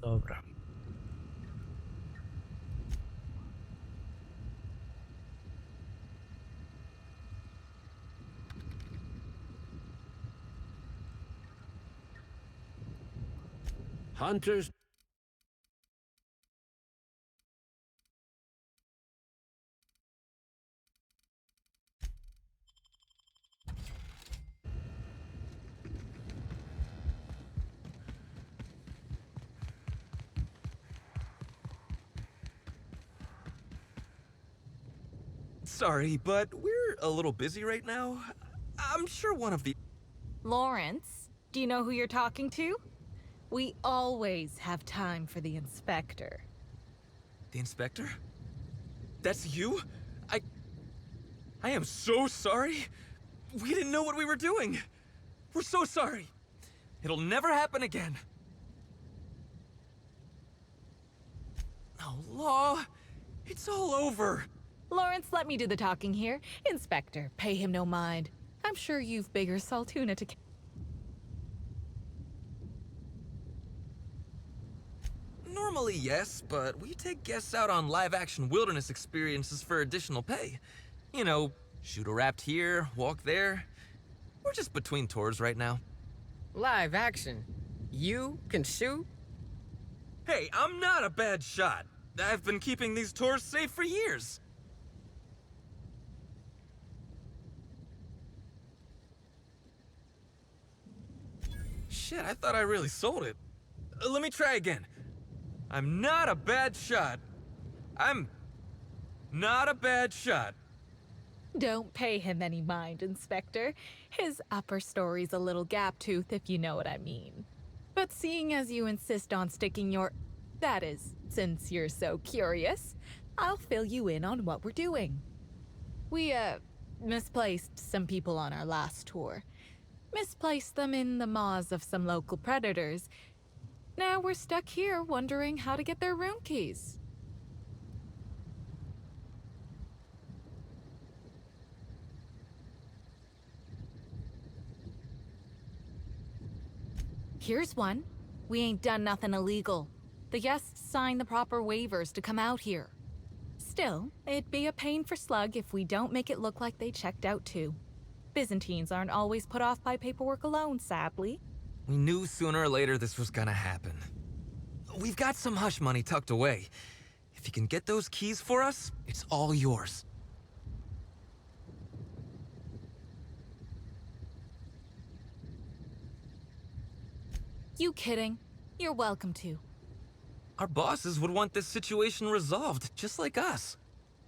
Dobra. Hunters. Sorry, but we're a little busy right now. I'm sure one of the... Lawrence, do you know who you're talking to? We always have time for the inspector. The inspector? That's you? I am so sorry. We didn't know what we were doing. We're so sorry. It'll never happen again. Oh, Law, it's all over. Lawrence, let me do the talking here. Inspector, pay him no mind. I'm sure you've bigger saltuna to... Normally, yes, but we take guests out on live-action wilderness experiences for additional pay. You know, shoot a raft here, walk there. We're just between tours right now. Live action? You can shoot? Hey, I'm not a bad shot. I've been keeping these tours safe for years. Shit, I thought I really sold it. Let me try again. I'm not a bad shot. I'm not a bad shot. Don't pay him any mind, Inspector. His upper story's a little gap-toothed, if you know what I mean. But seeing as you insist on sticking your... That is, since you're so curious, I'll fill you in on what we're doing. We, misplaced some people on our last tour. Misplaced them in the maws of some local predators. Now we're stuck here wondering how to get their room keys. Here's one. We ain't done nothing illegal. The guests signed the proper waivers to come out here. Still, it'd be a pain for Slug if we don't make it look like they checked out too. Byzantines aren't always put off by paperwork alone, sadly. We knew sooner or later this was gonna happen. We've got some hush money tucked away. If you can get those keys for us, it's all yours. You kidding? You're welcome to. Our bosses would want this situation resolved, just like us.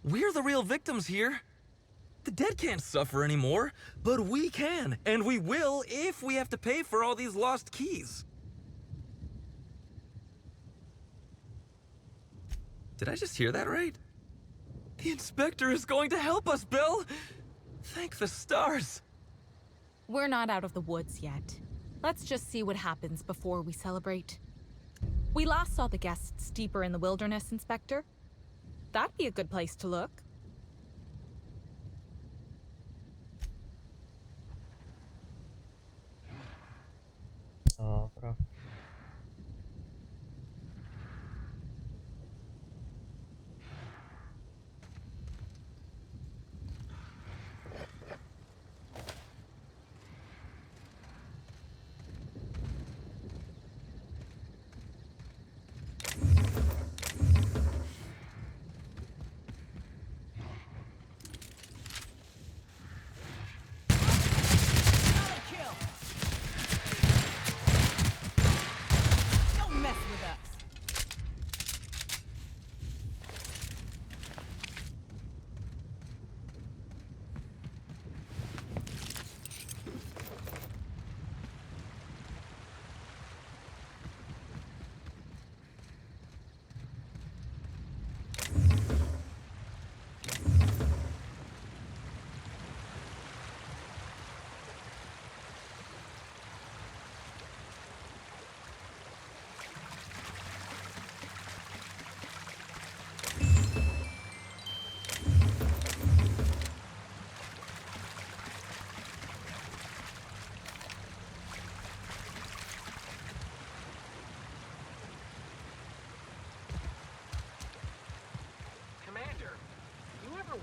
We're the real victims here. The dead can't suffer anymore, but we can, and we will if we have to pay for all these lost keys. Did I just hear that right? The inspector is going to help us, Bill! Thank the stars. We're not out of the woods yet. Let's just see what happens before we celebrate. We last saw the guests deeper in the wilderness, Inspector. That'd be a good place to look. Dobra.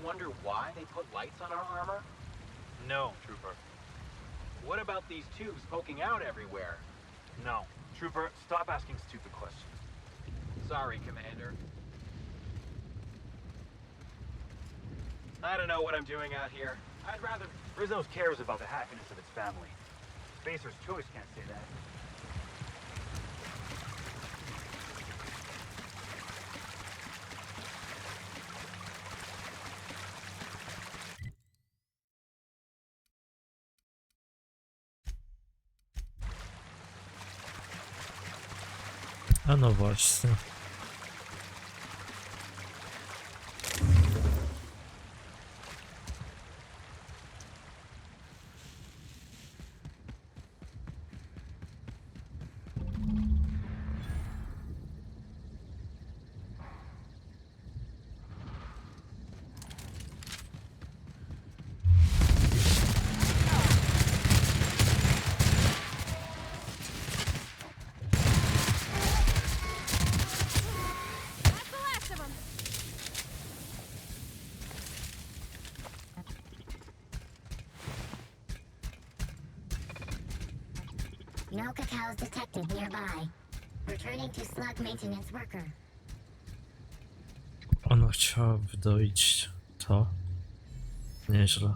wonder why they put lights on our armor? No, Trooper. What about these tubes poking out everywhere? No. Trooper, stop asking stupid questions. Sorry, Commander. I don't know what I'm doing out here. I'd rather... Rizzo's cares about the happiness of its family. Spacer's choice can't say that. A no właśnie. No cacaos detected nearby. Returning to slug maintenance worker. Ona chciała wydoić to. Nieźle.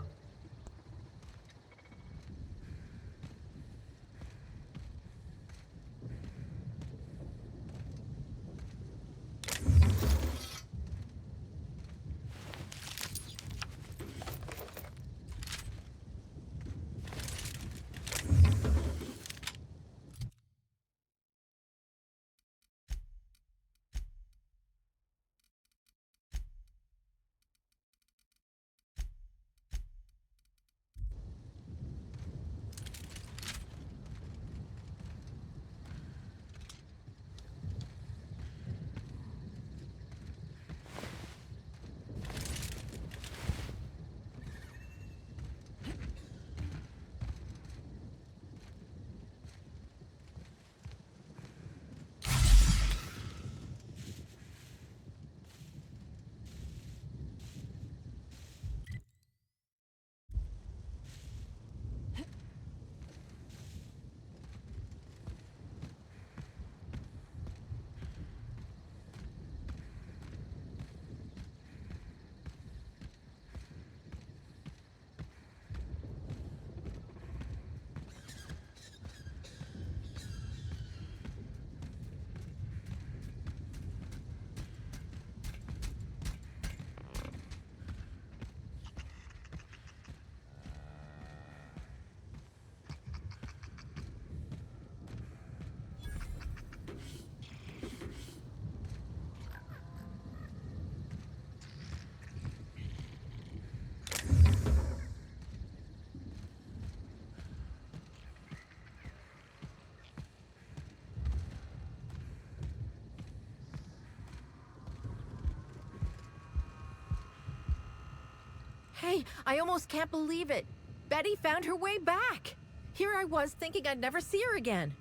Hey, I almost can't believe it. Betty found her way back. Here I was thinking I'd never see her again.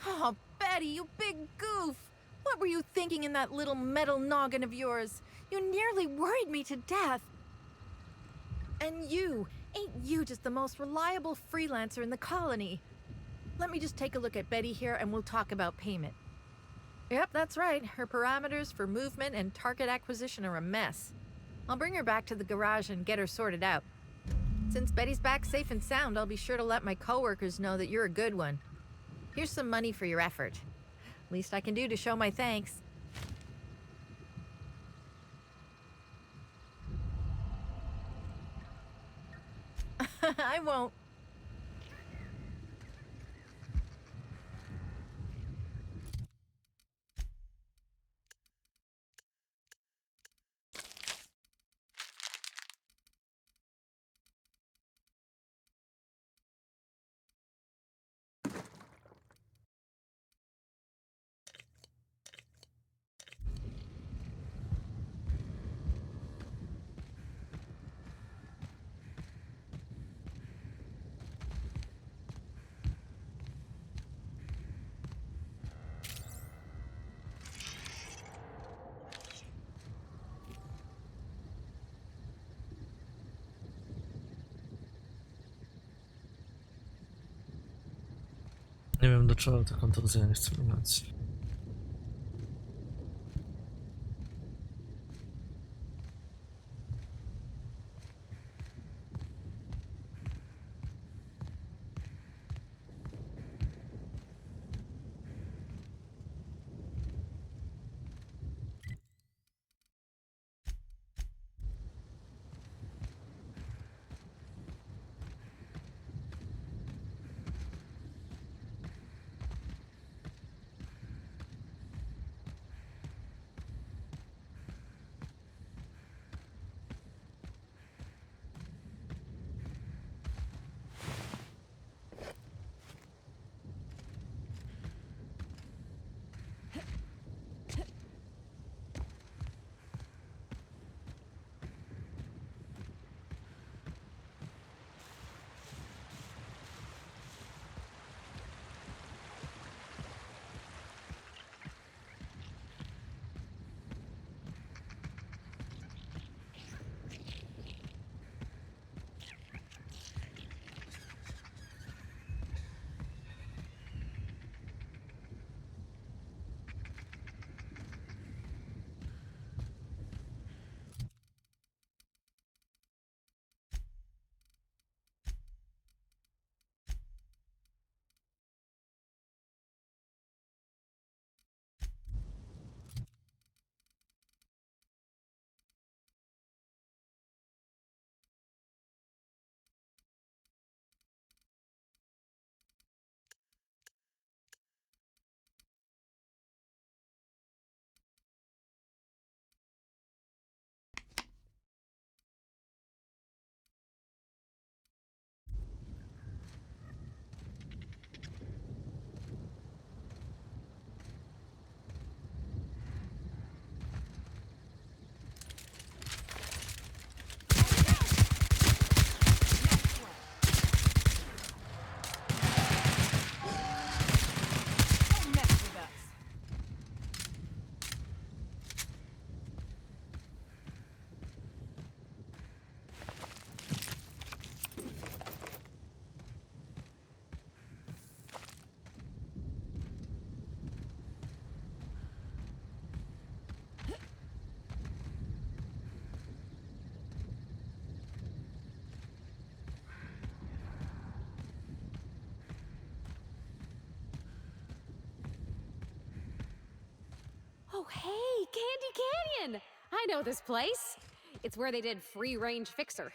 Oh, Betty, you big goof. What were you thinking in that little metal noggin of yours? You nearly worried me to death. And ain't you just the most reliable freelancer in the colony? Let me just take a look at Betty here and we'll talk about payment. Yep, that's right. Her parameters for movement and target acquisition are a mess. I'll bring her back to the garage and get her sorted out. Since Betty's back safe and sound, I'll be sure to let my coworkers know that you're a good one. Here's some money for your effort. Least I can do to show my thanks. I won't. Nie wiem do czego ta kontuzja nie chce minąć. Oh, hey, Candy Canyon! I know this place. It's where they did Free Range Fixer.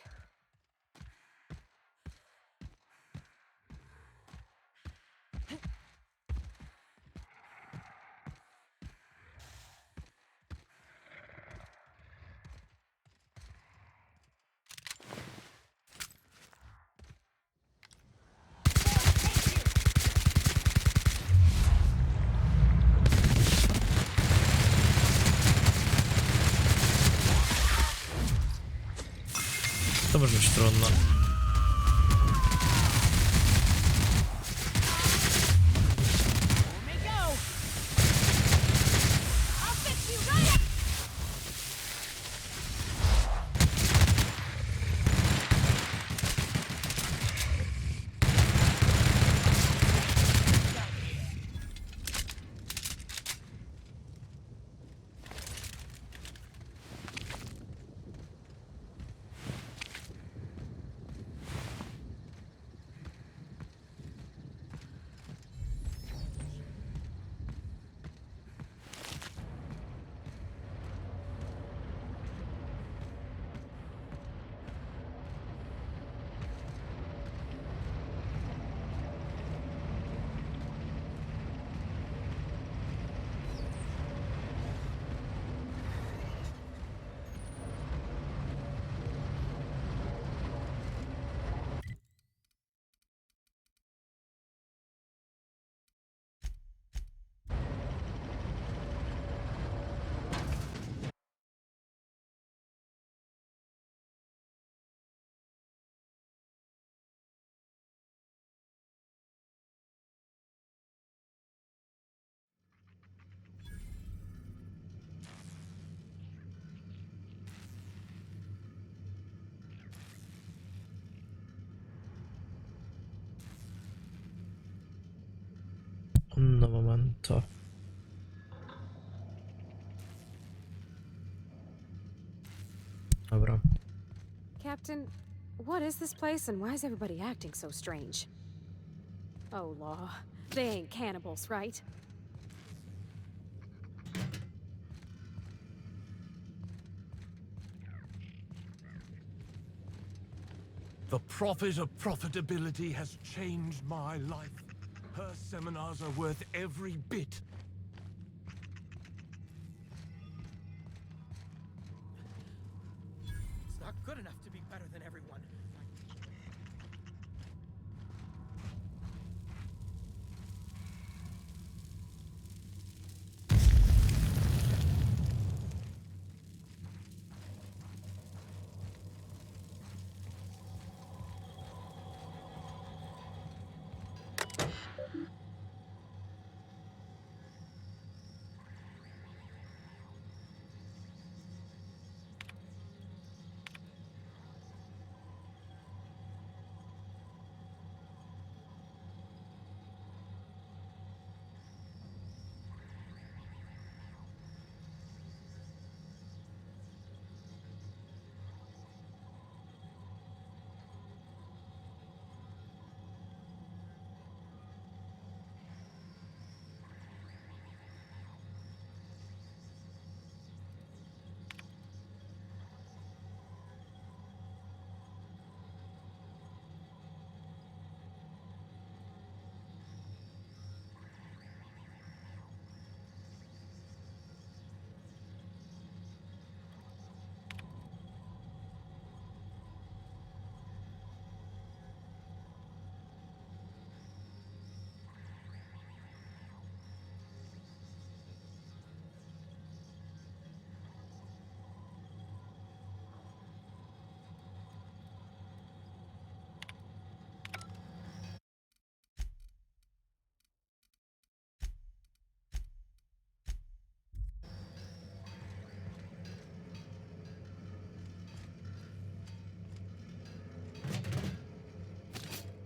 To może być trudno. Dobra. Captain, what is this place and why is everybody acting so strange? Oh, law. They ain't cannibals, right? The Prophet of Profitability has changed my life. Her seminars are worth every bit. It's not good enough to be better than everyone.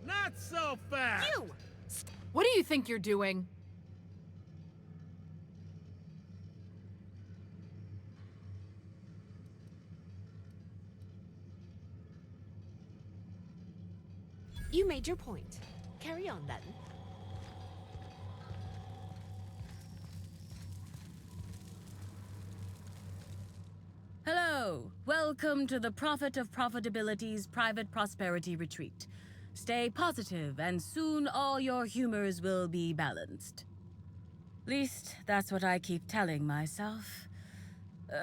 Not so fast! You! What do you think you're doing? You made your point. Carry on then. Hello! Welcome to the Prophet of Profitability's Private Prosperity Retreat. Stay positive, and soon all your humors will be balanced. Least, that's what I keep telling myself.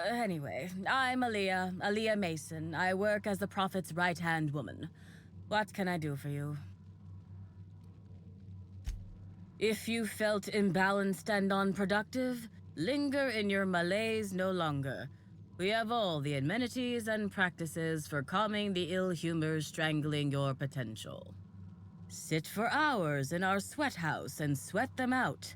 Anyway, I'm Aaliyah Mason. I work as the Prophet's right-hand woman. What can I do for you? If you felt imbalanced and unproductive, linger in your malaise no longer. We have all the amenities and practices for calming the ill humors strangling your potential. Sit for hours in our sweat house and sweat them out,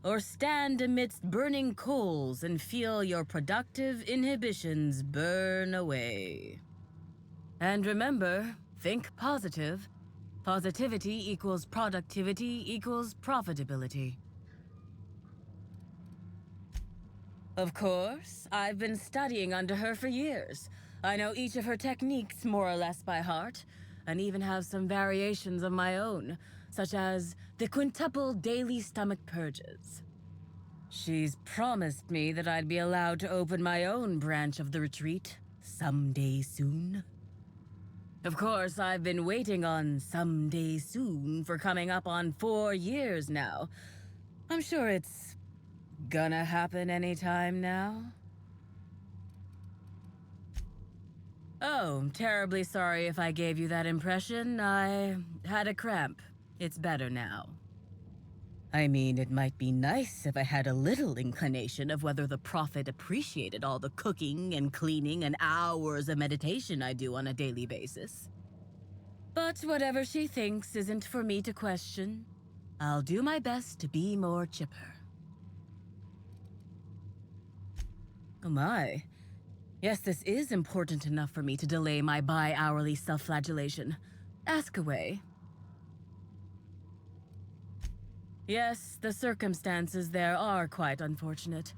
or stand amidst burning coals and feel your productive inhibitions burn away. And remember, think positive. Positivity equals productivity equals profitability. Of course, I've been studying under her for years. I know each of her techniques more or less by heart, and even have some variations of my own, such as the quintuple daily stomach purges. She's promised me that I'd be allowed to open my own branch of the retreat someday soon. Of course, I've been waiting on someday soon for coming up on 4 years now. I'm sure it's gonna happen anytime now. Oh, terribly sorry if I gave you that impression. I had a cramp. It's better now. I mean, it might be nice if I had a little inclination of whether the Prophet appreciated all the cooking and cleaning and hours of meditation I do on a daily basis. But whatever she thinks isn't for me to question. I'll do my best to be more chipper. Oh my. Yes, this is important enough for me to delay my bi-hourly self-flagellation. Ask away. Yes, the circumstances there are quite unfortunate.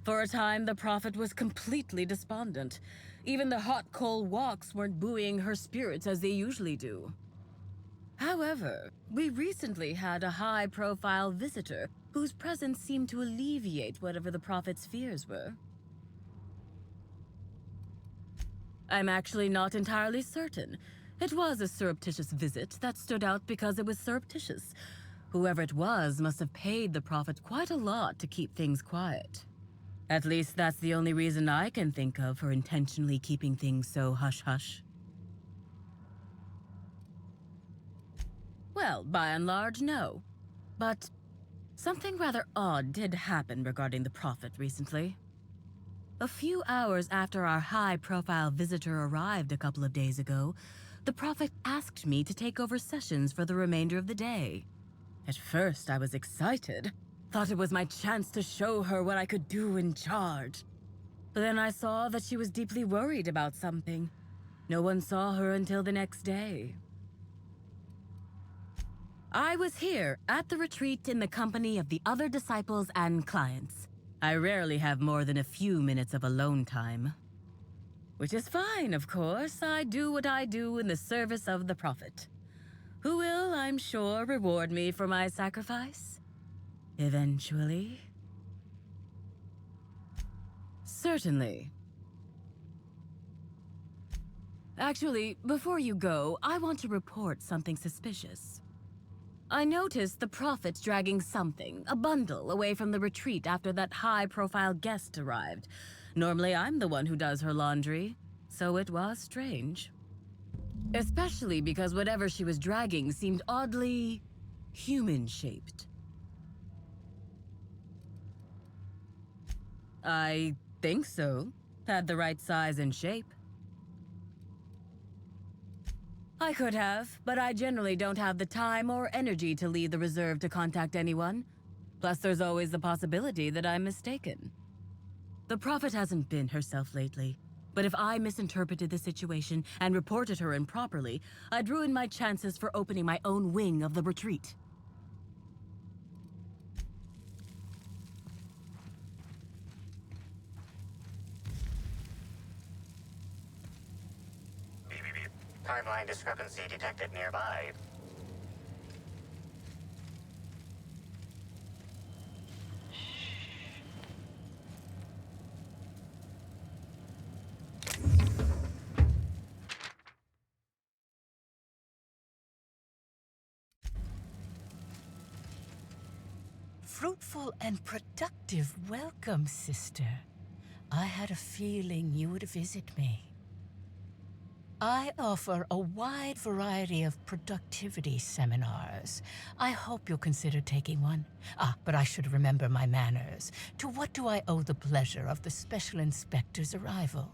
For a time, the Prophet was completely despondent. Even the hot coal walks weren't buoying her spirits as they usually do. However, we recently had a high-profile visitor whose presence seemed to alleviate whatever the Prophet's fears were. I'm actually not entirely certain. It was a surreptitious visit that stood out because it was surreptitious. Whoever it was must have paid the Prophet quite a lot to keep things quiet. At least that's the only reason I can think of for intentionally keeping things so hush-hush. Well, by and large, no. But something rather odd did happen regarding the Prophet recently. A few hours after our high-profile visitor arrived a couple of days ago, the Prophet asked me to take over sessions for the remainder of the day. At first, I was excited. Thought it was my chance to show her what I could do in charge. But then I saw that she was deeply worried about something. No one saw her until the next day. I was here at the retreat in the company of the other disciples and clients. I rarely have more than a few minutes of alone time. Which is fine, of course. I do what I do in the service of the Prophet, who will, I'm sure, reward me for my sacrifice. Eventually. Certainly. Actually, before you go, I want to report something suspicious. I noticed the Prophet dragging something, a bundle, away from the retreat after that high-profile guest arrived. Normally, I'm the one who does her laundry, so it was strange. Especially because whatever she was dragging seemed oddly human-shaped. I think so. Had the right size and shape. I could have, but I generally don't have the time or energy to leave the reserve to contact anyone. Plus, there's always the possibility that I'm mistaken. The Prophet hasn't been herself lately, but if I misinterpreted the situation and reported her improperly, I'd ruin my chances for opening my own wing of the retreat. Timeline discrepancy detected nearby. Fruitful and productive welcome, sister. I had a feeling you would visit me. I offer a wide variety of productivity seminars. I hope you'll consider taking one. But I should remember my manners. To what do I owe the pleasure of the Special Inspector's arrival?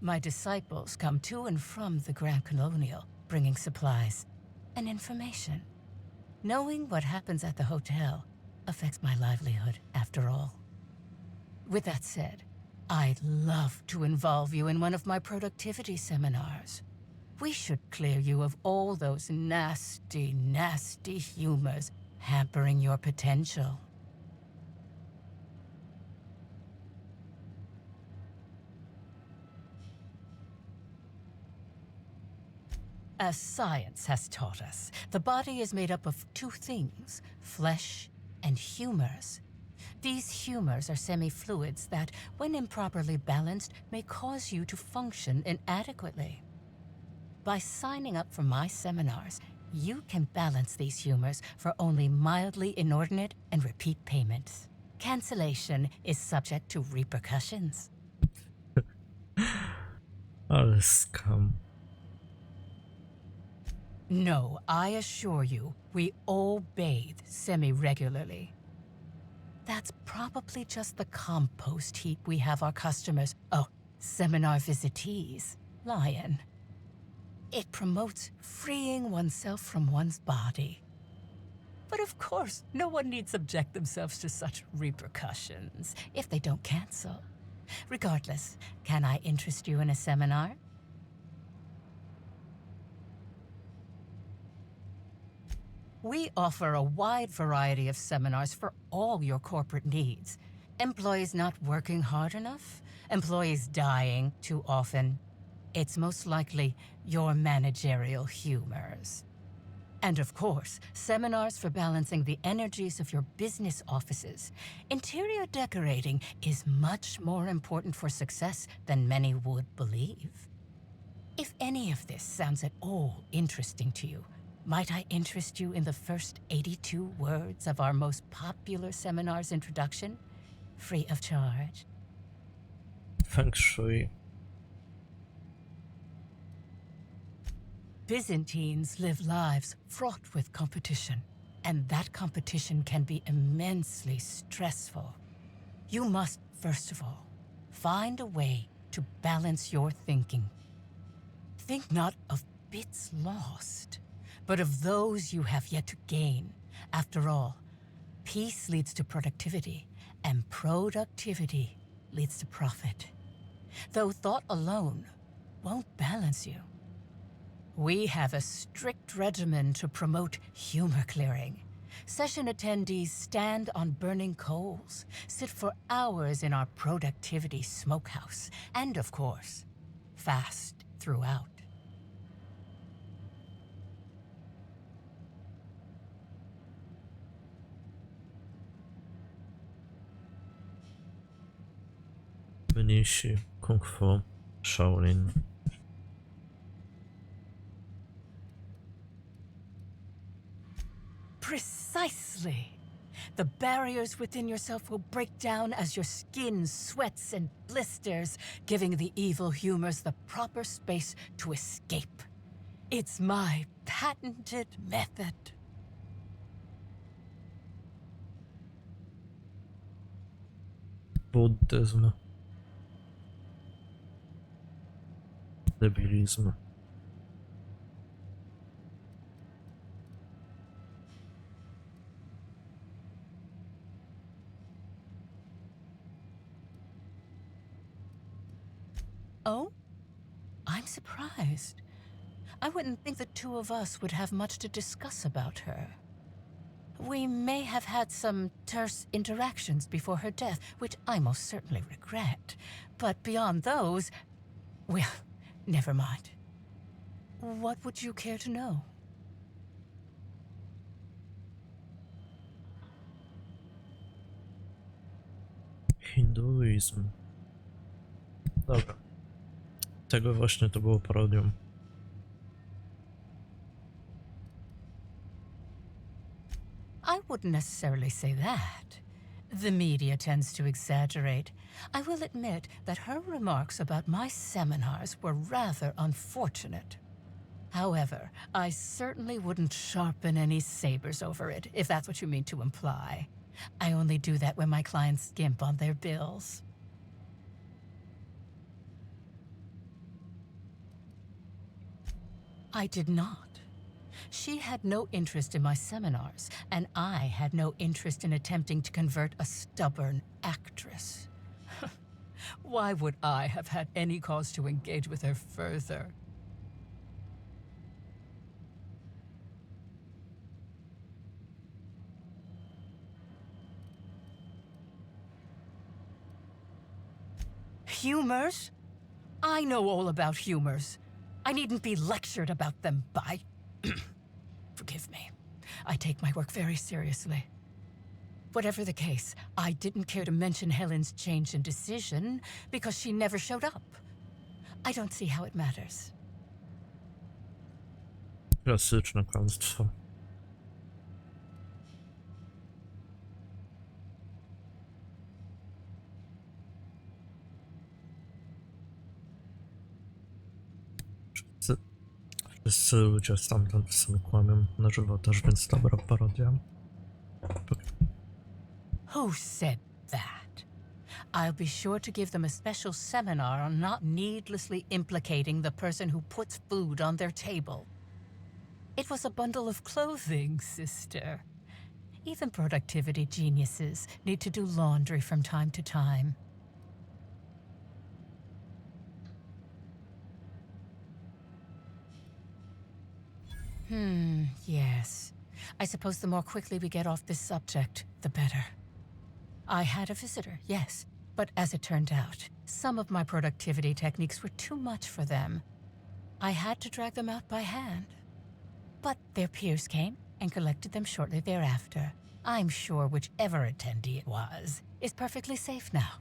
My disciples come to and from the Grand Colonial, bringing supplies and information. Knowing what happens at the hotel affects my livelihood, after all. With that said, I'd love to involve you in one of my productivity seminars. We should clear you of all those nasty, nasty humors hampering your potential. As science has taught us, the body is made up of two things, flesh and humors. These humors are semi-fluids that, when improperly balanced, may cause you to function inadequately. By signing up for my seminars, you can balance these humors for only mildly inordinate and repeat payments. Cancellation is subject to repercussions. Ale skam. No, I assure you, we all bathe semi-regularly. That's probably just the compost heap we have our customers, seminar visitees, lie in. It promotes freeing oneself from one's body. But of course, no one need subject themselves to such repercussions if they don't cancel. Regardless, can I interest you in a seminar? We offer a wide variety of seminars for all your corporate needs. Employees not working hard enough? Employees dying too often? It's most likely your managerial humors. And of course, seminars for balancing the energies of your business offices. Interior decorating is much more important for success than many would believe. If any of this sounds at all interesting to you, might I interest you in the first 82 words of our most popular seminar's introduction? Free of charge. Feng Shui. Byzantines live lives fraught with competition, and that competition can be immensely stressful. You must, first of all, find a way to balance your thinking. Think not of bits lost, but of those you have yet to gain. After all, peace leads to productivity, and productivity leads to profit. Though thought alone won't balance you. We have a strict regimen to promote humor clearing. Session attendees stand on burning coals, sit for hours in our productivity smokehouse, and of course, fast throughout. Mnishi, Kung Fu, Shaolin. Precisely. The barriers within yourself will break down as your skin sweats and blisters, giving the evil humors the proper space to escape. It's my patented method. Buddyzm. Debilizm. Oh? I'm surprised. I wouldn't think the two of us would have much to discuss about her. We may have had some terse interactions before her death, which I most certainly regret. But beyond those, well, never mind. What would you care to know? Hinduizm. Dobra. Tego właśnie to było parodium. I wouldn't necessarily say that. The media tends to exaggerate. I will admit that her remarks about my seminars were rather unfortunate. However, I certainly wouldn't sharpen any sabers over it, if that's what you mean to imply. I only do that when my clients skimp on their bills. I did not. She had no interest in my seminars, and I had no interest in attempting to convert a stubborn actress. Why would I have had any cause to engage with her further? Humors? I know all about humors. I needn't be lectured about them by... Forgive me. I take my work very seriously. Whatever the case, I didn't care to mention Helen's change in decision because she never showed up. I don't see how it matters. Klasyczne kłamstwo. Wszyscy ludzie stamtąd są kłamią na żywo też, więc dobra parodia. Who said that? I'll be sure to give them a special seminar on not needlessly implicating the person who puts food on their table. It was a bundle of clothing, sister. Even productivity geniuses need to do laundry from time to time. Yes. I suppose the more quickly we get off this subject, the better. I had a visitor, yes, but as it turned out, some of my productivity techniques were too much for them. I had to drag them out by hand. But their peers came and collected them shortly thereafter. I'm sure whichever attendee it was is perfectly safe now.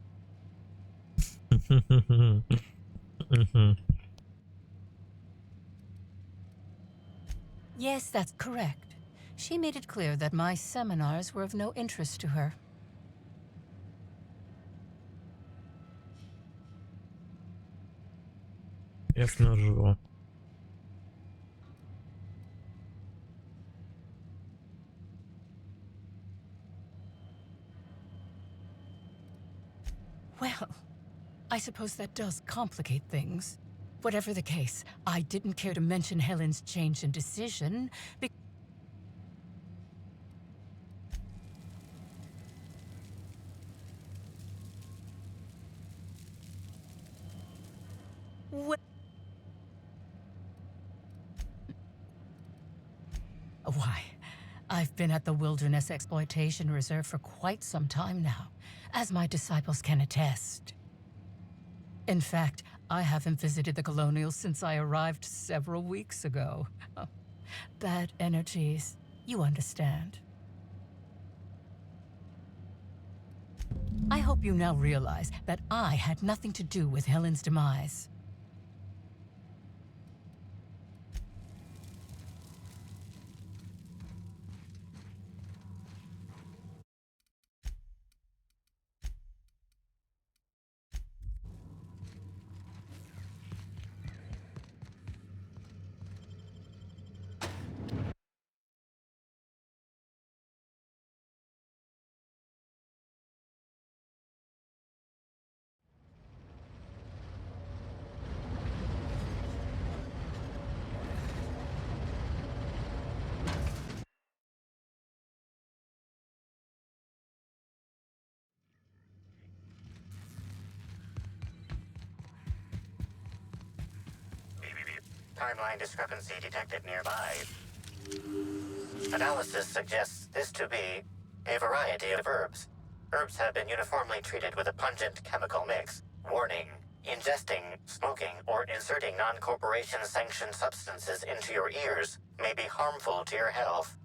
Yes, that's correct. She made it clear that my seminars were of no interest to her. Jest na żywo. Well, I suppose that does complicate things. Whatever the case, I didn't care to mention Helen's change in decision because why, I've been at the Wilderness Exploitation Reserve for quite some time now, as my disciples can attest. In fact, I haven't visited the Colonials since I arrived several weeks ago. Bad energies, you understand. I hope you now realize that I had nothing to do with Helen's demise. Timeline discrepancy detected nearby. Analysis suggests this to be a variety of herbs. Herbs have been uniformly treated with a pungent chemical mix. Warning: ingesting, smoking, or inserting non-corporation sanctioned substances into your ears may be harmful to your health.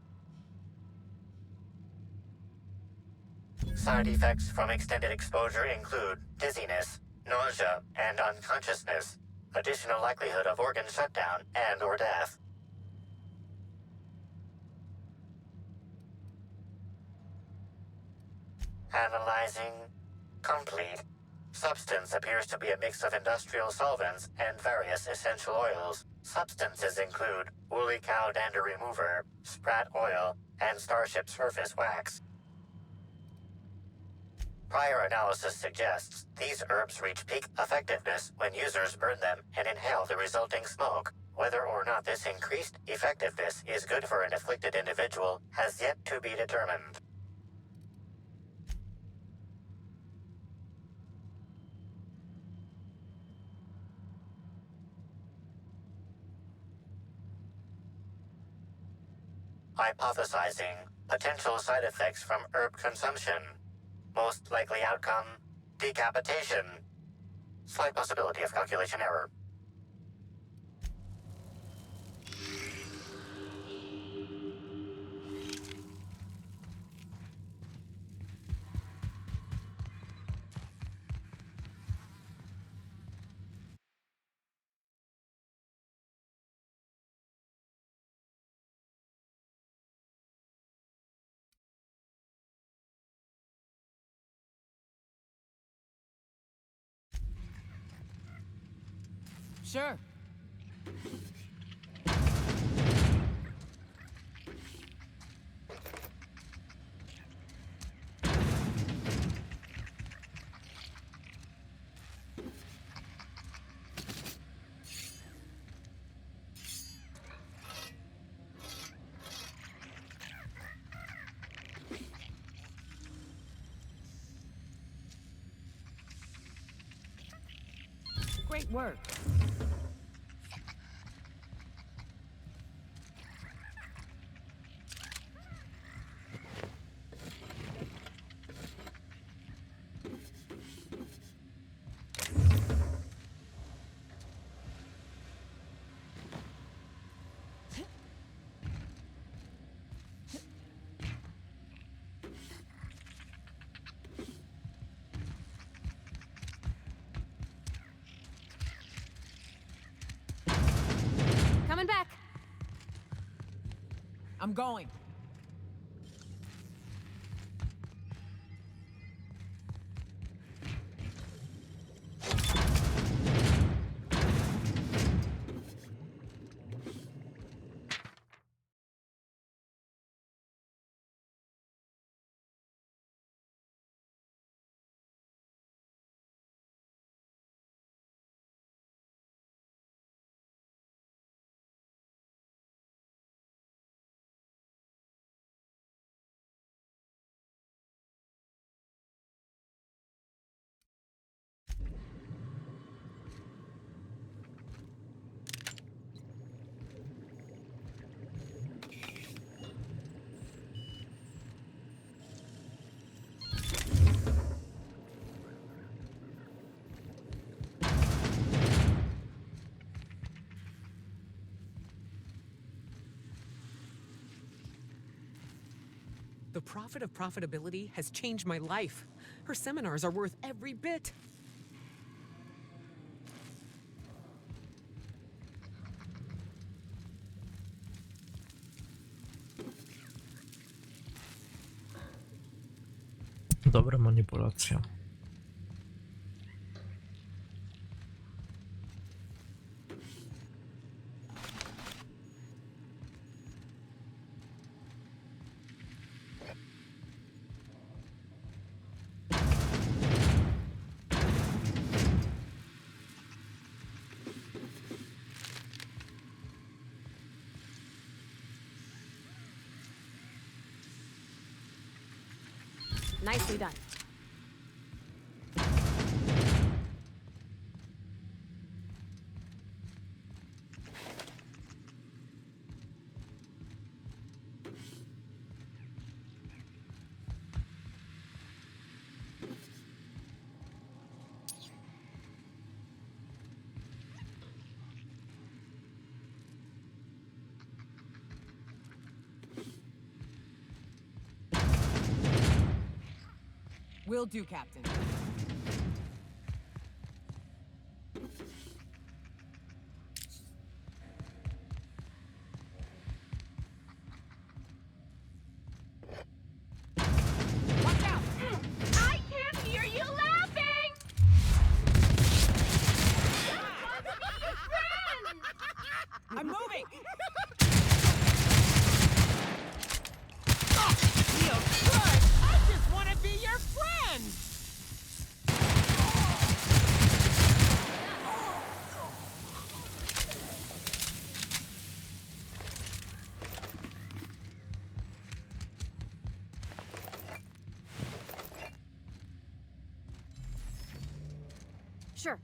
Side effects from extended exposure include dizziness, nausea, and unconsciousness. Additional likelihood of organ shutdown and/or death. Analyzing. Complete. Substance appears to be a mix of industrial solvents and various essential oils. Substances include woolly cow dander remover, sprat oil, and starship surface wax. Prior analysis suggests these herbs reach peak effectiveness when users burn them and inhale the resulting smoke. Whether or not this increased effectiveness is good for an afflicted individual has yet to be determined. Hypothesizing potential side effects from herb consumption. Most likely outcome, decapitation. Slight possibility of calculation error. Sure. Great work. I'm going. The Prophet of Profitability has changed my life. Her seminars are worth every bit. Dobra manipulacja. Nicely done. Will do, Captain. Watch out! I can't hear you laughing! I'm moving! I just want to be your friend! Sure.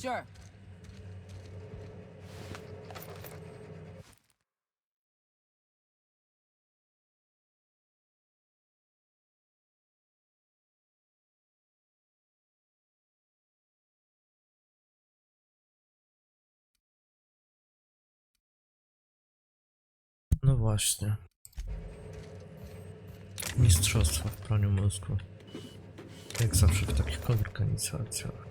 Sure. No właśnie. Mistrzostwa w praniu mózgu. Jak zawsze w takich organizacjach.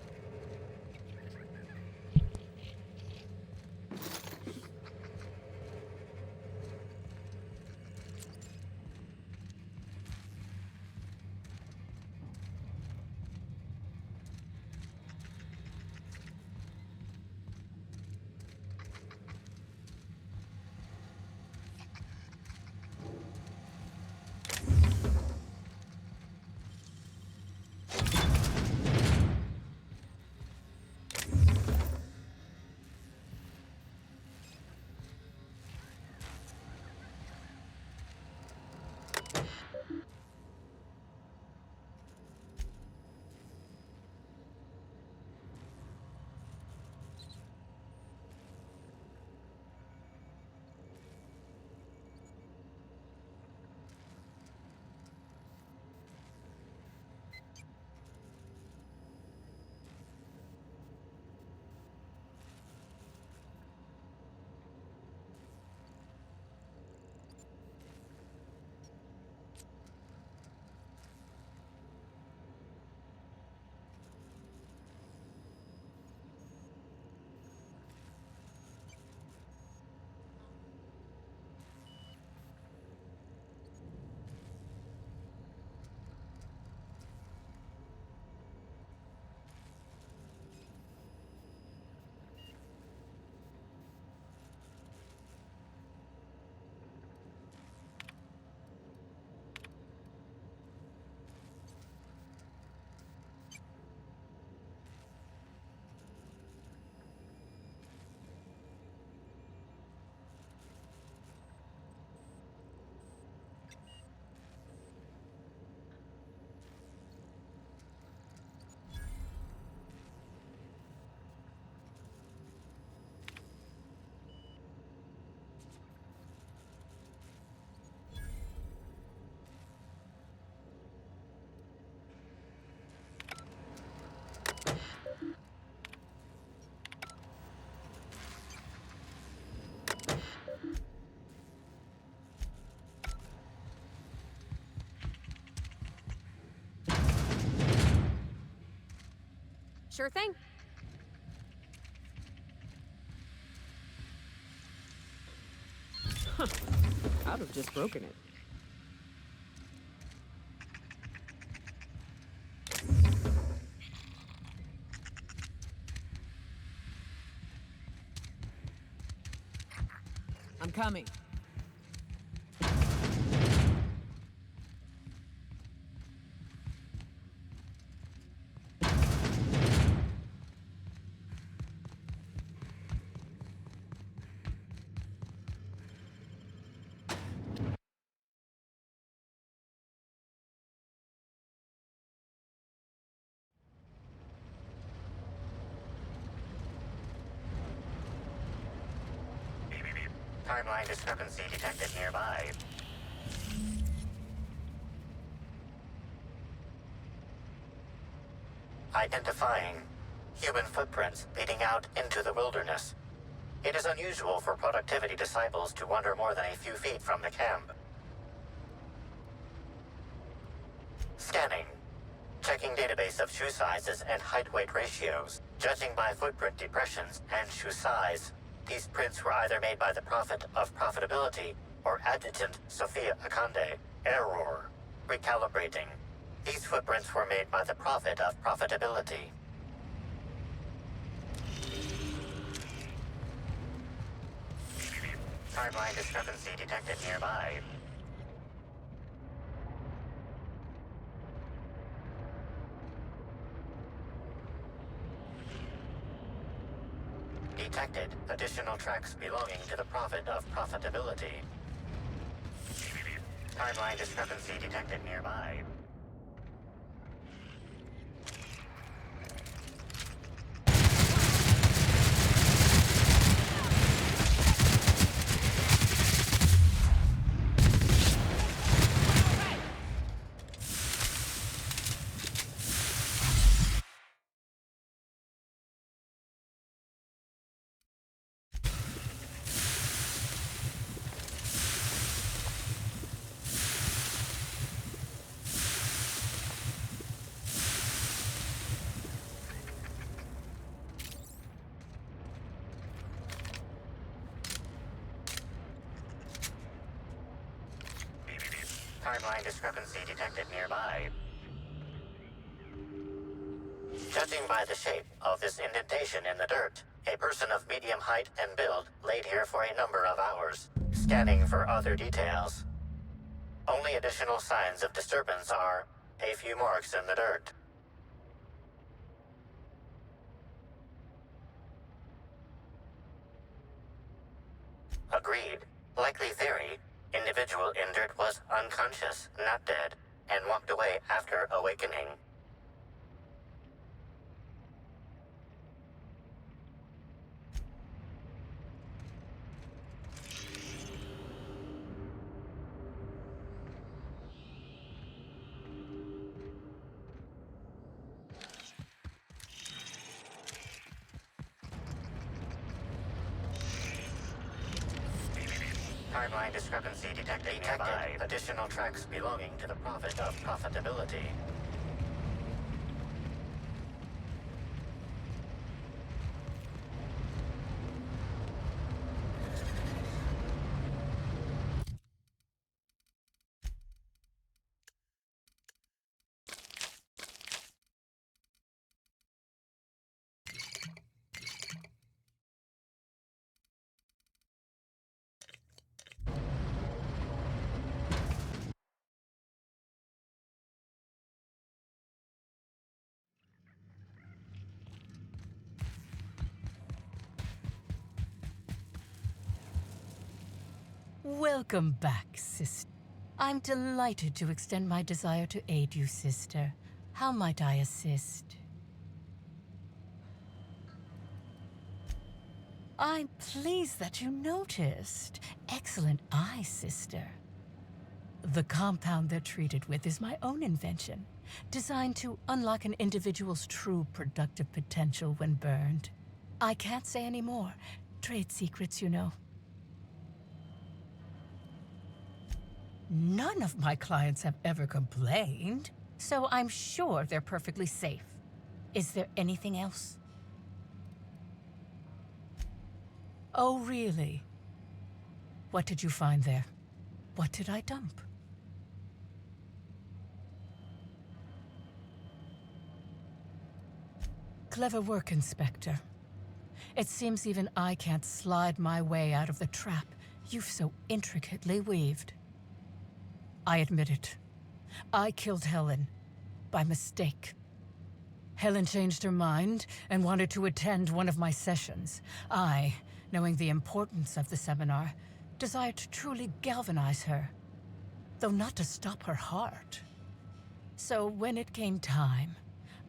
Sure thing. Huh. I'd have just broken it. I'm coming. Timeline discrepancy detected nearby. Identifying human footprints leading out into the wilderness. It is unusual for productivity disciples to wander more than a few feet from the camp. Scanning. Checking database of shoe sizes and height-weight ratios. Judging by footprint depressions and shoe size, these prints were either made by the Prophet of Profitability or Adjutant Sophia Akande. Error. Recalibrating. These footprints were made by the Prophet of Profitability. Timeline discrepancy detected nearby. Detected additional tracks belonging to the Prophet of Profitability. Timeline discrepancy detected nearby. Timeline discrepancy detected nearby. Judging by the shape of this indentation in the dirt, a person of medium height and build laid here for a number of hours, scanning for other details. Only additional signs of disturbance are a few marks in the dirt. Agreed. Likely theory. Individual injured was unconscious, not dead, and walked away after awakening. Timeline discrepancy detected nearby. Additional tracks belonging to the Prophet of Profitability. Welcome back, sister. I'm delighted to extend my desire to aid you, sister. How might I assist? I'm pleased that you noticed. Excellent eye, sister. The compound they're treated with is my own invention, designed to unlock an individual's true productive potential when burned. I can't say any more. Trade secrets, you know. None of my clients have ever complained, so I'm sure they're perfectly safe. Is there anything else? Oh, really? What did you find there? What did I dump? Clever work, Inspector. It seems even I can't slide my way out of the trap you've so intricately weaved. I admit it. I killed Helen. By mistake. Helen changed her mind and wanted to attend one of my sessions. I, knowing the importance of the seminar, desired to truly galvanize her, though not to stop her heart. So when it came time,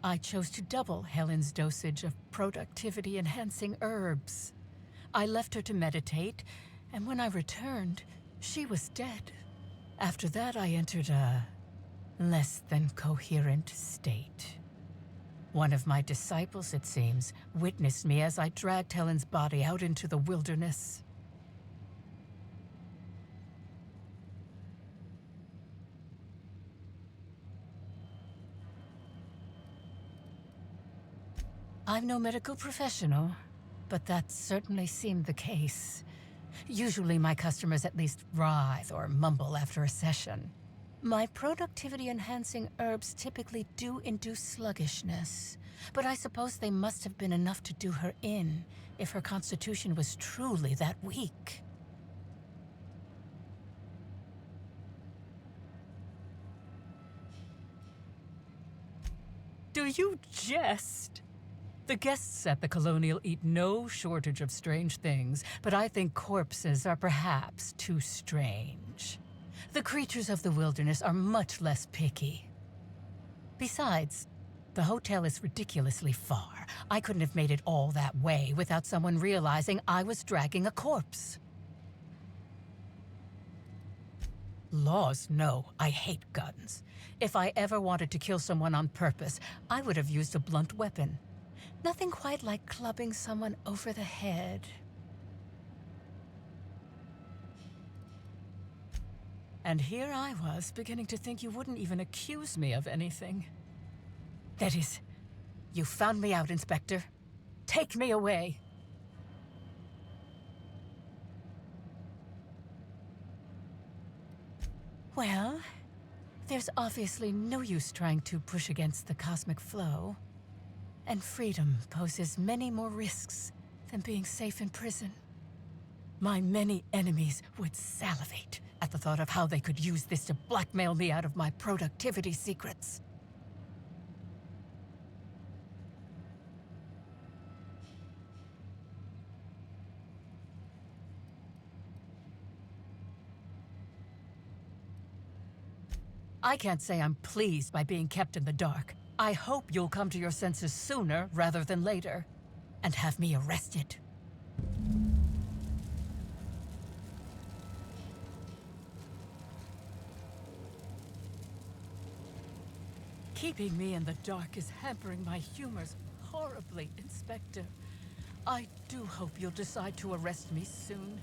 I chose to double Helen's dosage of productivity-enhancing herbs. I left her to meditate, and when I returned, she was dead. After that, I entered a less than coherent state. One of my disciples, it seems, witnessed me as I dragged Helen's body out into the wilderness. I'm no medical professional, but that certainly seemed the case. Usually my customers at least writhe or mumble after a session. My productivity-enhancing herbs typically do induce sluggishness, but I suppose they must have been enough to do her in if her constitution was truly that weak. Do you jest? The guests at the Colonial eat no shortage of strange things, but I think corpses are perhaps too strange. The creatures of the wilderness are much less picky. Besides, the hotel is ridiculously far. I couldn't have made it all that way without someone realizing I was dragging a corpse. Laws, no, I hate guns. If I ever wanted to kill someone on purpose, I would have used a blunt weapon. Nothing quite like clubbing someone over the head. And here I was, beginning to think you wouldn't even accuse me of anything. That is, you found me out, Inspector. Take me away. Well, There's obviously no use trying to push against the cosmic flow. And freedom poses many more risks than being safe in prison. My many enemies would salivate at the thought of how they could use this to blackmail me out of my productivity secrets. I can't say I'm pleased by being kept in the dark. I hope you'll come to your senses sooner rather than later, and have me arrested. Keeping me in the dark is hampering my humors horribly, Inspector. I do hope you'll decide to arrest me soon.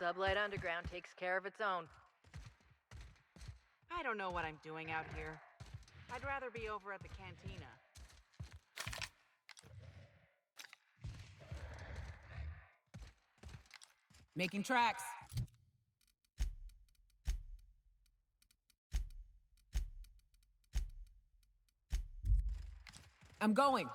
Sublight Underground takes care of its own. I don't know what I'm doing out here. I'd rather be over at the cantina. Making tracks. I'm going.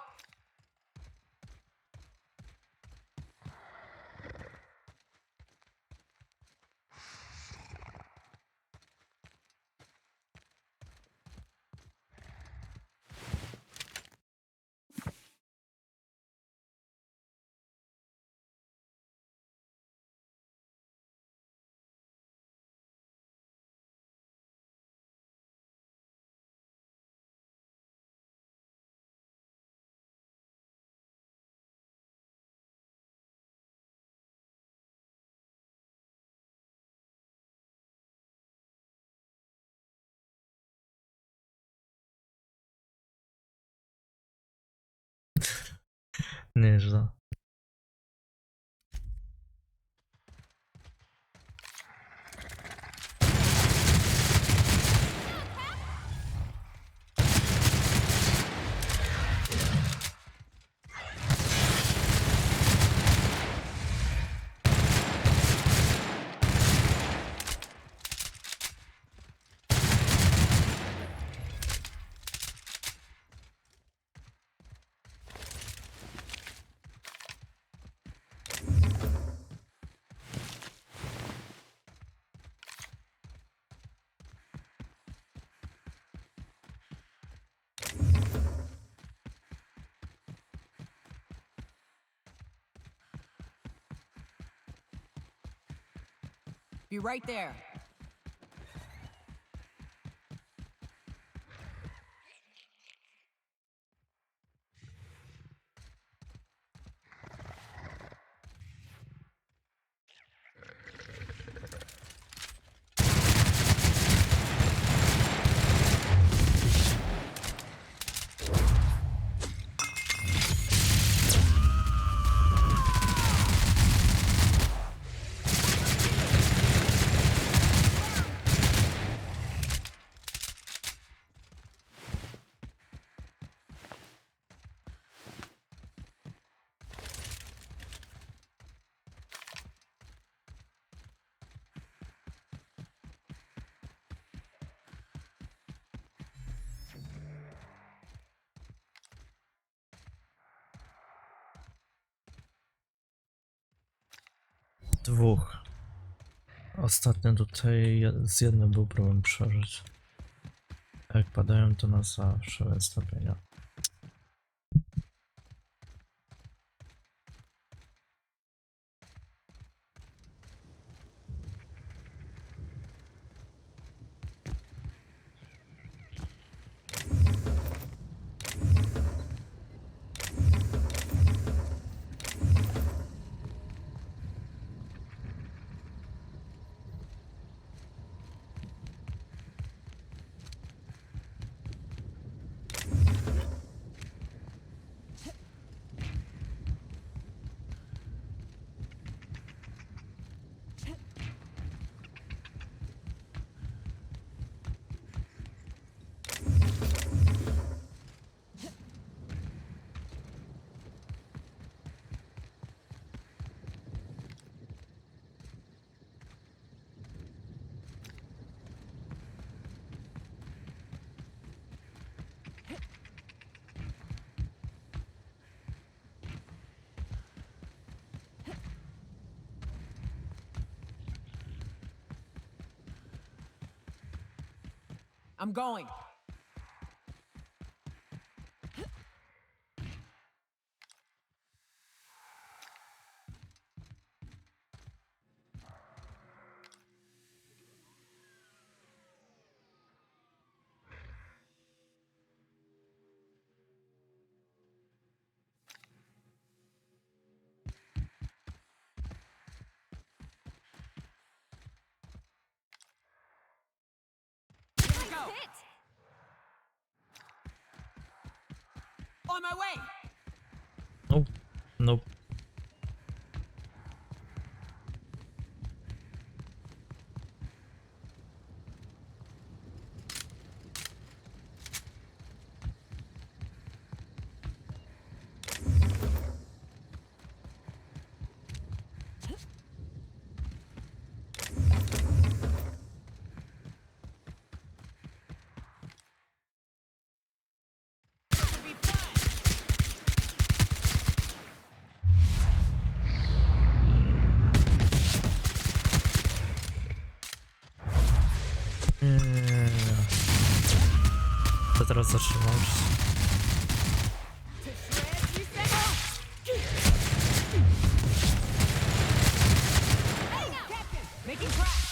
Nieźle. Be right there. Dwóch. Ostatnio tutaj z jednym był problem przeżyć. Jak padają, to na zawsze wystąpienia. I'm going. On my way. Nope. Nope. To teraz zatrzymać. Making tracks.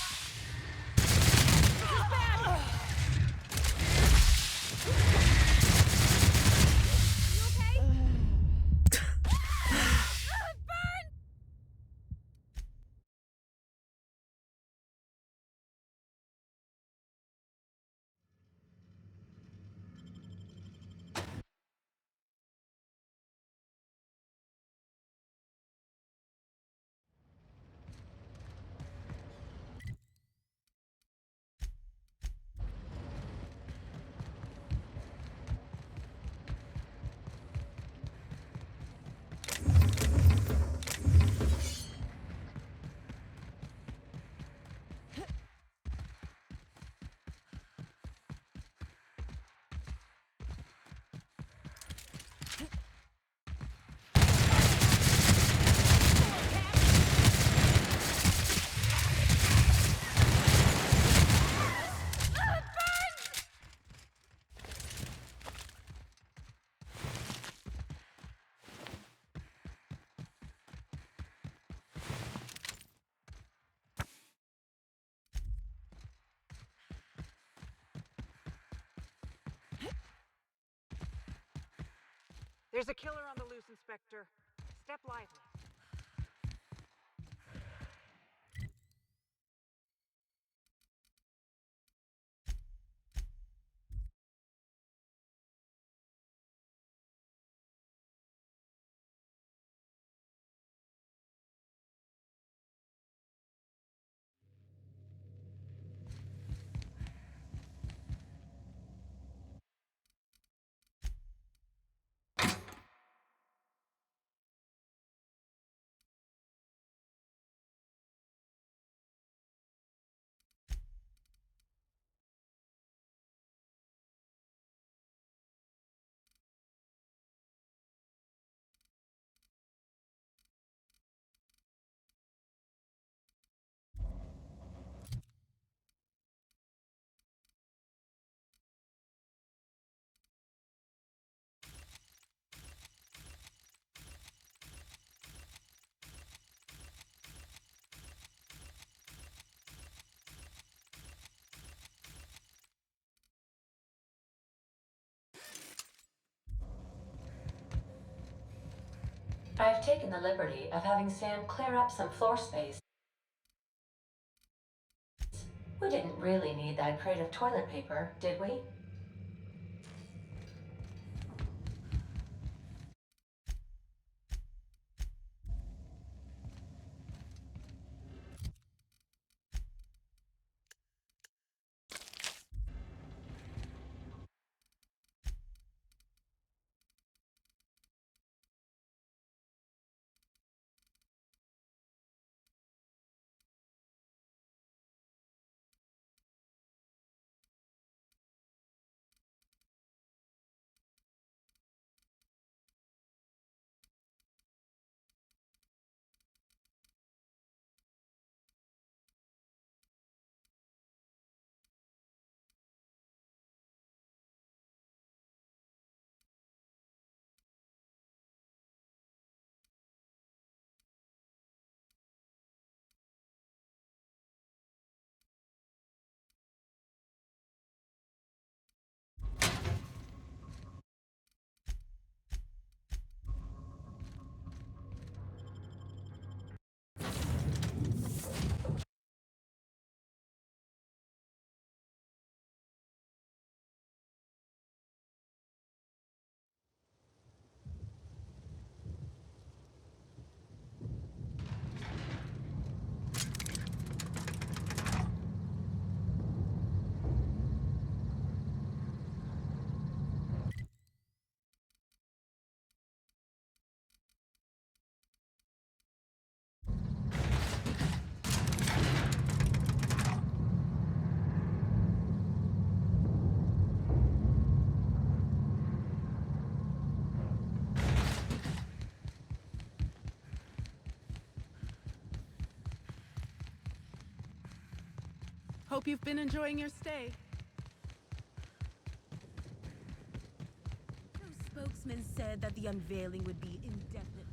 There's a killer on the loose, Inspector. Step lively. I've taken the liberty of having Sam clear up some floor space. We didn't really need that crate of toilet paper, did we? Hope you've been enjoying your stay. No spokesman said that the unveiling would be indefinitely.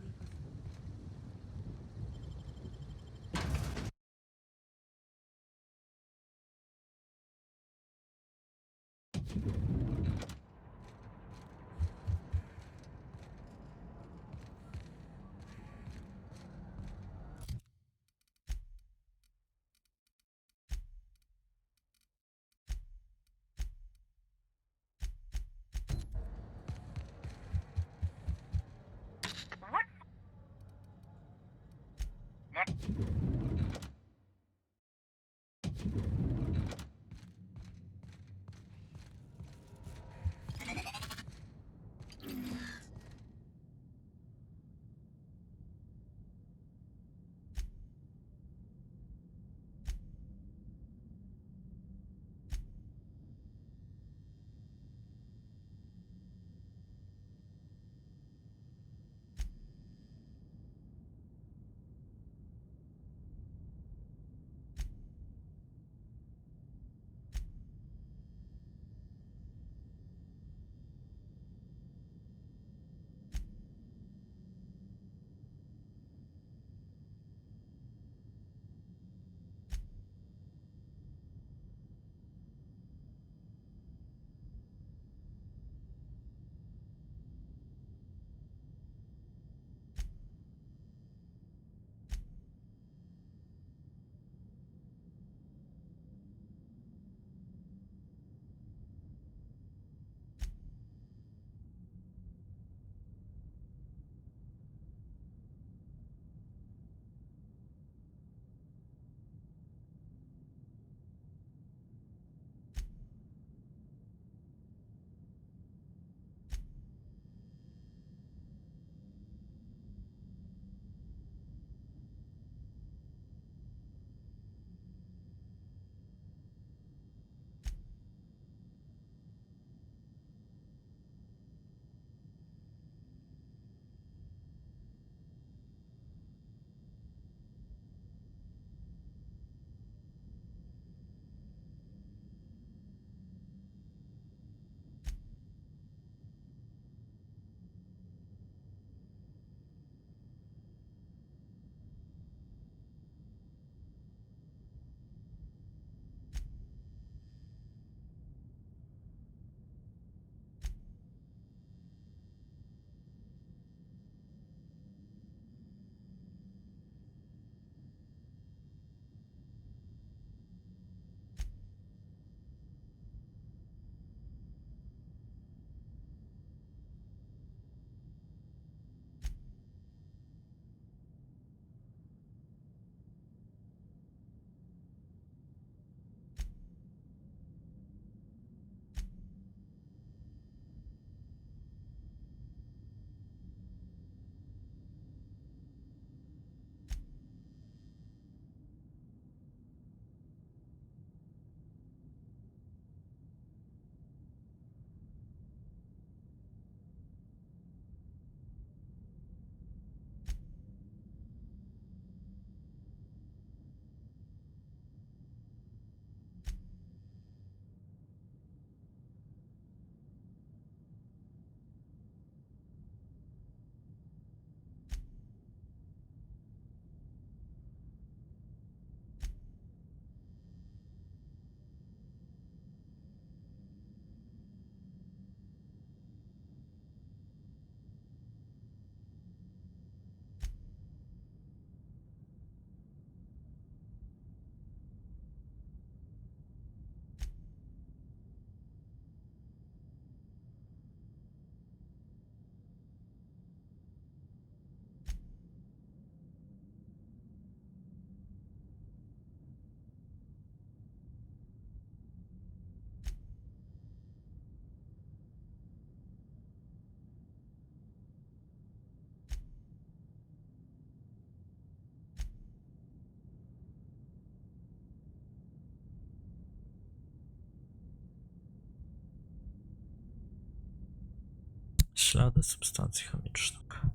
Ślady substancji chemicznych.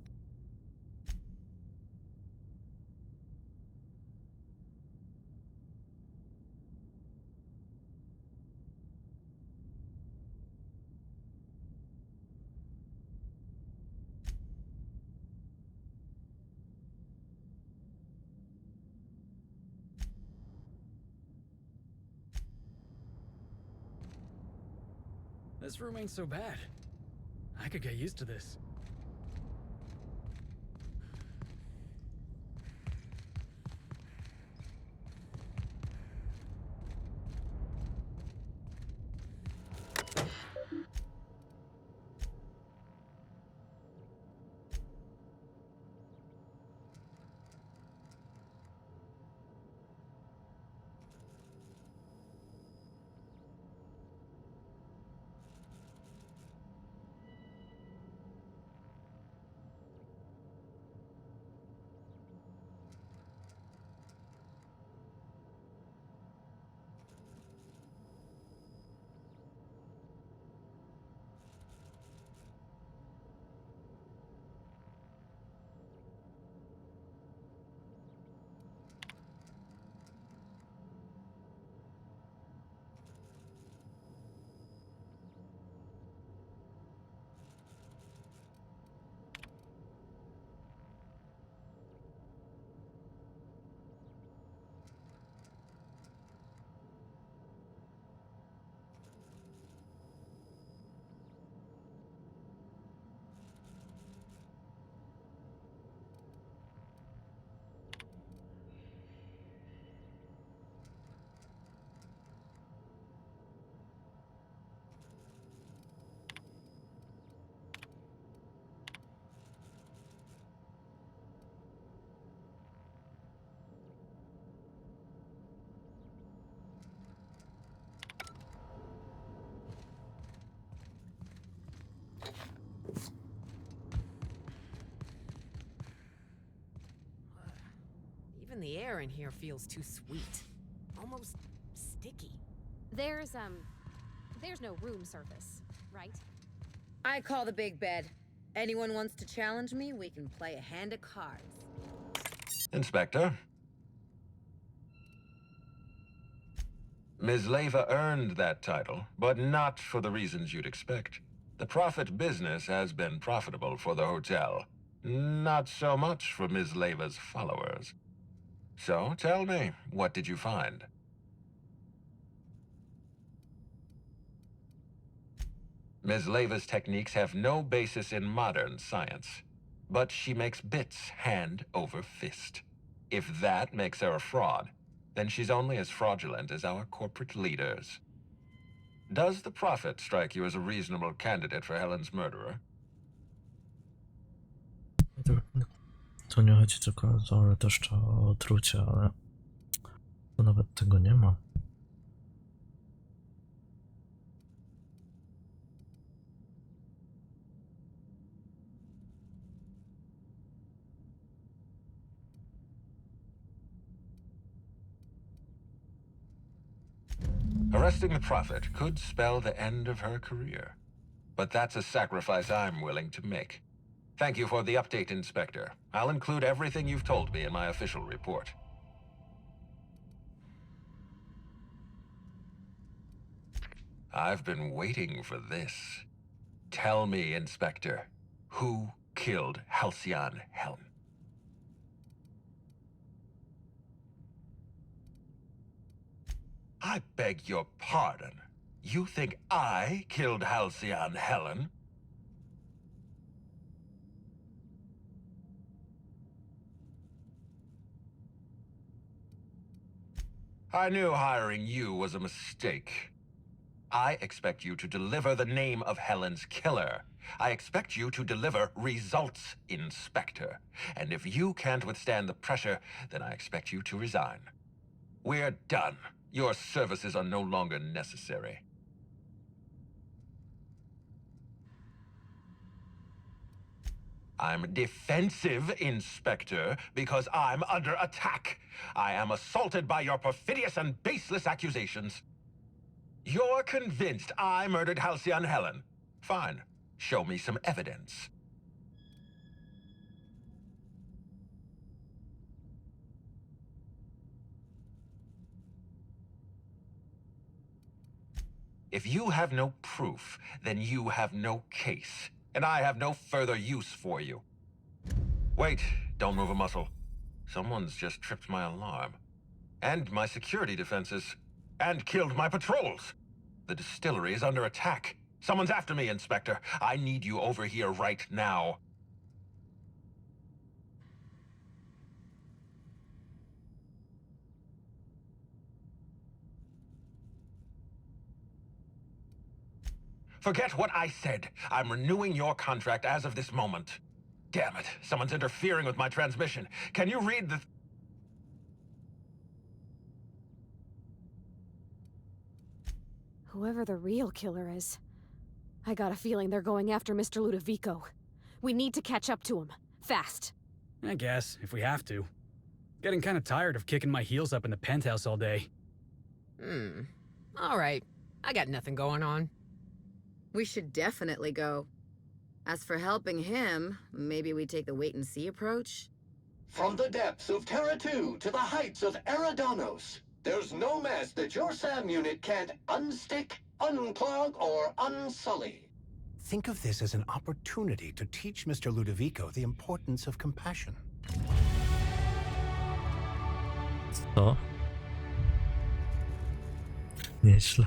This room ain't so bad. I could get used to this. Even the air in here feels too sweet. Almost sticky. There's no room service, right? I call the big bed. Anyone wants to challenge me, we can play a hand of cards. Inspector. Ms. Leva earned that title, but not for the reasons you'd expect. The profit business has been profitable for the hotel. Not so much for Ms. Leva's followers. So, tell me, what did you find? Ms. Leva's techniques have no basis in modern science, but she makes bits hand over fist. If that makes her a fraud, then she's only as fraudulent as our corporate leaders. Does the Prophet strike you as a reasonable candidate for Helen's murderer? Tu nie chodzi tylko o to, ale też o otrucie, ale tu nawet tego nie ma. Arresting the Prophet could spell the end of her career. But that's a sacrifice I'm willing to make. Thank you for the update, Inspector. I'll include everything you've told me in my official report. I've been waiting for this. Tell me, Inspector, who killed Halcyon Helen? I beg your pardon. You think I killed Halcyon Helen? I knew hiring you was a mistake. I expect you to deliver the name of Helen's killer. I expect you to deliver results, Inspector. And if you can't withstand the pressure, then I expect you to resign. We're done. Your services are no longer necessary. I'm defensive, Inspector, because I'm under attack. I am assaulted by your perfidious and baseless accusations. You're convinced I murdered Halcyon Helen. Fine. Show me some evidence. If you have no proof, then you have no case, and I have no further use for you. Wait, don't move a muscle. Someone's just tripped my alarm. And my security defenses. And killed my patrols. The distillery is under attack. Someone's after me, Inspector. I need you over here right now. Forget what I said. I'm renewing your contract as of this moment. Damn it, someone's interfering with my transmission. Can you read the... Whoever the real killer is, I got a feeling they're going after Mr. Ludovico. We need to catch up to him. Fast. I guess, if we have to. Getting kind of tired of kicking my heels up in the penthouse all day. All right. I got nothing going on. We should definitely go. As for helping him, maybe we take the wait-and-see approach? From the depths of Terra 2 to the heights of Eridanos, there's no mess that your SAM unit can't unstick, unclog, or unsully. Think of this as an opportunity to teach Mr. Ludovico the importance of compassion. Co? Nieźle.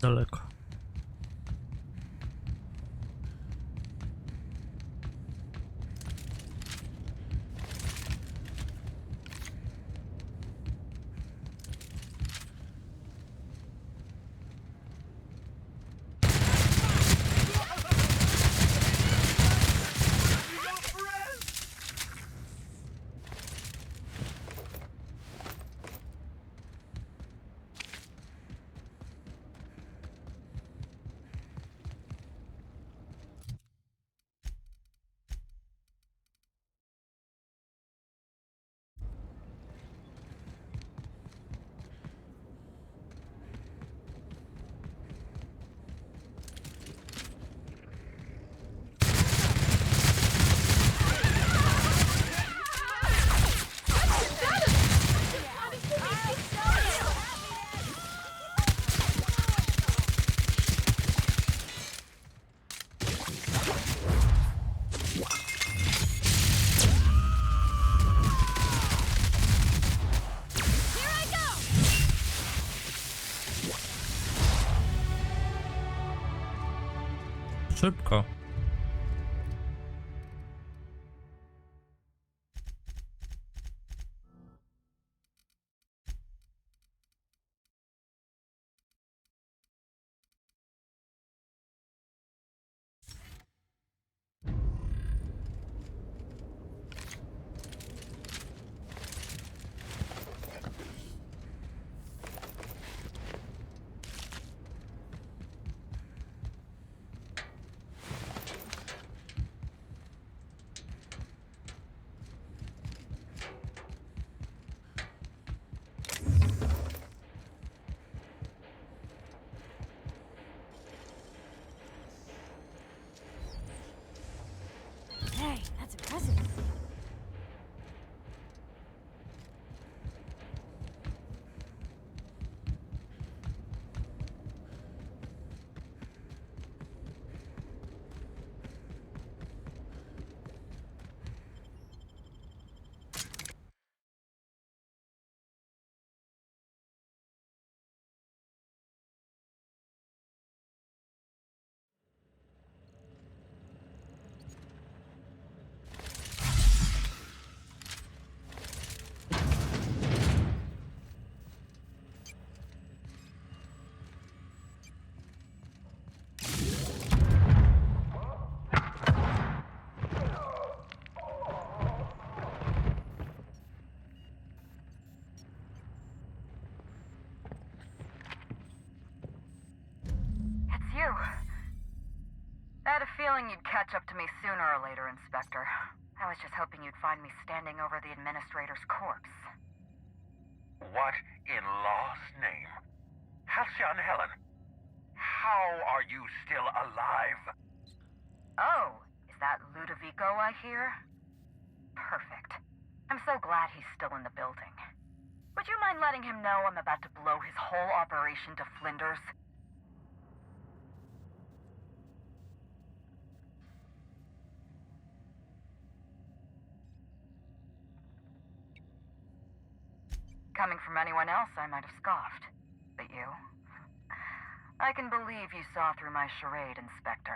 Daleko. Szybko. I had a feeling you'd catch up to me sooner or later, Inspector. I was just hoping you'd find me standing over the administrator's corpse. What in law's name? Halcyon Helen, how are you still alive? Oh, is that Ludovico I hear? Perfect. I'm so glad he's still in the building. Would you mind letting him know I'm about to blow his whole operation to flinders? Coming from anyone else, I might have scoffed. But you? I can believe you saw through my charade, Inspector.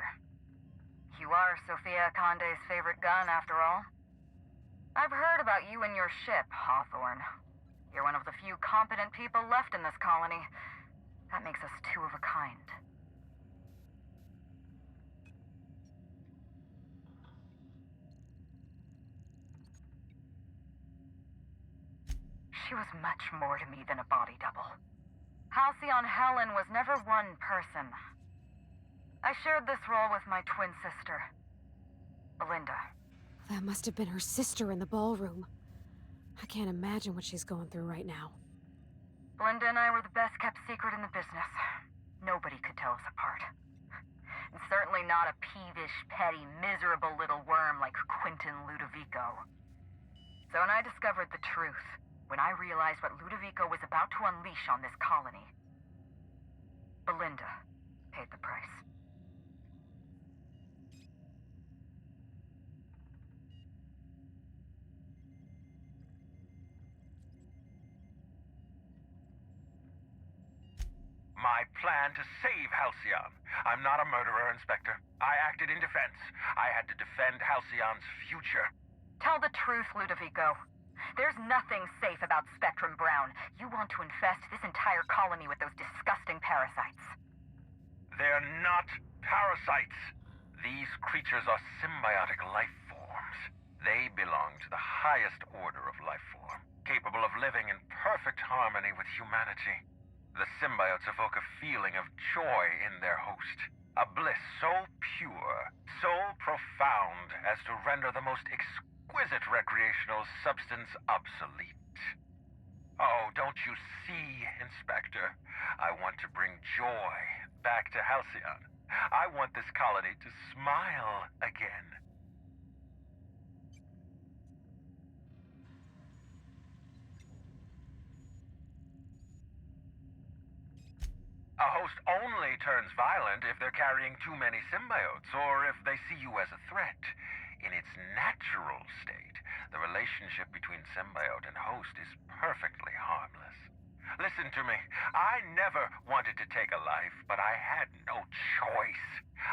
You are Sophia Conde's favorite gun, after all. I've heard about you and your ship, Hawthorne. You're one of the few competent people left in this colony. That makes us two of a kind. She was much more to me than a body double. Halcyon Helen was never one person. I shared this role with my twin sister, Belinda. That must have been her sister in the ballroom. I can't imagine what she's going through right now. Belinda and I were the best kept secret in the business. Nobody could tell us apart. And certainly not a peevish, petty, miserable little worm like Quentin Ludovico. So when I discovered the truth, when I realized what Ludovico was about to unleash on this colony, Belinda paid the price. My plan to save Halcyon. I'm not a murderer, Inspector. I acted in defense. I had to defend Halcyon's future. Tell the truth, Ludovico. There's nothing safe about Spectrum Brown. You want to infest this entire colony with those disgusting parasites. They're not parasites. These creatures are symbiotic life forms. They belong to the highest order of life form, capable of living in perfect harmony with humanity. The symbiotes evoke a feeling of joy in their host, a bliss so pure, so profound as to render the most exquisite recreational substance obsolete. Oh, don't you see, Inspector? I want to bring joy back to Halcyon. I want this colony to smile again. A host only turns violent if they're carrying too many symbiotes, or if they see you as a threat. In its natural state, the relationship between symbiote and host is perfectly harmless. Listen to me. I never wanted to take a life, but I had no choice.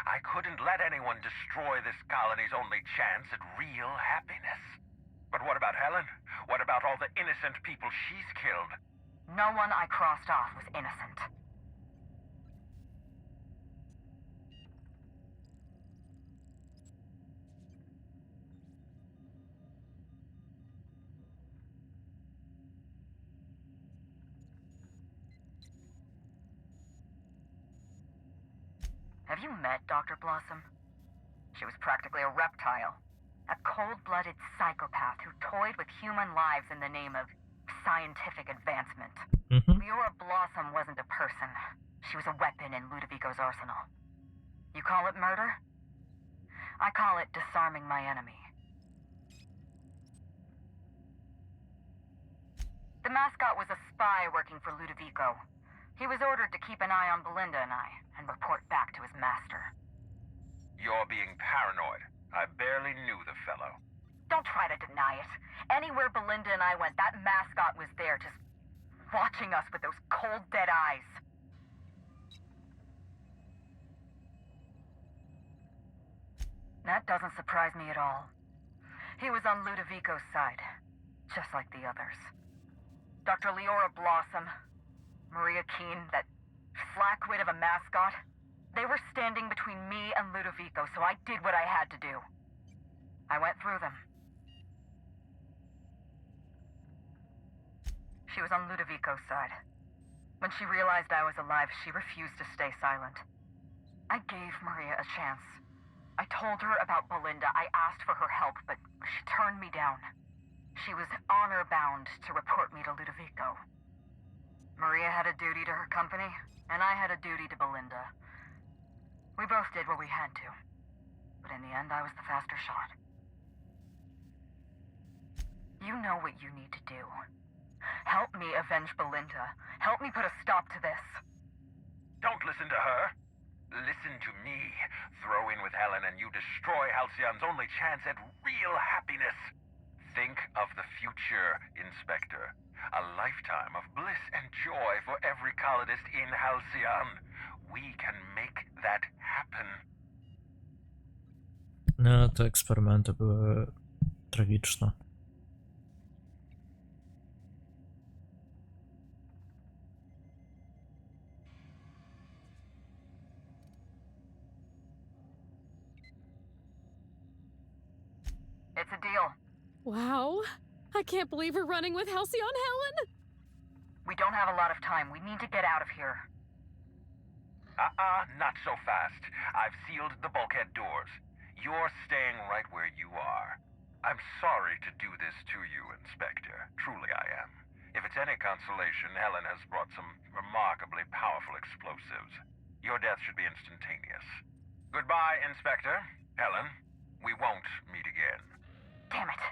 I couldn't let anyone destroy this colony's only chance at real happiness. But what about Helen? What about all the innocent people she's killed? No one I crossed off was innocent. Have you met Dr. Blossom? She was practically a reptile. A cold-blooded psychopath who toyed with human lives in the name of scientific advancement. Leora Blossom wasn't a person. She was a weapon in Ludovico's arsenal. You call it murder? I call it disarming my enemy. The mascot was a spy working for Ludovico. He was ordered to keep an eye on Belinda and I, and report back to his master. You're being paranoid. I barely knew the fellow. Don't try to deny it. Anywhere Belinda and I went, that mascot was there, just watching us with those cold, dead eyes. That doesn't surprise me at all. He was on Ludovico's side, just like the others. Dr. Leora Blossom, Maria Keene, that flackwit of a mascot, they were standing between me and Ludovico, so I did what I had to do. I went through them. She was on Ludovico's side. When she realized I was alive, she refused to stay silent. I gave Maria a chance. told her about Belinda. I asked for her help, but she turned me down. She was honor-bound to report me to Ludovico. Maria had a duty to her company, and I had a duty to Belinda. We both did what we had to. But in the end, I was the faster shot. You know what you need to do. Help me avenge Belinda. Help me put a stop to this. Don't listen to her. Listen to me. Throw in with Helen and you destroy Halcyon's only chance at real happiness. Think of the future, Inspector. A lifetime of bliss and joy for every colonist in Halcyon. We can make that happen. No, te eksperymenty były tragiczne. It's a deal. Wow. I can't believe we're running with Halcyon Helen! We don't have a lot of time. We need to get out of here. Not so fast. I've sealed the bulkhead doors. You're staying right where you are. I'm sorry to do this to you, Inspector. Truly I am. If it's any consolation, Helen has brought some remarkably powerful explosives. Your death should be instantaneous. Goodbye, Inspector. Helen, we won't meet again. Damn it.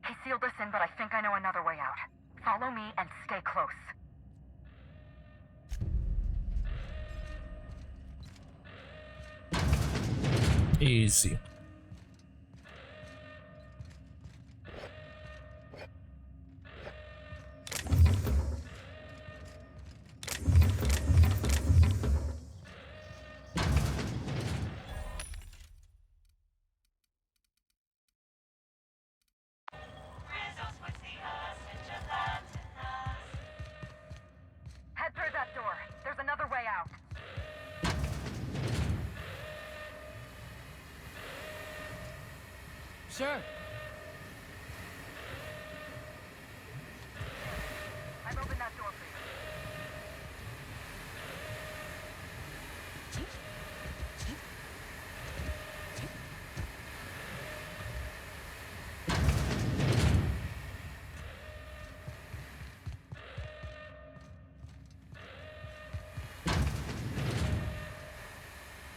He sealed us in, but I think I know another way out. Follow me and stay close. Easy. Head through that door. There's another way out. Sure. I've opened that door for you.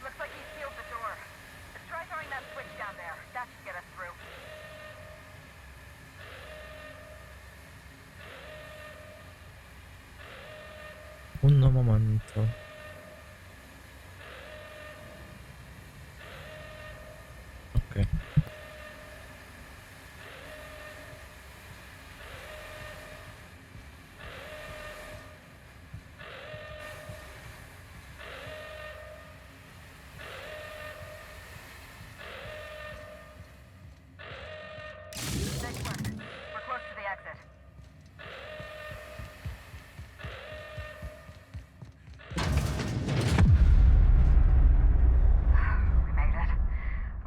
Looks like he sealed the door. Let's try throwing that switch down there. That should get us through. Un momento. Ok. Excellent. We're close to the exit. We made it.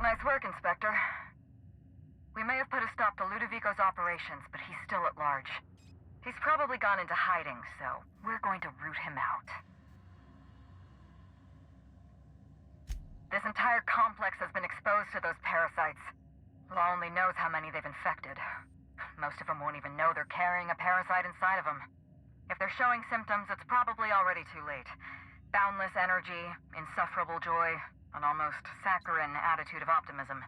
Nice work, Inspector. We may have put a stop to Ludovico's operations, but he's still at large. He's probably gone into hiding, so we're going to root him out. This entire complex has been exposed to those parasites. Law only knows how many they've infected. Most of them won't even know they're carrying a parasite inside of them. If they're showing symptoms, it's probably already too late. Boundless energy, insufferable joy, an almost saccharine attitude of optimism.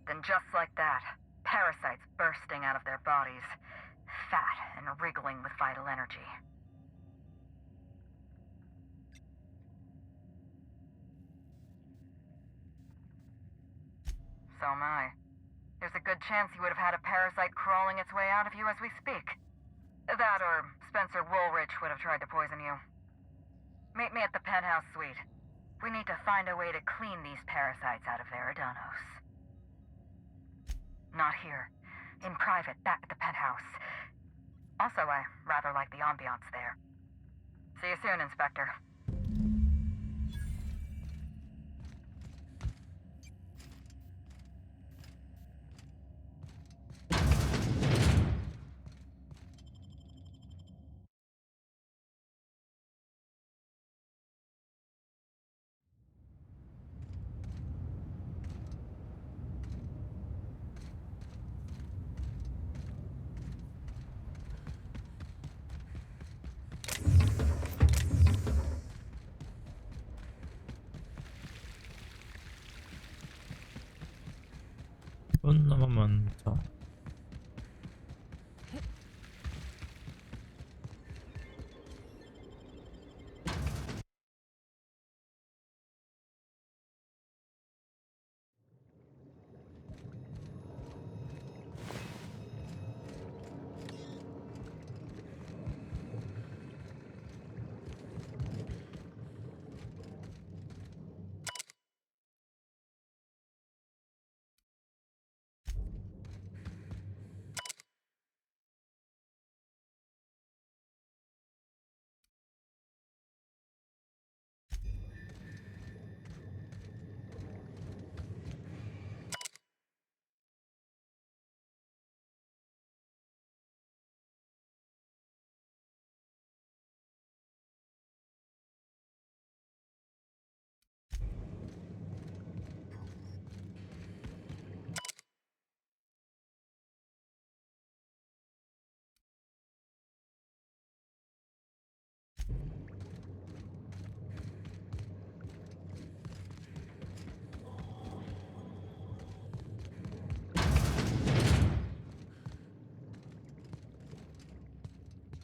Then just like that, parasites bursting out of their bodies, fat and wriggling with vital energy. So am I. There's a good chance you would have had a parasite crawling its way out of you as we speak. That or Spencer Woolrich would have tried to poison you. Meet me at the penthouse suite. We need to find a way to clean these parasites out of Eridanos. Not here. In private, back at the penthouse. Also, I rather like the ambiance there. See you soon, Inspector. Un momento.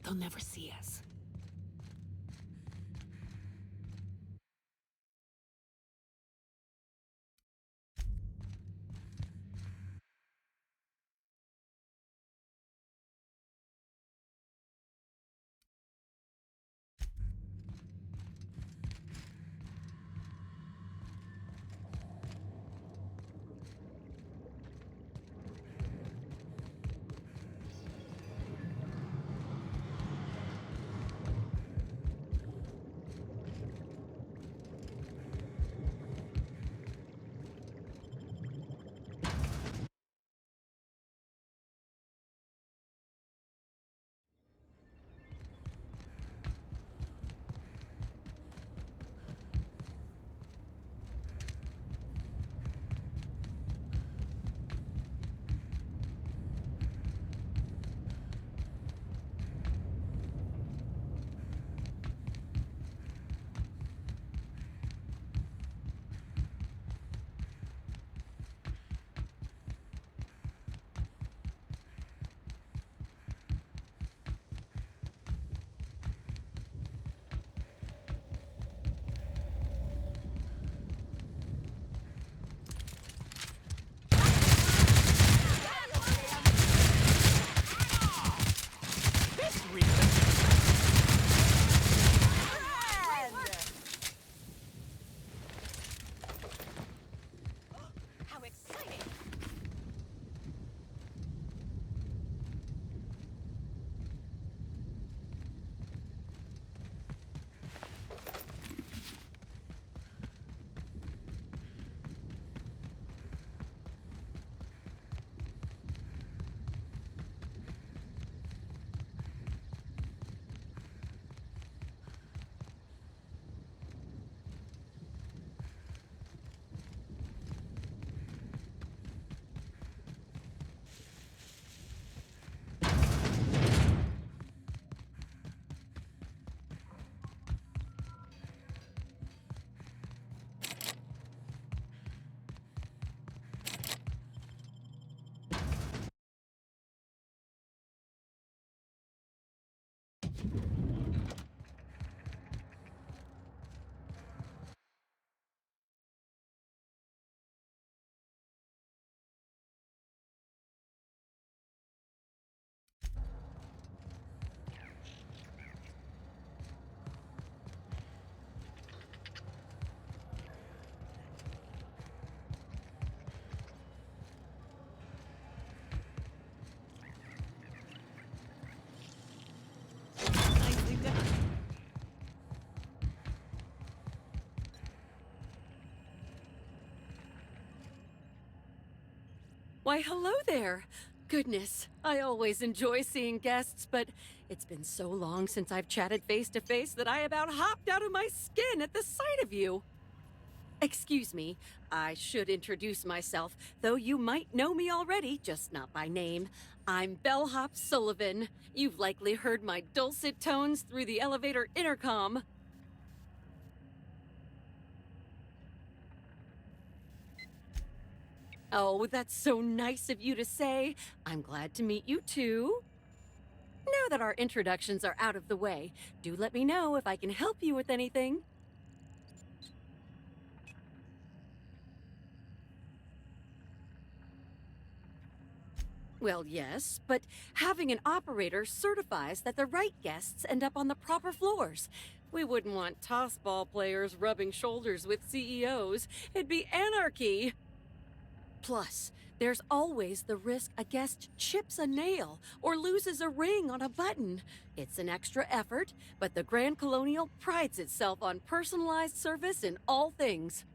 They'll never see us. Why, hello there. Goodness, I always enjoy seeing guests, but it's been so long since I've chatted face to face that I about hopped out of my skin at the sight of you. Excuse me, I should introduce myself, though you might know me already, just not by name. I'm Bellhop Sullivan. You've likely heard my dulcet tones through the elevator intercom. Oh, that's so nice of you to say. I'm glad to meet you too. Now that our introductions are out of the way, do let me know if I can help you with anything. Well, yes, but having an operator certifies that the right guests end up on the proper floors. We wouldn't want tossball players rubbing shoulders with CEOs. It'd be anarchy. Plus, there's always the risk a guest chips a nail or loses a ring on a button. It's an extra effort, but the Grand Colonial prides itself on personalized service in all things.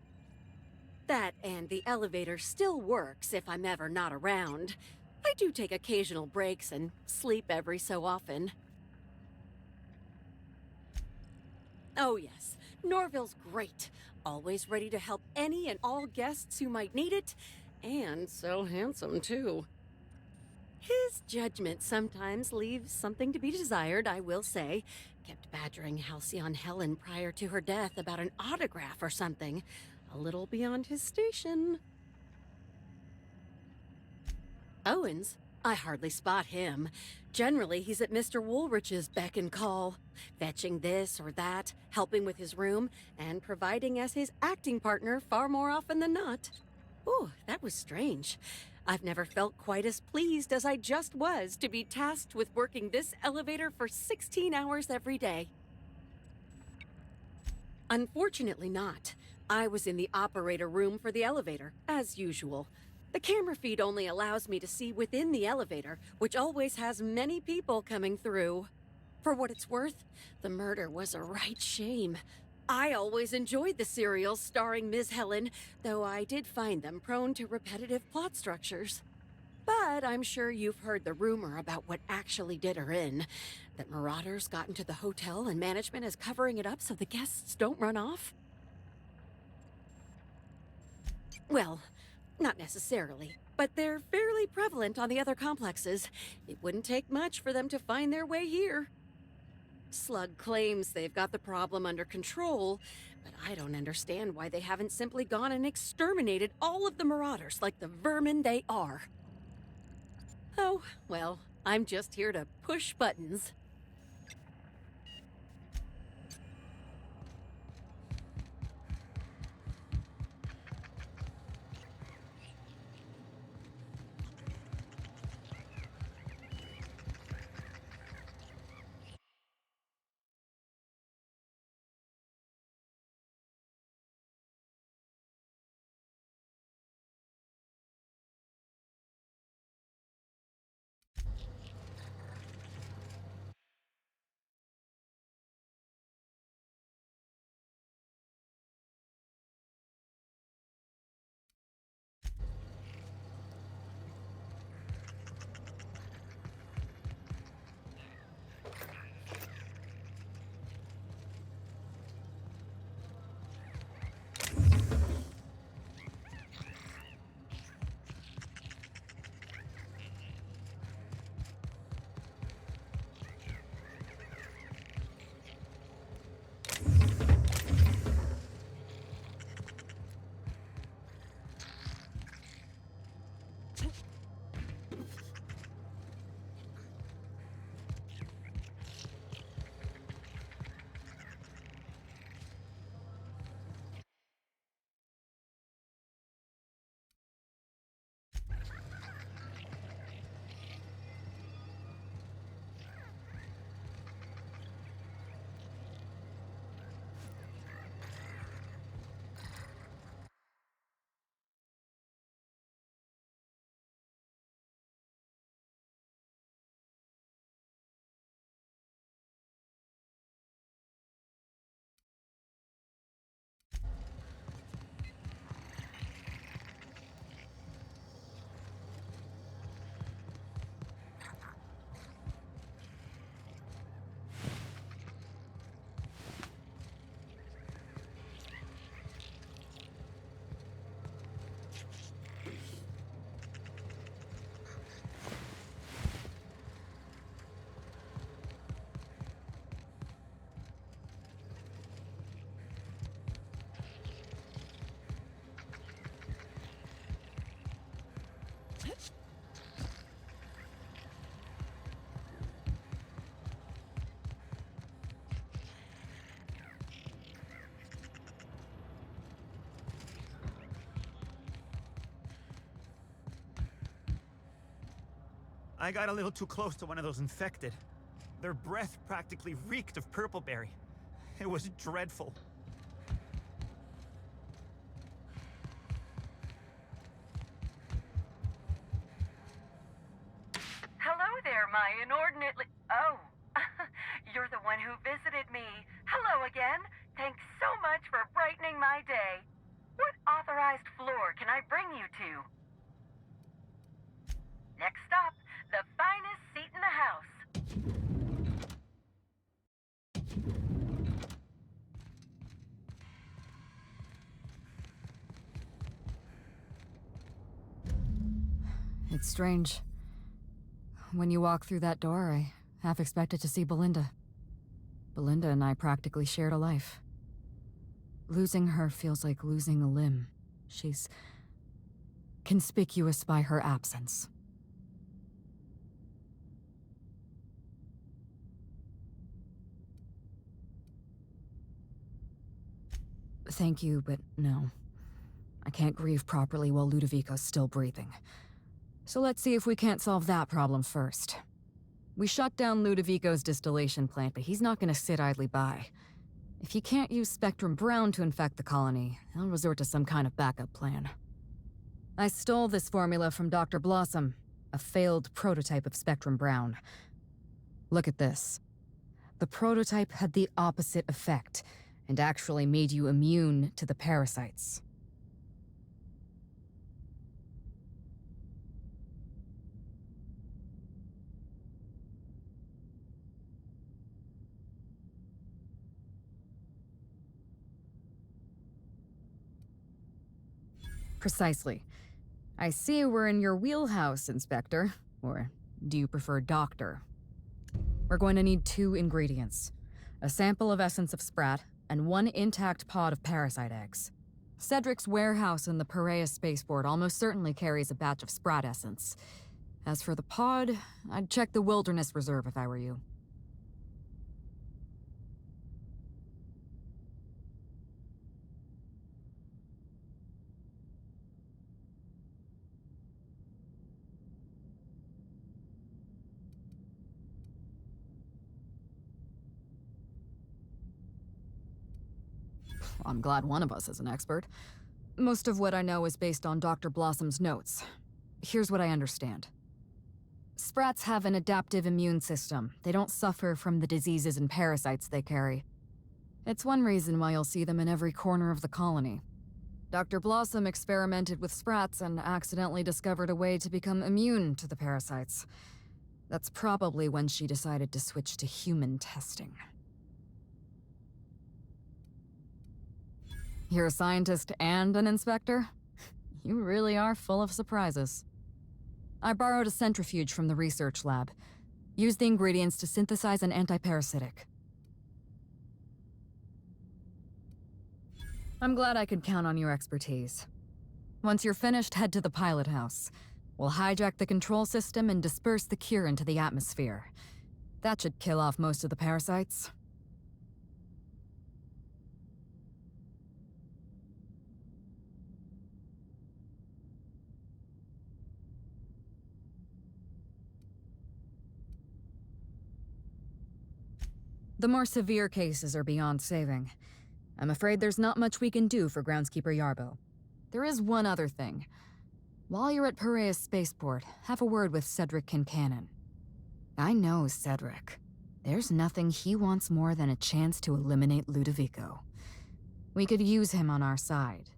That and the elevator still works if I'm ever not around. I do take occasional breaks and sleep every so often. Oh yes, Norville's great. Always ready to help any and all guests who might need it. And so handsome, too. His judgment sometimes leaves something to be desired, I will say. Kept badgering Halcyon Helen prior to her death about an autograph or something. A little beyond his station. Owens? I hardly spot him. Generally, he's at Mr. Woolrich's beck and call, fetching this or that, helping with his room, and providing as his acting partner far more often than not. Ooh, that was strange. I've never felt quite as pleased as I just was to be tasked with working this elevator for 16 hours every day. Unfortunately not. I was in the operator room for the elevator, as usual. The camera feed only allows me to see within the elevator, which always has many people coming through. For what it's worth, the murder was a right shame. I always enjoyed the serials starring Ms. Helen, though I did find them prone to repetitive plot structures. But I'm sure you've heard the rumor about what actually did her in. That marauders got into the hotel and management is covering it up so the guests don't run off? Well, not necessarily, but they're fairly prevalent on the other complexes. It wouldn't take much for them to find their way here. Slug claims they've got the problem under control, but I don't understand why they haven't simply gone and exterminated all of the marauders like the vermin they are. Oh, well, I'm just here to push buttons. I got a little too close to one of those infected. Their breath practically reeked of purpleberry. It was dreadful. Hello there, my inordinately... Oh, you're the one who visited me. Hello again. Thanks so much for brightening my day. What authorized floor can I bring you to? Next stop, the finest seat in the house. It's strange. When you walk through that door, I half expected to see Belinda. Belinda and I practically shared a life. Losing her feels like losing a limb. She's conspicuous by her absence. Thank you, but no. I can't grieve properly while Ludovico's still breathing. So let's see if we can't solve that problem first. We shut down Ludovico's distillation plant, but he's not gonna sit idly by. If he can't use Spectrum Brown to infect the colony, he'll resort to some kind of backup plan. I stole this formula from Dr. Blossom, a failed prototype of Spectrum Brown. Look at this. The prototype had the opposite effect, and actually made you immune to the parasites. Precisely. I see we're in your wheelhouse, Inspector. Or do you prefer Doctor? We're going to need 2 ingredients. A sample of essence of sprat, and 1 intact pod of parasite eggs. Cedric's warehouse in the Perea spaceport almost certainly carries a batch of sprat essence. As for the pod, I'd check the Wilderness Reserve if I were you. I'm glad one of us is an expert. Most of what I know is based on Dr. Blossom's notes. Here's what I understand. Sprats have an adaptive immune system. They don't suffer from the diseases and parasites they carry. It's one reason why you'll see them in every corner of the colony. Dr. Blossom experimented with sprats and accidentally discovered a way to become immune to the parasites. That's probably when she decided to switch to human testing. You're a scientist and an inspector? You really are full of surprises. I borrowed a centrifuge from the research lab. Used the ingredients to synthesize an antiparasitic. I'm glad I could count on your expertise. Once you're finished, head to the pilot house. We'll hijack the control system and disperse the cure into the atmosphere. That should kill off most of the parasites. The more severe cases are beyond saving. I'm afraid there's not much we can do for Groundskeeper Yarbo. There is one other thing. While you're at Perea's spaceport, have a word with Cedric Kincannon. I know Cedric. There's nothing he wants more than a chance to eliminate Ludovico. We could use him on our side.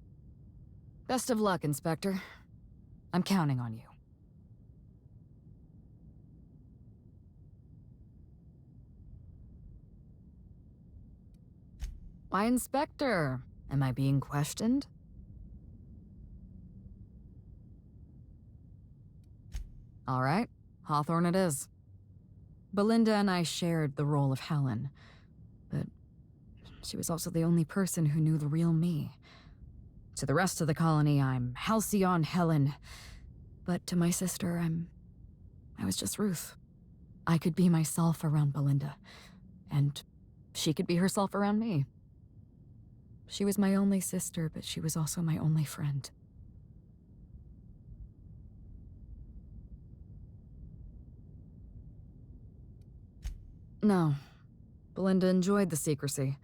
Best of luck, Inspector. I'm counting on you. Why, Inspector? Am I being questioned? All right, Hawthorne it is. Belinda and I shared the role of Helen, but she was also the only person who knew the real me. To the rest of the colony, I'm Halcyon Helen, but to my sister, I was just Ruth. I could be myself around Belinda, and she could be herself around me. She was my only sister, but she was also my only friend. No. Belinda enjoyed the secrecy.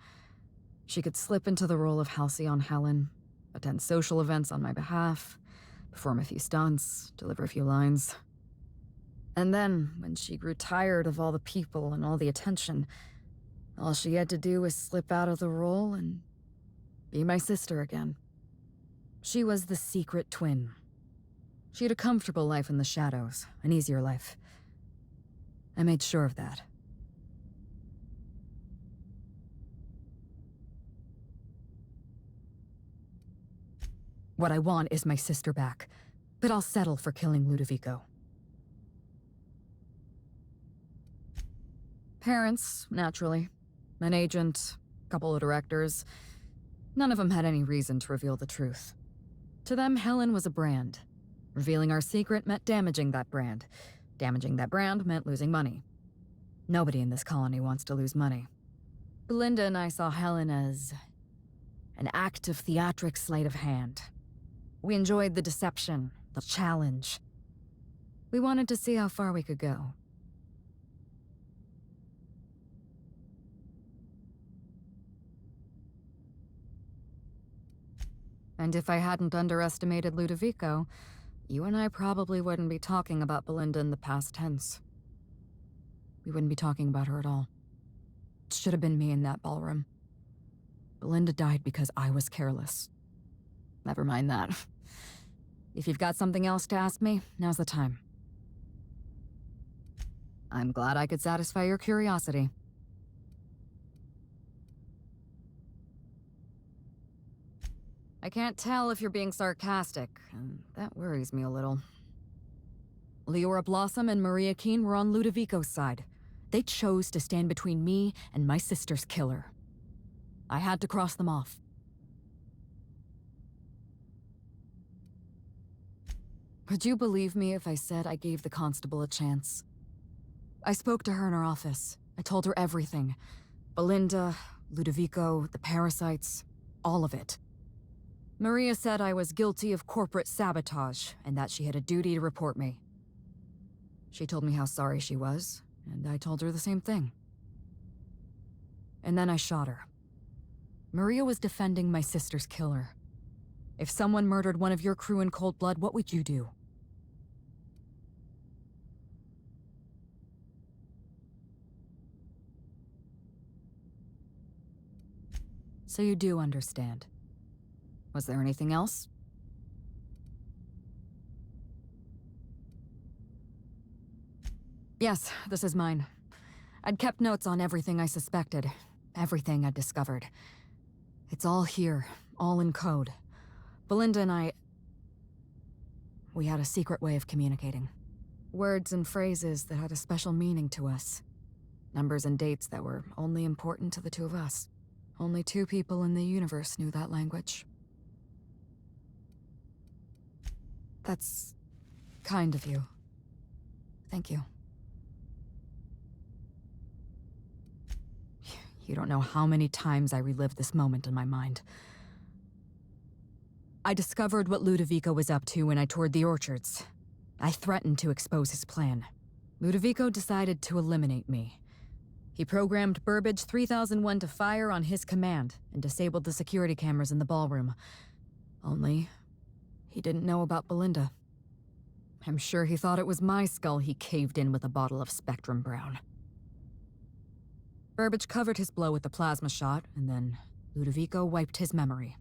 She could slip into the role of Halcyon Helen, attend social events on my behalf, perform a few stunts, deliver a few lines. And then, when she grew tired of all the people and all the attention, all she had to do was slip out of the role and be my sister again. She was the secret twin. She had a comfortable life in the shadows, an easier life. I made sure of that. What I want is my sister back, but I'll settle for killing Ludovico. Parents, naturally. An agent, a couple of directors. None of them had any reason to reveal the truth. To them, Helen was a brand. Revealing our secret meant damaging that brand. Damaging that brand meant losing money. Nobody in this colony wants to lose money. Belinda and I saw Helen as an act of theatric sleight of hand. We enjoyed the deception, the challenge. We wanted to see how far we could go. And if I hadn't underestimated Ludovico, you and I probably wouldn't be talking about Belinda in the past tense. We wouldn't be talking about her at all. It should have been me in that ballroom. Belinda died because I was careless. Never mind that. If you've got something else to ask me, now's the time. I'm glad I could satisfy your curiosity. I can't tell if you're being sarcastic, and that worries me a little. Leora Blossom and Maria Keene were on Ludovico's side. They chose to stand between me and my sister's killer. I had to cross them off. Would you believe me if I said I gave the constable a chance? I spoke to her in her office. I told her everything. Belinda, Ludovico, the parasites, all of it. Maria said I was guilty of corporate sabotage, and that she had a duty to report me. She told me how sorry she was, and I told her the same thing. And then I shot her. Maria was defending my sister's killer. If someone murdered one of your crew in cold blood, what would you do? So you do understand. Was there anything else? Yes, this is mine. I'd kept notes on everything I suspected, everything I'd discovered. It's all here, all in code. Belinda and I... we had a secret way of communicating. Words and phrases that had a special meaning to us. Numbers and dates that were only important to the two of us. Only 2 people in the universe knew that language. That's kind of you. Thank you. You don't know how many times I relived this moment in my mind. I discovered what Ludovico was up to when I toured the orchards. I threatened to expose his plan. Ludovico decided to eliminate me. He programmed Burbage 3001 to fire on his command and disabled the security cameras in the ballroom. Only, he didn't know about Belinda. I'm sure he thought it was my skull he caved in with a bottle of Spectrum Brown. Burbage covered his blow with the plasma shot, and then Ludovico wiped his memory.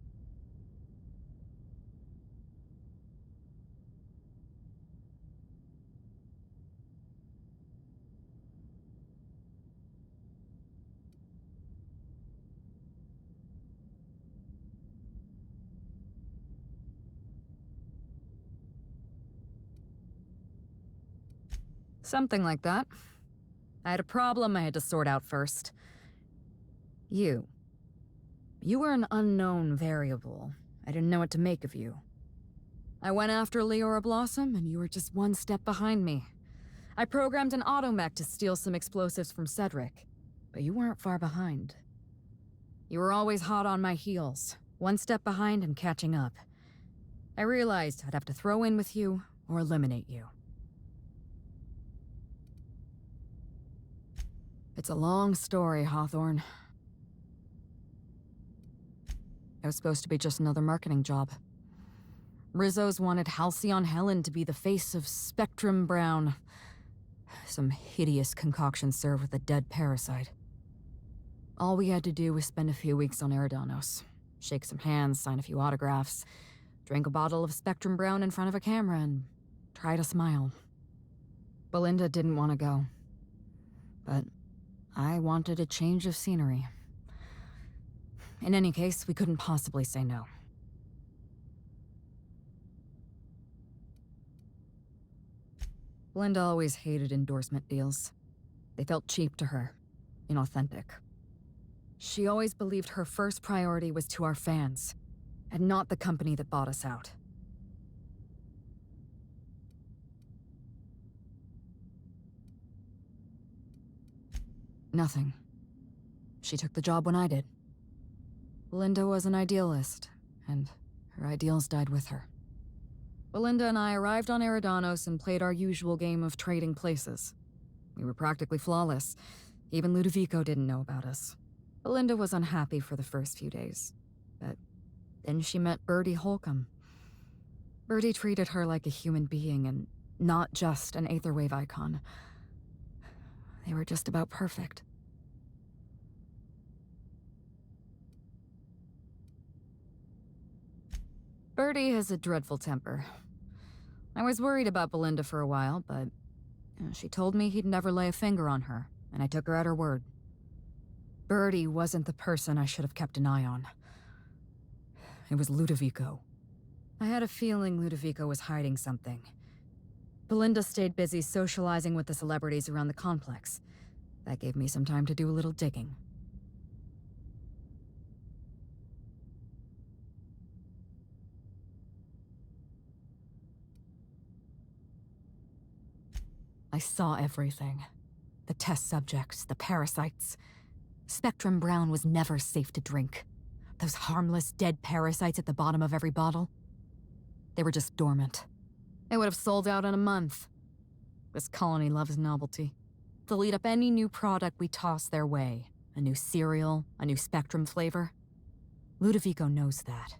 Something like that. I had a problem I had to sort out first. You. You were an unknown variable. I didn't know what to make of you. I went after Leora Blossom, and you were just one step behind me. I programmed an automech to steal some explosives from Cedric, but you weren't far behind. You were always hot on my heels, one step behind and catching up. I realized I'd have to throw in with you or eliminate you. It's a long story, Hawthorne. It was supposed to be just another marketing job. Rizzo's wanted Halcyon Helen to be the face of Spectrum Brown. Some hideous concoction served with a dead parasite. All we had to do was spend a few weeks on Eridanos, shake some hands, sign a few autographs, drink a bottle of Spectrum Brown in front of a camera, and try to smile. Belinda didn't want to go. But I wanted a change of scenery. In any case, we couldn't possibly say no. Belinda always hated endorsement deals. They felt cheap to her, inauthentic. She always believed her first priority was to our fans, and not the company that bought us out. Nothing. She took the job when I did. Belinda was an idealist, and her ideals died with her. Belinda and I arrived on Eridanos and played our usual game of trading places. We were practically flawless. Even Ludovico didn't know about us. Belinda was unhappy for the first few days, but then she met Bertie Holcomb. Bertie treated her like a human being and not just an Aetherwave icon. They were just about perfect. Bertie has a dreadful temper. I was worried about Belinda for a while, but she told me he'd never lay a finger on her, and I took her at her word. Bertie wasn't the person I should have kept an eye on. It was Ludovico. I had a feeling Ludovico was hiding something. Belinda stayed busy socializing with the celebrities around the complex. That gave me some time to do a little digging. I saw everything. The test subjects, the parasites. Spectrum Brown was never safe to drink. Those harmless, dead parasites at the bottom of every bottle. They were just dormant. They would have sold out in a month. This colony loves novelty. They'll eat up any new product we toss their way. A new cereal, a new Spectrum flavor. Ludovico knows that.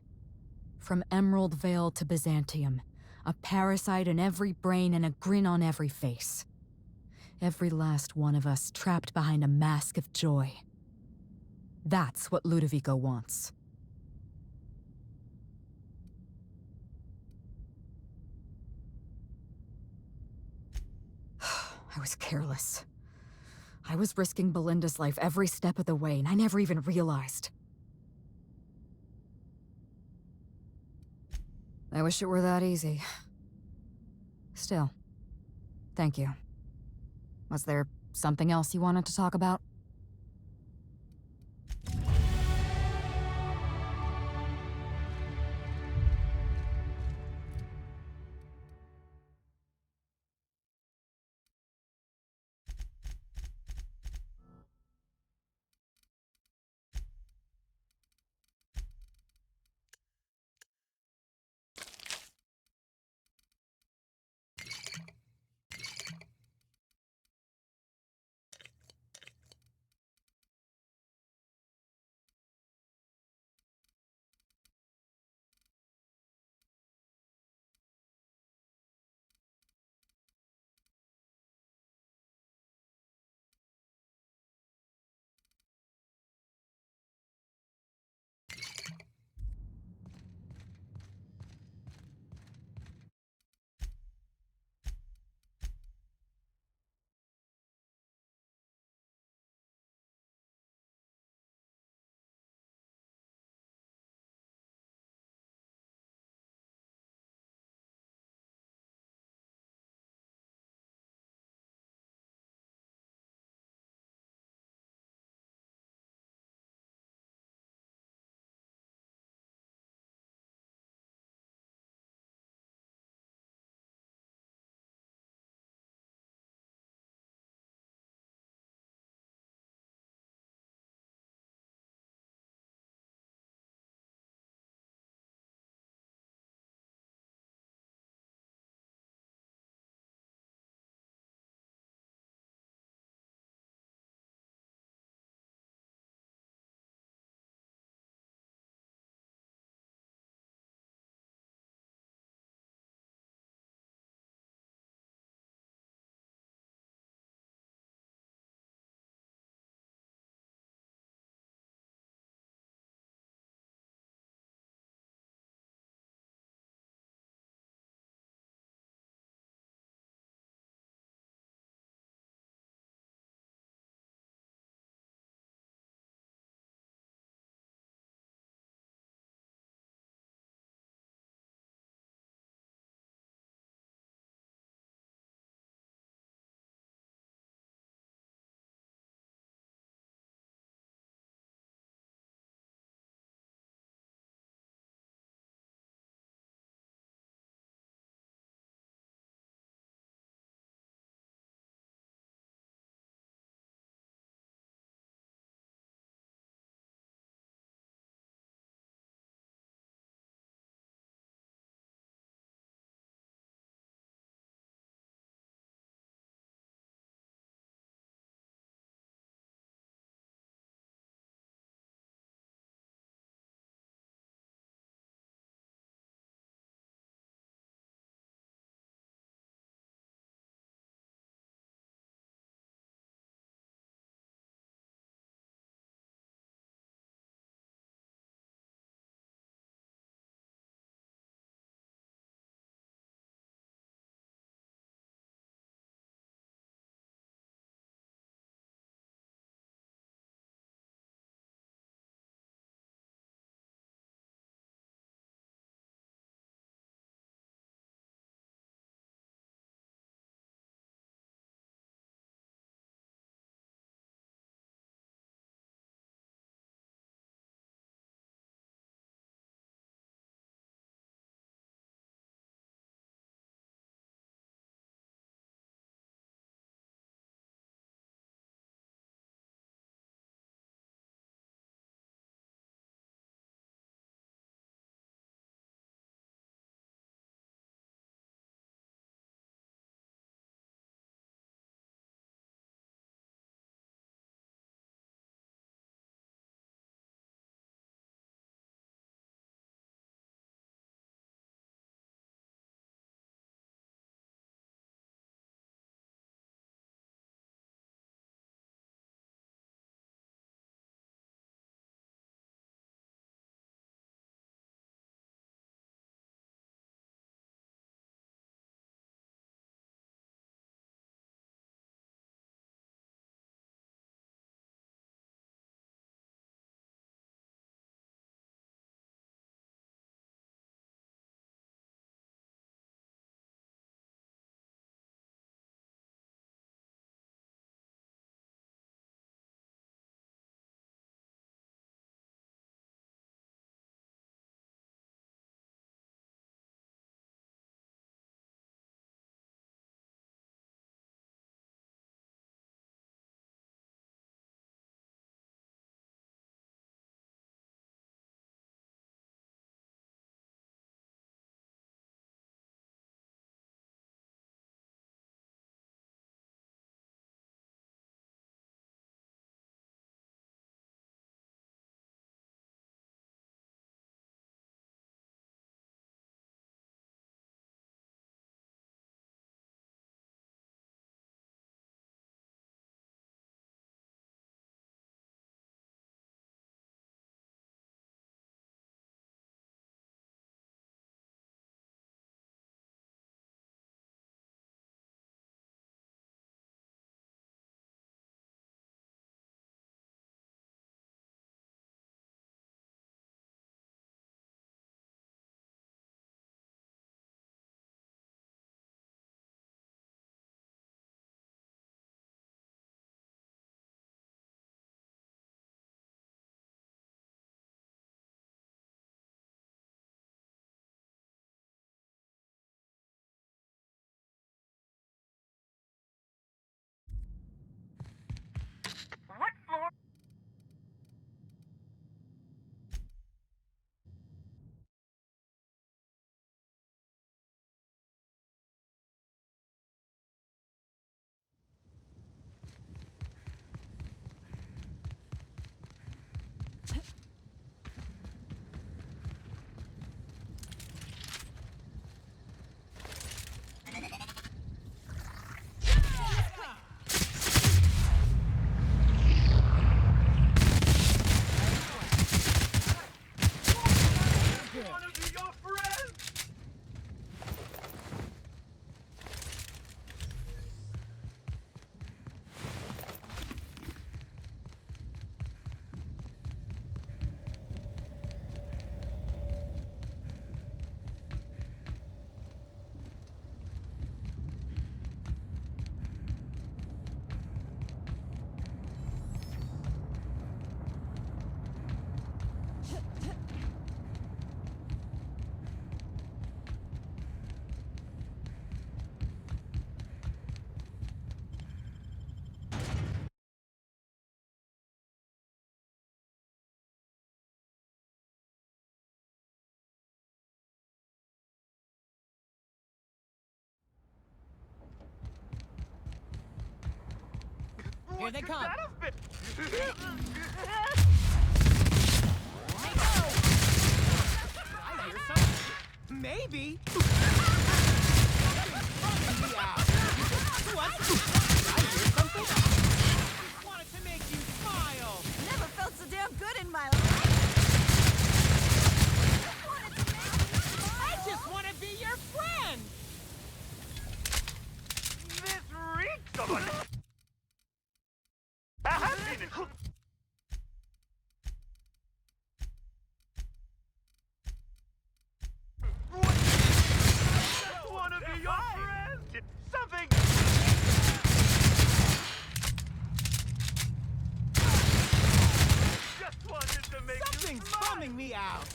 From Emerald Vale to Byzantium, a parasite in every brain and a grin on every face. Every last one of us trapped behind a mask of joy. That's what Ludovico wants. I was careless. I was risking Belinda's life every step of the way, and I never even realized. I wish it were that easy. Still, thank you. Was there something else you wanted to talk about? Here they come. I hear something. Maybe. What? I hear something. Just wanted to make you smile. Never felt so damn good in my life. I just want to be your friend. This reeks of a... I want to be your friend. Something... Just wanted to make Something's bumming me out.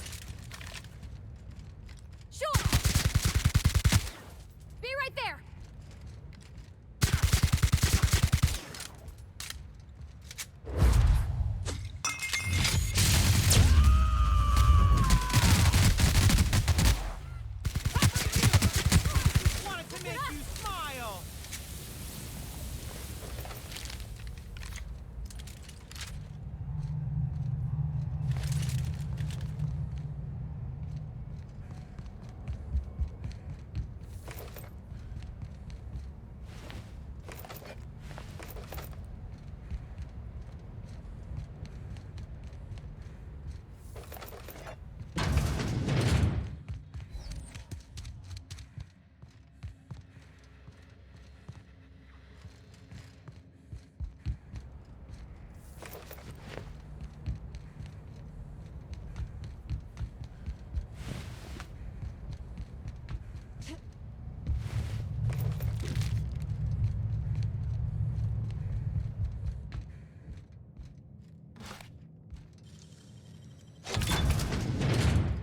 Sure! Be right there! Wanted to make you smile.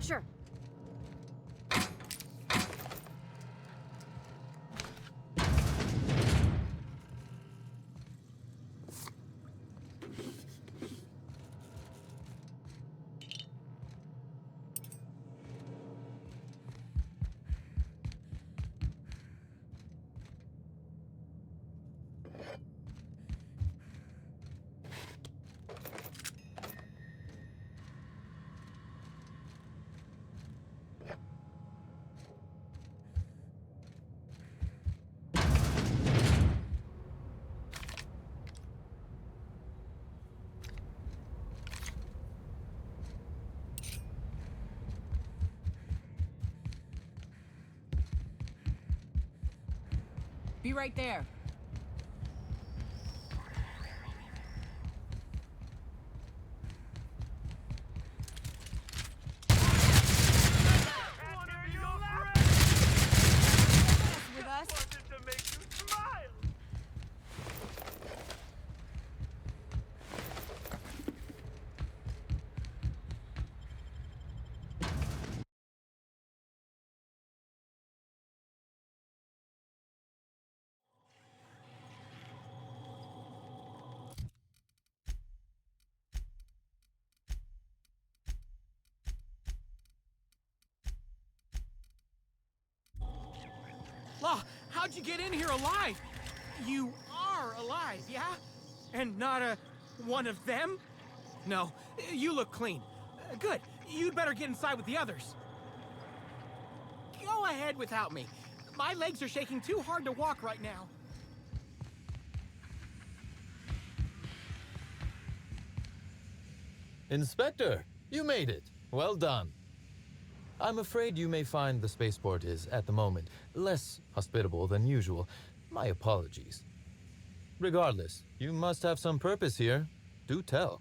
Sure. Be right there. With us? Wanted to make you smile. Law, how'd you get in here alive? You are alive, yeah? And not one of them? No, you look clean. Good. You'd better get inside with the others. Go ahead without me. My legs are shaking too hard to walk right now. Inspector, you made it. Well done. I'm afraid you may find the spaceport is, at the moment, less hospitable than usual. My apologies. Regardless, you must have some purpose here. Do tell.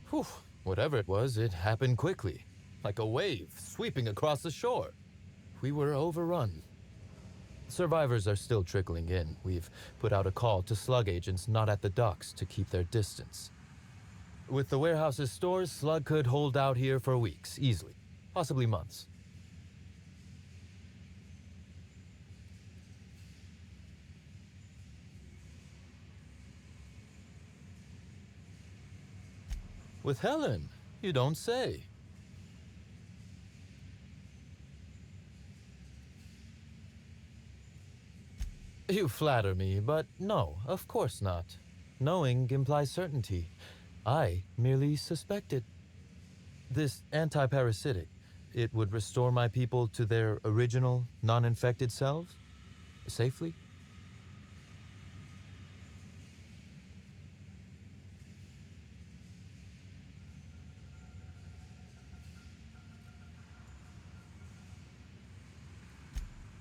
Whew, whatever it was, it happened quickly. Like a wave sweeping across the shore. We were overrun. Survivors are still trickling in. We've put out a call to slug agents not at the docks to keep their distance. With the warehouse's stores, slug could hold out here for weeks, easily. Possibly months. With Helen, you don't say. You flatter me, but no, of course not. Knowing implies certainty. I merely suspected. This anti-parasitic, it would restore my people to their original, non-infected selves? Safely?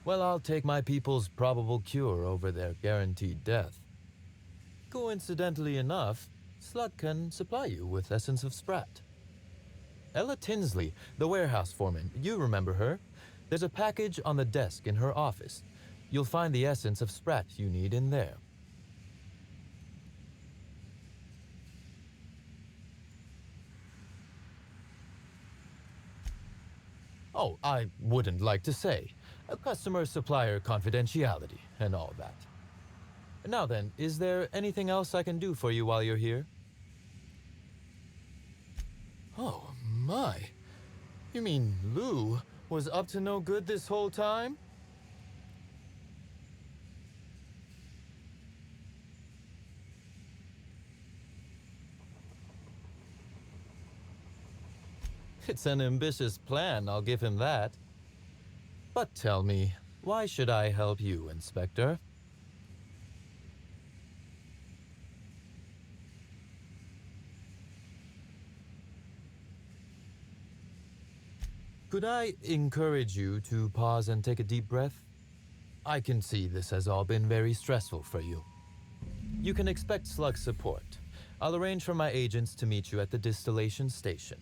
Well, I'll take my people's probable cure over their guaranteed death. Coincidentally enough, Slug can supply you with Essence of Sprat. Ella Tinsley, the warehouse foreman, you remember her? There's a package on the desk in her office. You'll find the Essence of Sprat you need in there. Oh, I wouldn't like to say. A customer-supplier confidentiality and all that. Now then, is there anything else I can do for you while you're here? Oh, my. You mean Lou was up to no good this whole time? It's an ambitious plan, I'll give him that. But tell me, why should I help you, Inspector? Could I encourage you to pause and take a deep breath? I can see this has all been very stressful for you. You can expect Slug support. I'll arrange for my agents to meet you at the distillation station.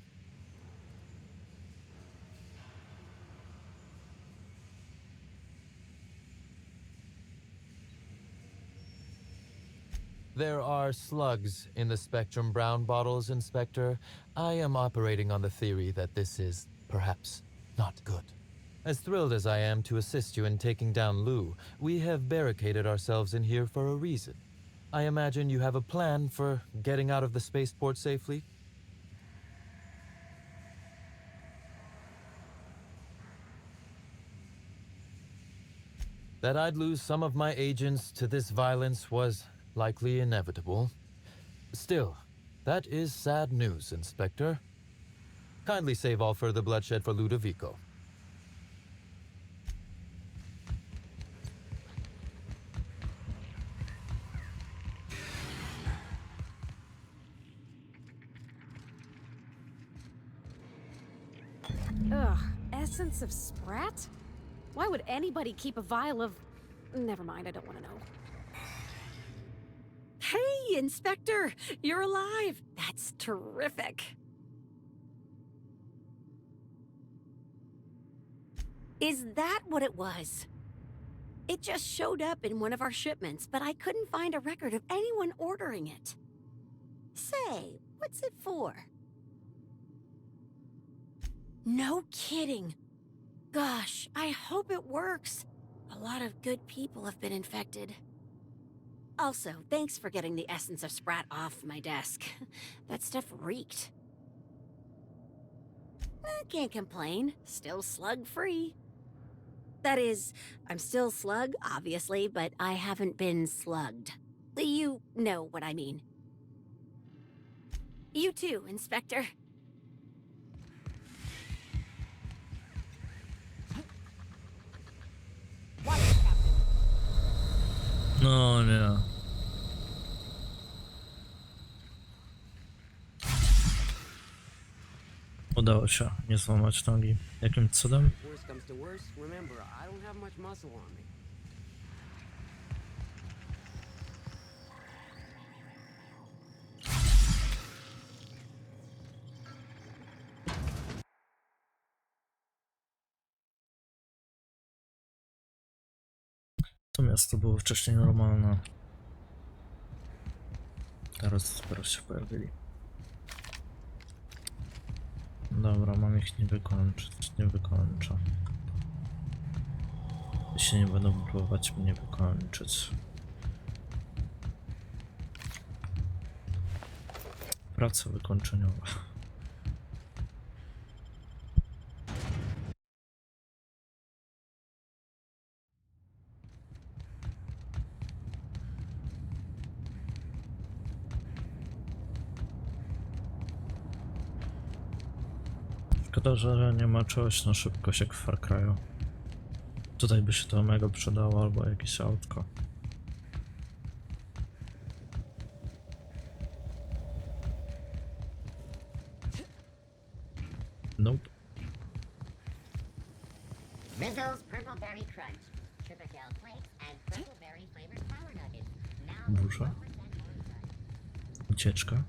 There are slugs in the Spectrum Brown bottles, Inspector. I am operating on the theory that this is, perhaps, not good. As thrilled as I am to assist you in taking down Lou, we have barricaded ourselves in here for a reason. I imagine you have a plan for getting out of the spaceport safely? That I'd lose some of my agents to this violence was likely inevitable. Still, that is sad news, Inspector. Kindly save all further bloodshed for Ludovico. Ugh, essence of Sprat? Why would anybody keep a vial of... Never mind, I don't want to know. Hey, Inspector! You're alive! That's terrific. Is that what it was? It just showed up in one of our shipments, but I couldn't find a record of anyone ordering it. Say, what's it for? No kidding. Gosh, I hope it works. A lot of good people have been infected. Also, thanks for getting the Essence of Sprat off my desk. That stuff reeked. Can't complain. Still slug-free. That is, I'm still slug, obviously, but I haven't been slugged. You know what I mean. You too, Inspector. No, nie. Udało się nie złamać nogi. Jakim cudem? Worst comes to worst, remember, I don't have much muscle on me. To miasto było wcześniej normalne. Teraz dopiero się pojawili. Dobra, mam ich nie wykończyć, nie wykończę. Jeśli nie będą próbować mnie wykończyć. Praca wykończeniowa. Szkoda, że nie ma czegoś na szybkość jak w Far Cry'u. Tutaj by się to mega przydało, albo jakieś autko. Nope. Rizzo's Purple Berry Crunch, Triple Shell Flakes, and Purple Berry flavored Power Nuggets. Now Burza. Ucieczka.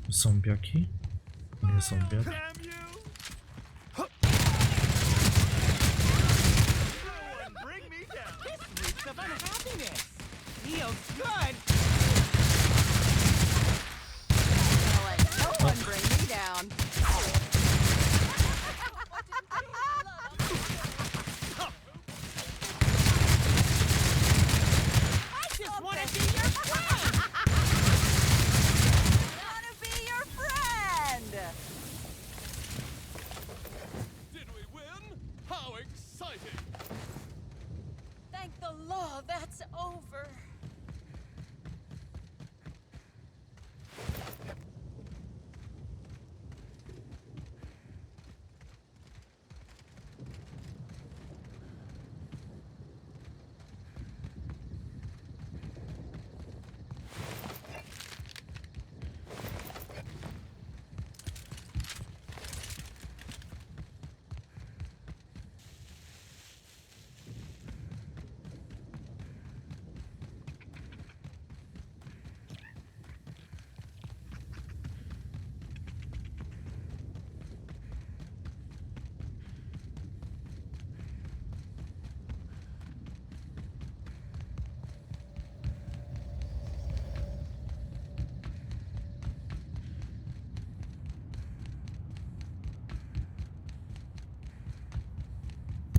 Zombiaki. Nie zombiak. Bring me down. This reeks of unhappiness. Feels good. No one bring me down. I just want to be your friend. I want to be your friend. Did we win? How exciting! Thank the law, that's over.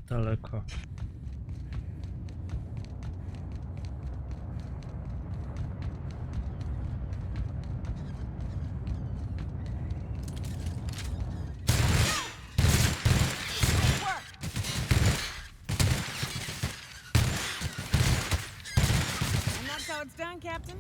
Daleko. And that's how it's done, Captain?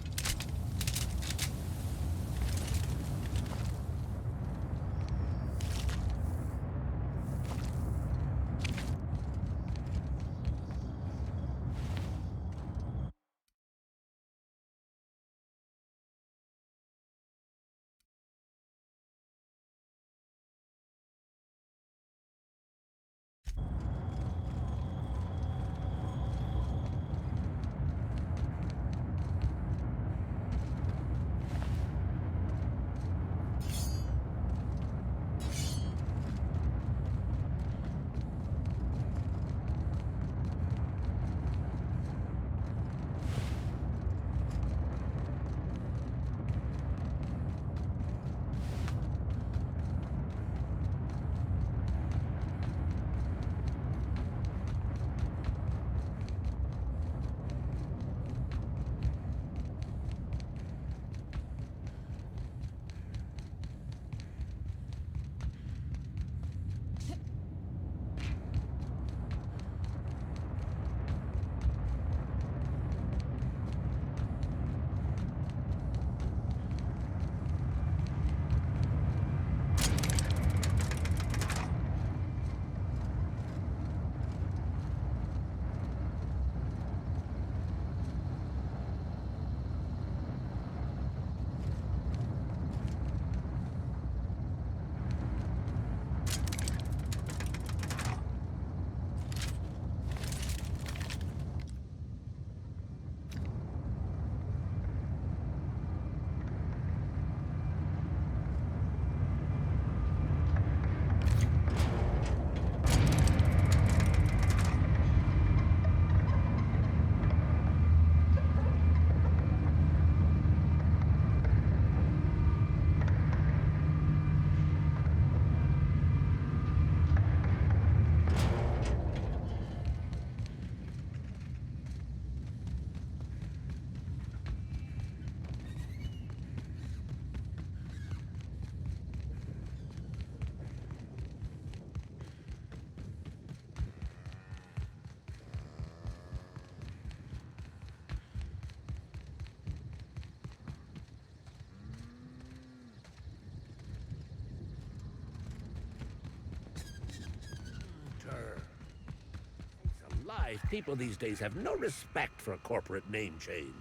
why people these days have no respect for a corporate name change.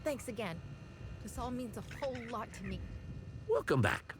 Thanks again. This all means a whole lot to me. Welcome back.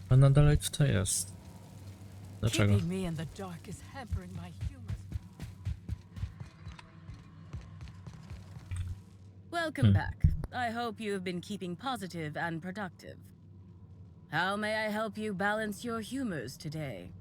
Ona dalej tutaj jest. Dlaczego? Keeping me in the dark is hampering my humor. Welcome back. I hope you have been keeping positive and productive. How may I help you balance your humors today?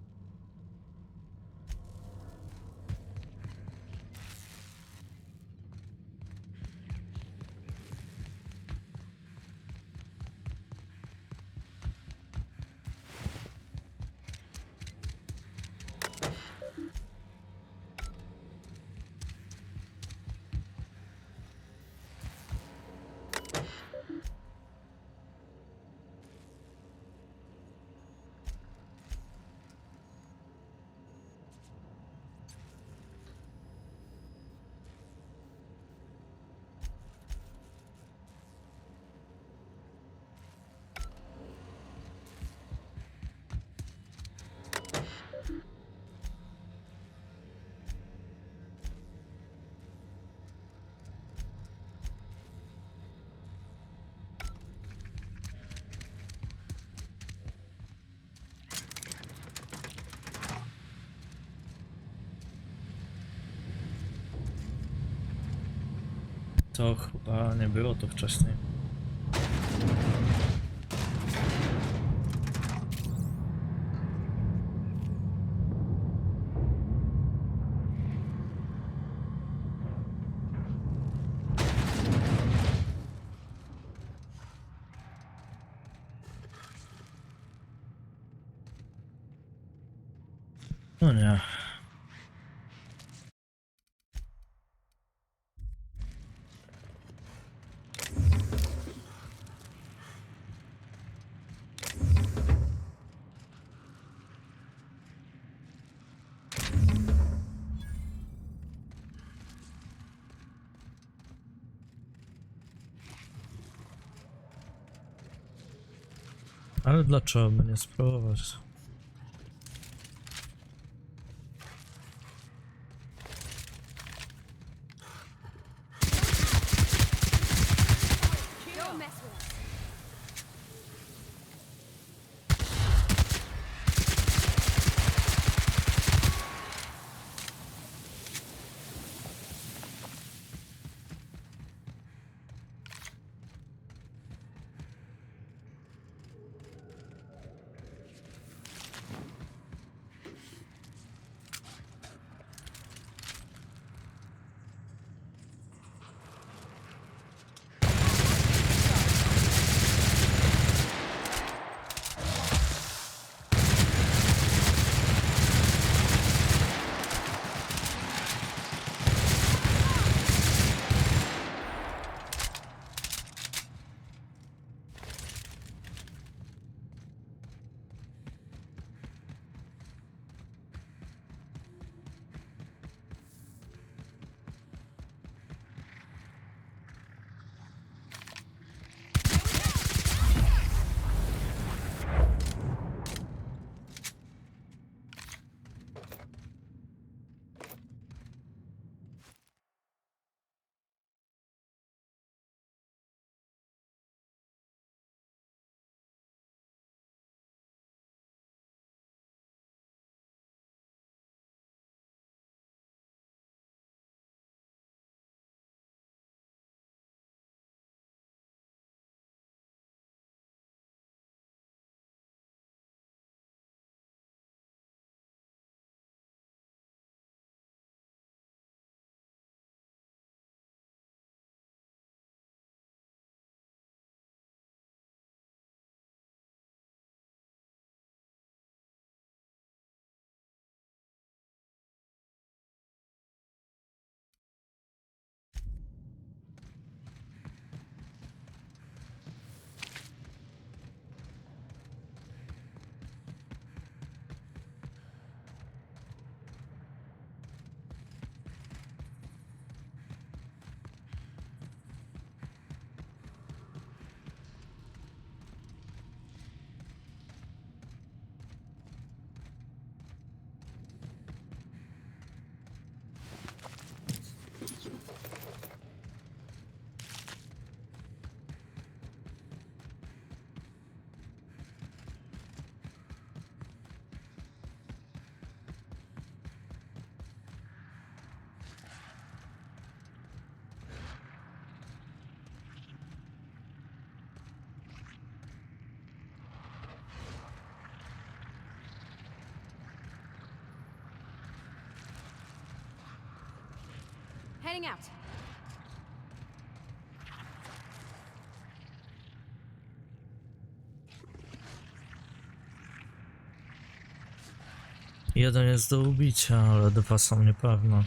To chyba nie było to wcześniej. No nie. Ale dlaczego by nie spróbować? Don't mess with us. Heading out. Jeden jest do ubicia, ale dwa są niepewne.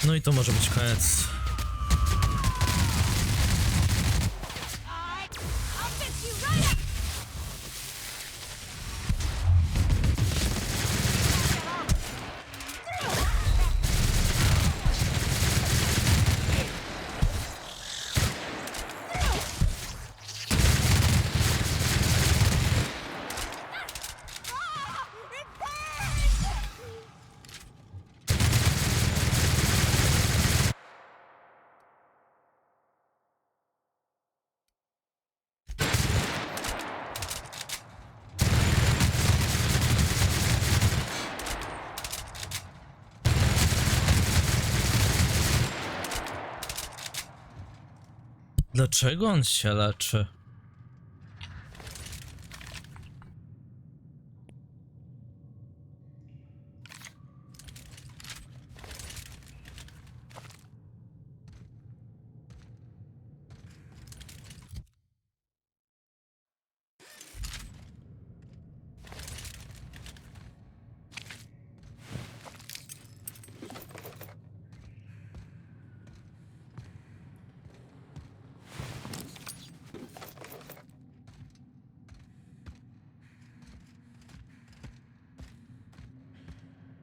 No i to może być koniec. Dlaczego on się leczy?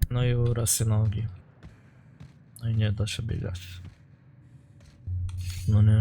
No i uraz nogi. No i nie da się biegać. No nie.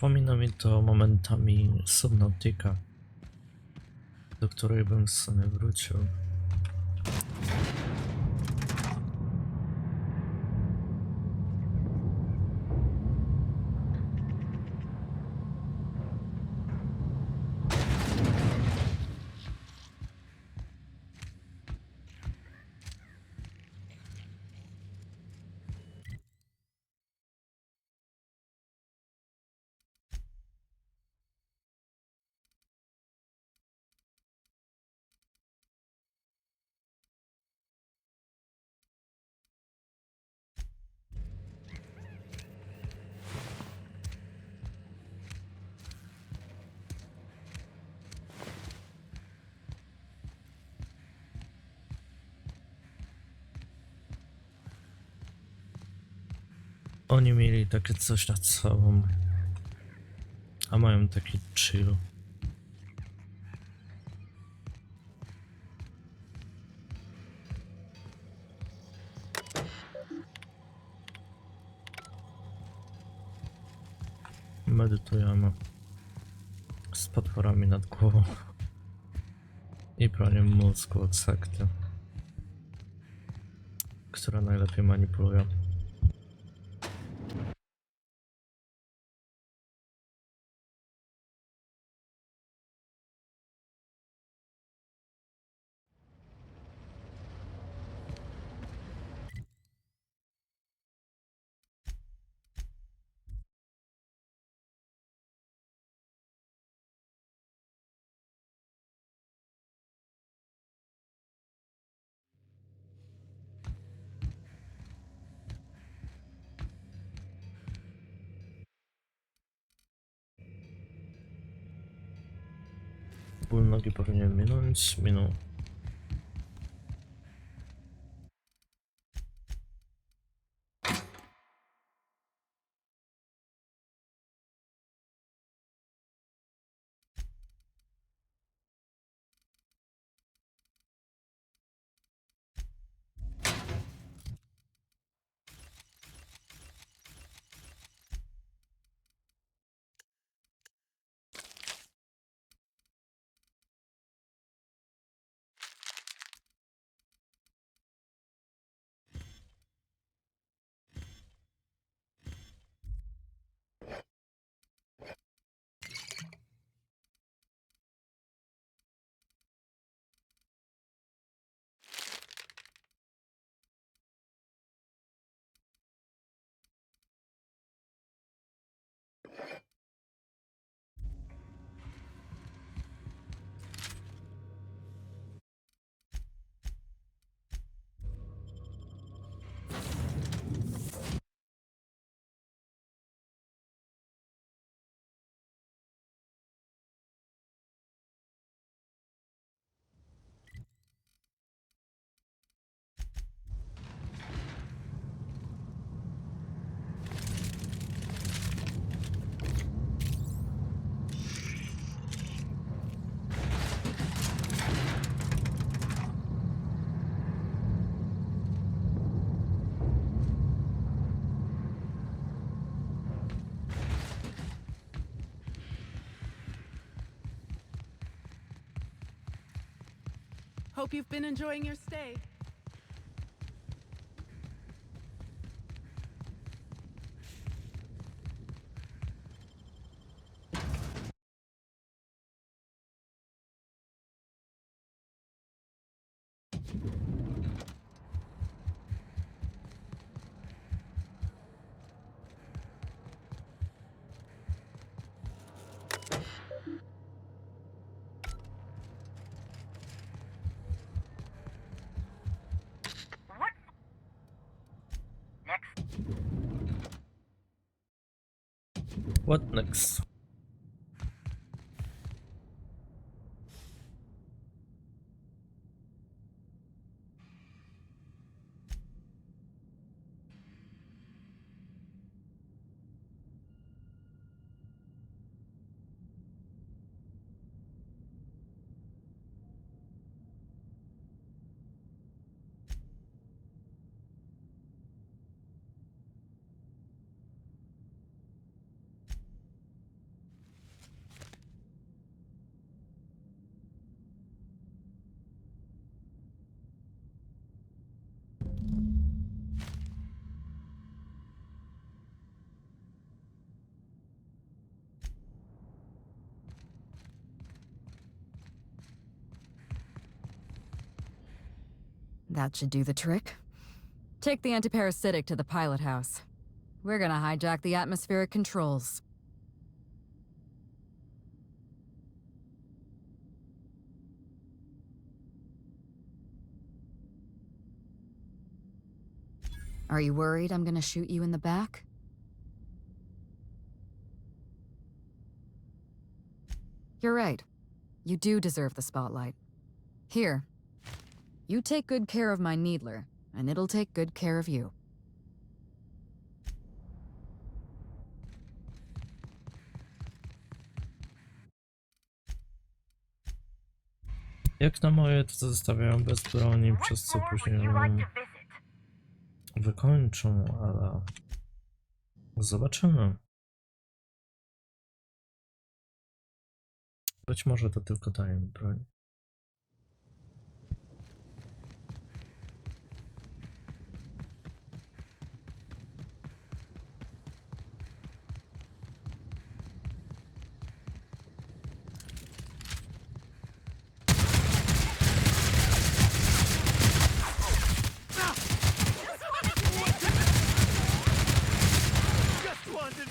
Przypomina mi to momentami Subnautica, do której bym w sumie wrócił. Oni mieli takie coś nad sobą, a mają taki chill. Medytujemy z potworami nad głową i praniem mózgu od sekty, która najlepiej manipuluje. Ból nogi powinien minąć, minął. Hope you've been enjoying your stay. What next? That should do the trick. Take the antiparasitic to the pilot house. We're gonna hijack the atmospheric controls. Are you worried I'm gonna shoot you in the back? You're right. You do deserve the spotlight. Here. You take good care of my Needler, and it'll take good care of you. Jak na moje, to zostawiają bez broni, przez co później wykończą, ale zobaczymy. Być może to tylko daje mi broń.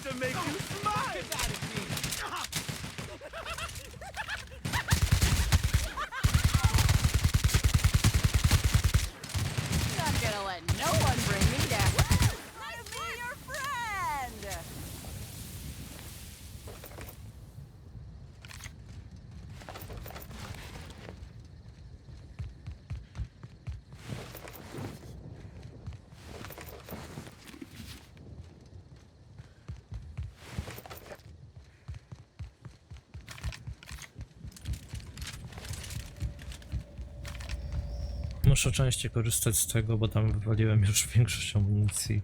To make you smile! Not gonna let no one bring me down. Nice to be your friend! Muszę częściej korzystać z tego, bo tam wywaliłem już większość amunicji.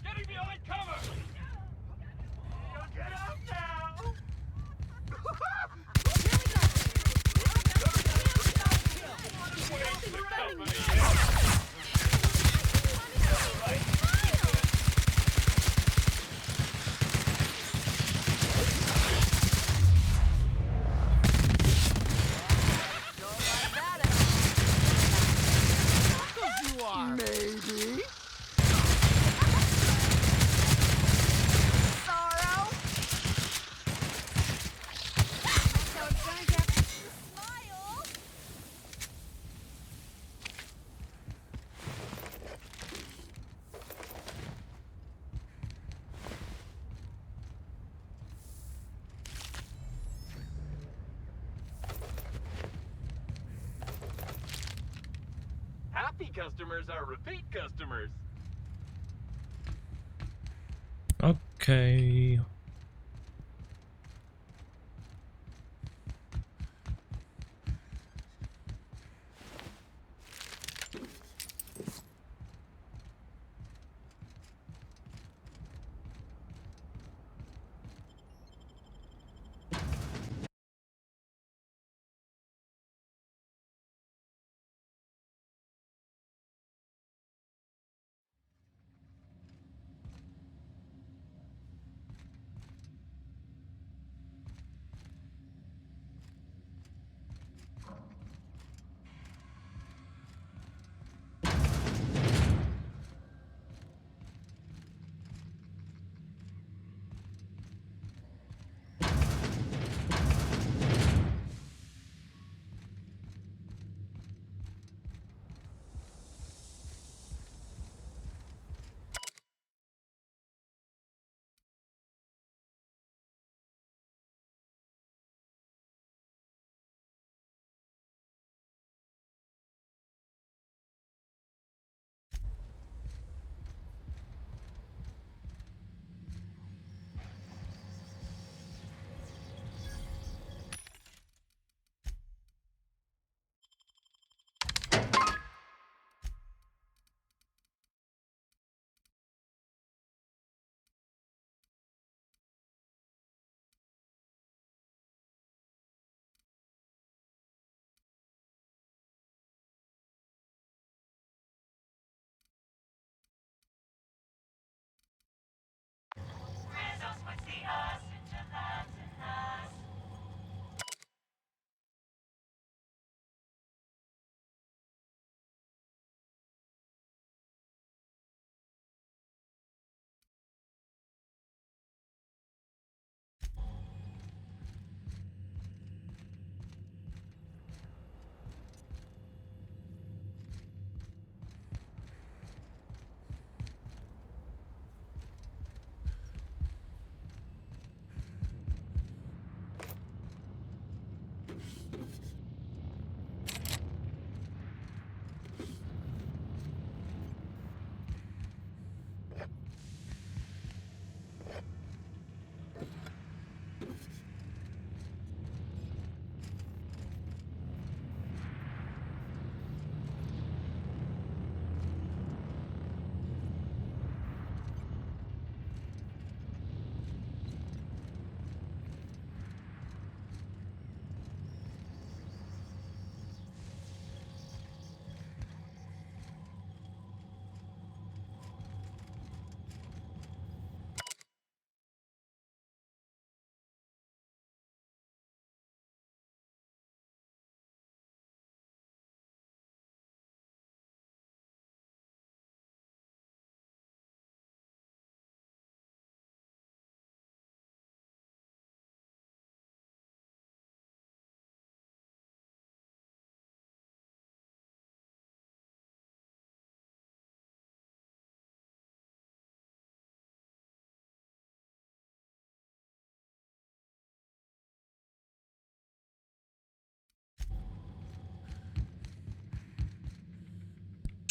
Getting behind cover! Get up now! Maybe. Sorrow? So it's gonna get smile. Happy customers are repeat customers. Okej.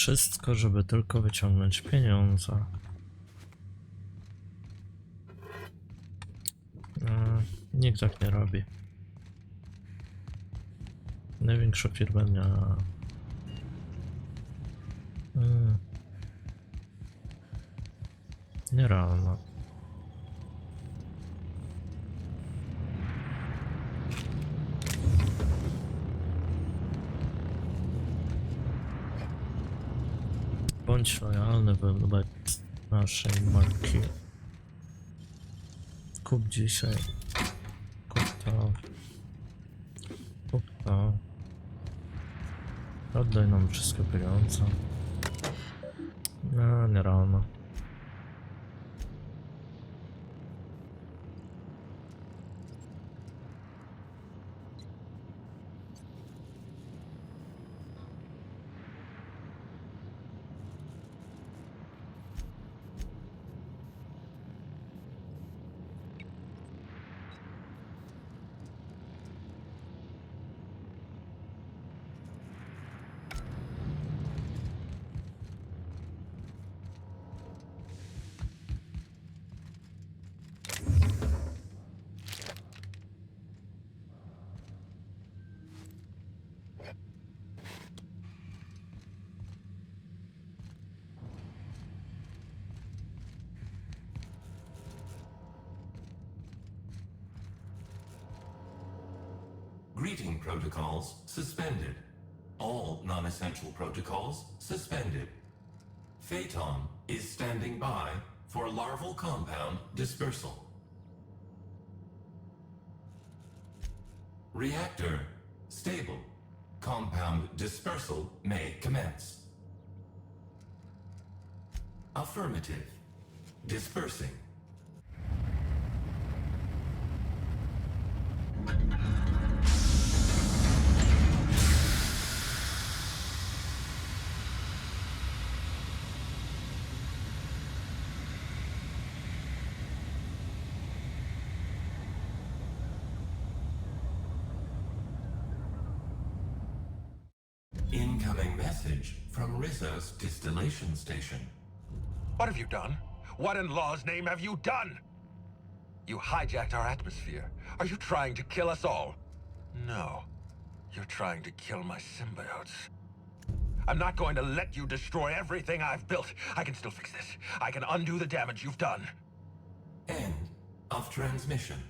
Wszystko, żeby tylko wyciągnąć pieniądze. Nikt tak nie robi. Największa firma miała... Nierealna. Bądź lojalny wobec naszej marki. Kup dzisiaj. Kup to. Kup to. Oddaj nam wszystkie pieniądze. No, nierealne. Greeting protocols suspended. All non-essential protocols suspended. Phaeton is standing by for larval compound dispersal. Reactor stable. Compound dispersal may commence. Affirmative. Dispersing. Incoming message from Rizzo's distillation station. What have you done? What in law's name have you done? You hijacked our atmosphere. Are you trying to kill us all? No. You're trying to kill my symbiotes. I'm not going to let you destroy everything I've built. I can still fix this. I can undo the damage you've done. End of transmission.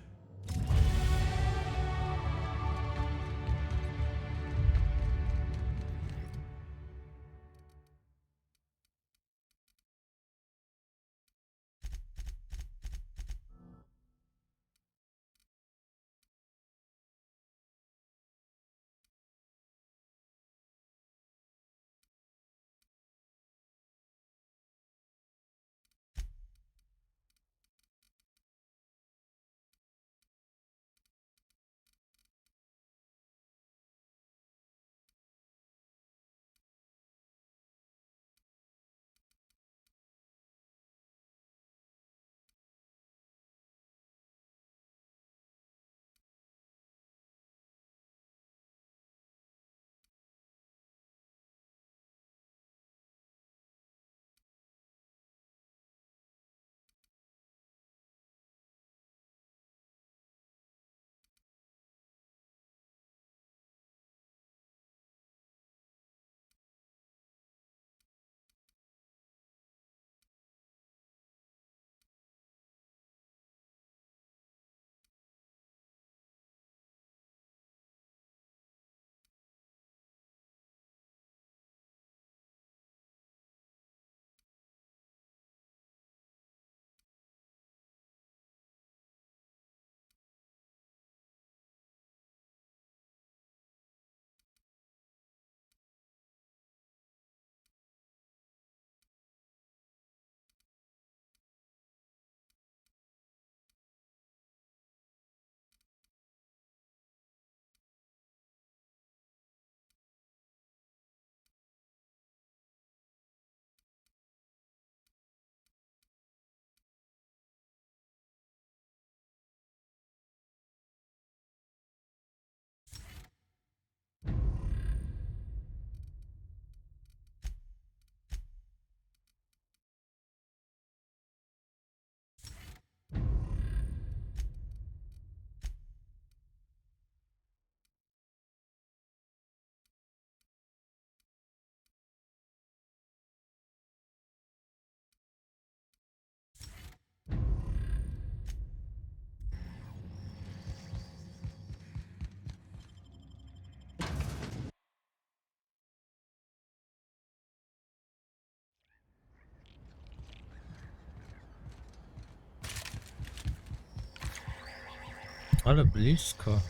Ale blisko.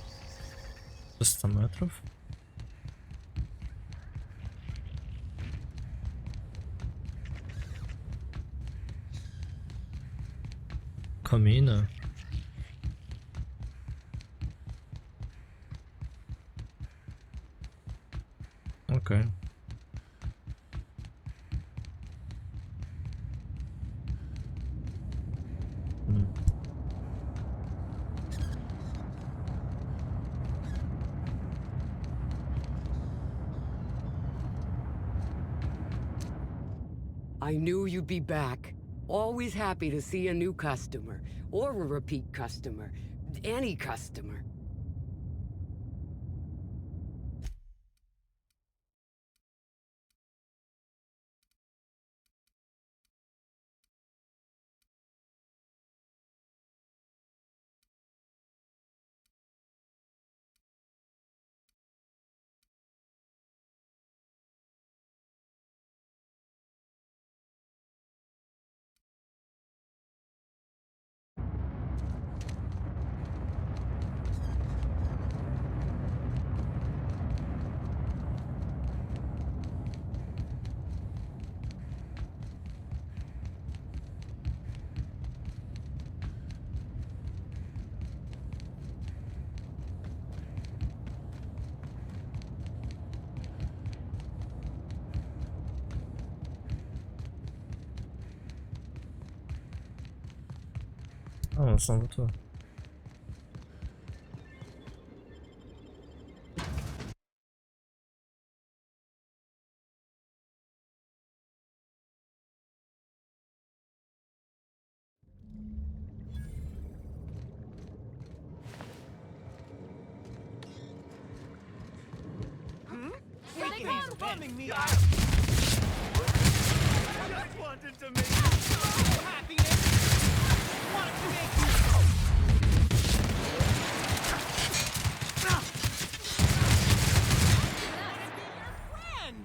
300 metrów? Kominy. Okej. I knew you'd be back. Always happy to see a new customer, or a repeat customer. Any customer. O, znowu tu. Bumming me out. Just wanted to make you happiness. Wanted to make you. Friend.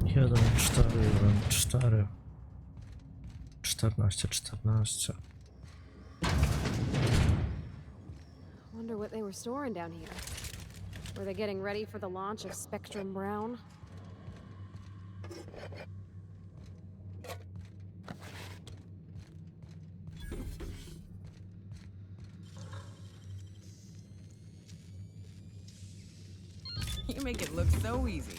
Jeden, 4, 1, 4. 14, 14. Wonder what they were storing down here. Were they getting ready for the launch of Spectrum Brown? You make it look so easy.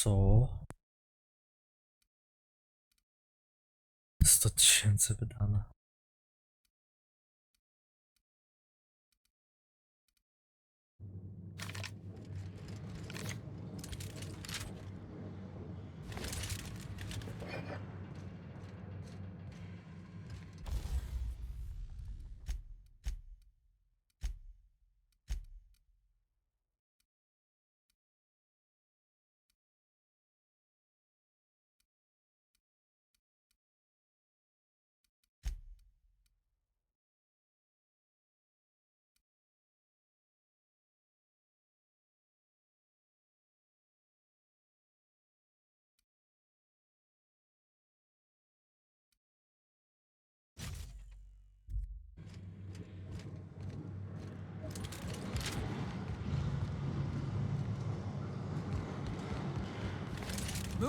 Co? 100 000 wydane.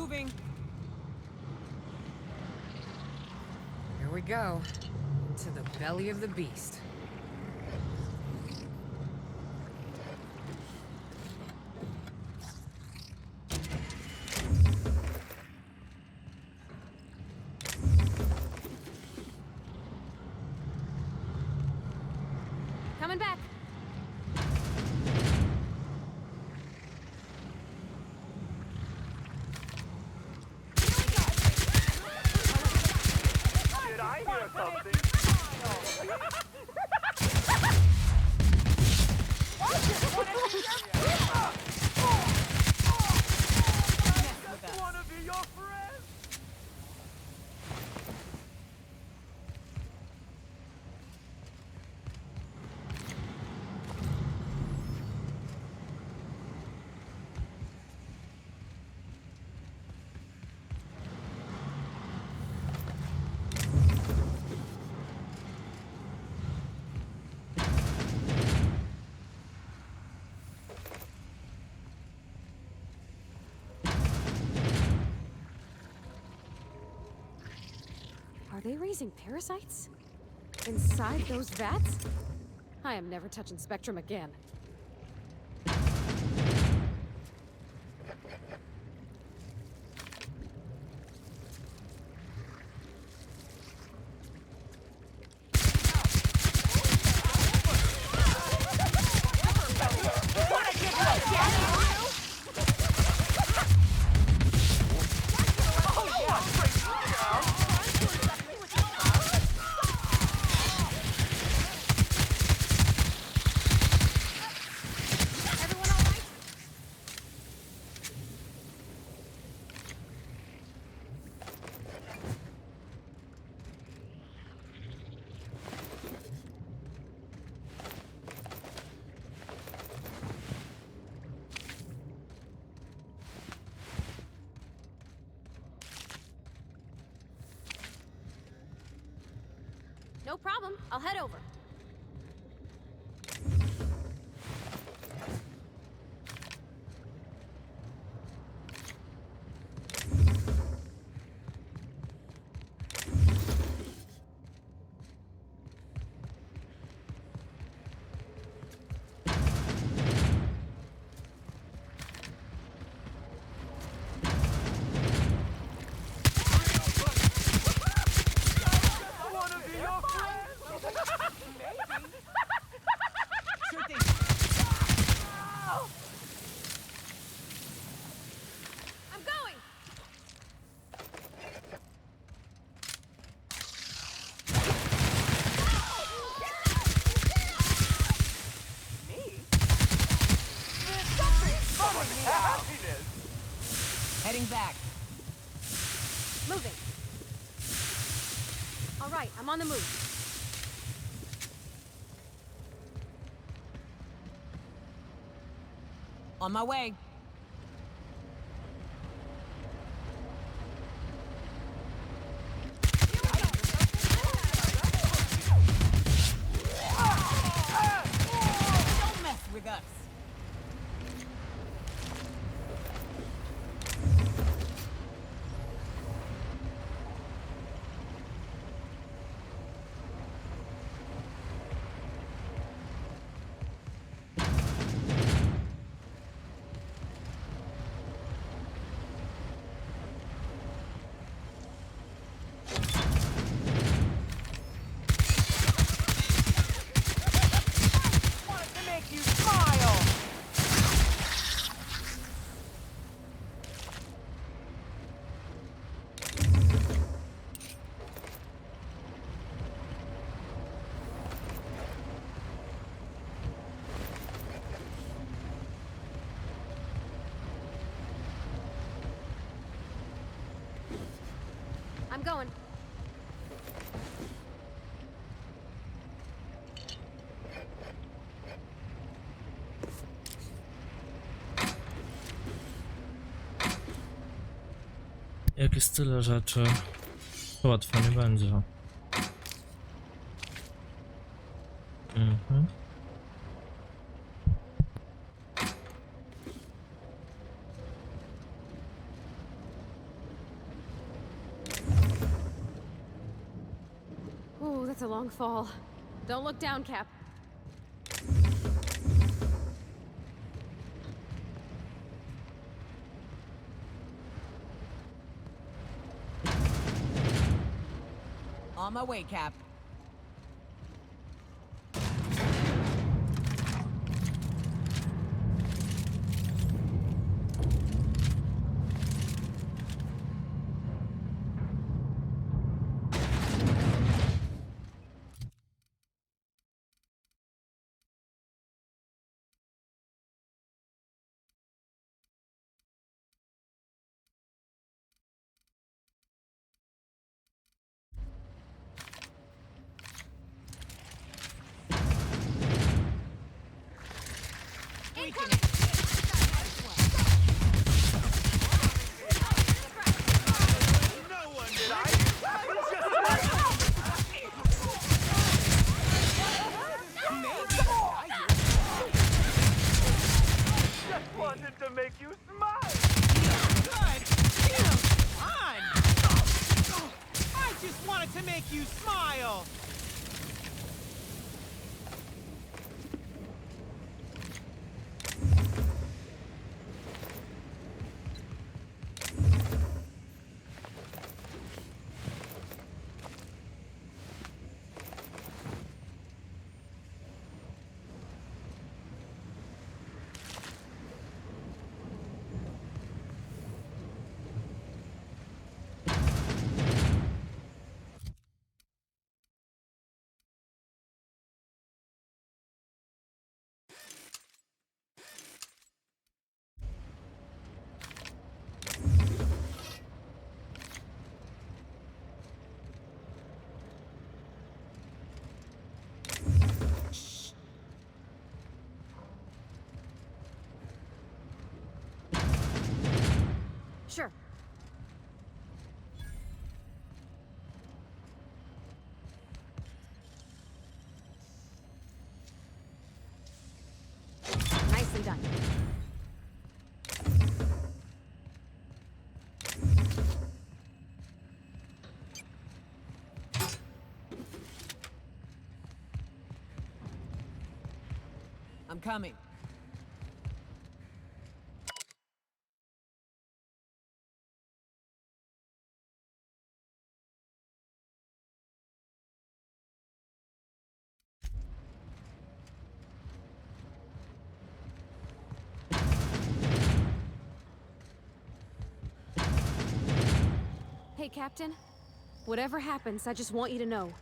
moving. Here we go. To the belly of the beast. Coming back. Did I hear something? Wanna be your friend? Are they raising parasites? Inside those vats? I am never touching Spectrum again. No problem. I'll head over. Heading back. Moving. All right, I'm on the move. On my way. Don't mess with us. I'm going. Jak jest tyle rzeczy, to łatwo nie będzie. Mhm. That's a long fall. Don't look down, Cap. On my way, Cap. To make you smile. Good. Come on. I just wanted to make you smile. Sure. Nicely done. I'm coming. Hey, Captain. Whatever happens, I just want you to know.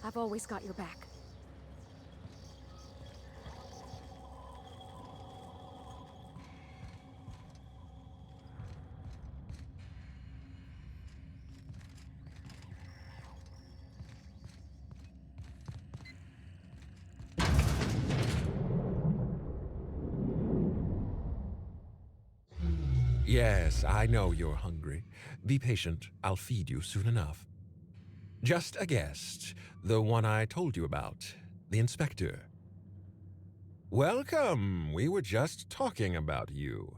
I've always got your back. Yes, I know you're hungry. Be patient. I'll feed you soon enough. Just a guest. The one I told you about. The inspector. Welcome. We were just talking about you.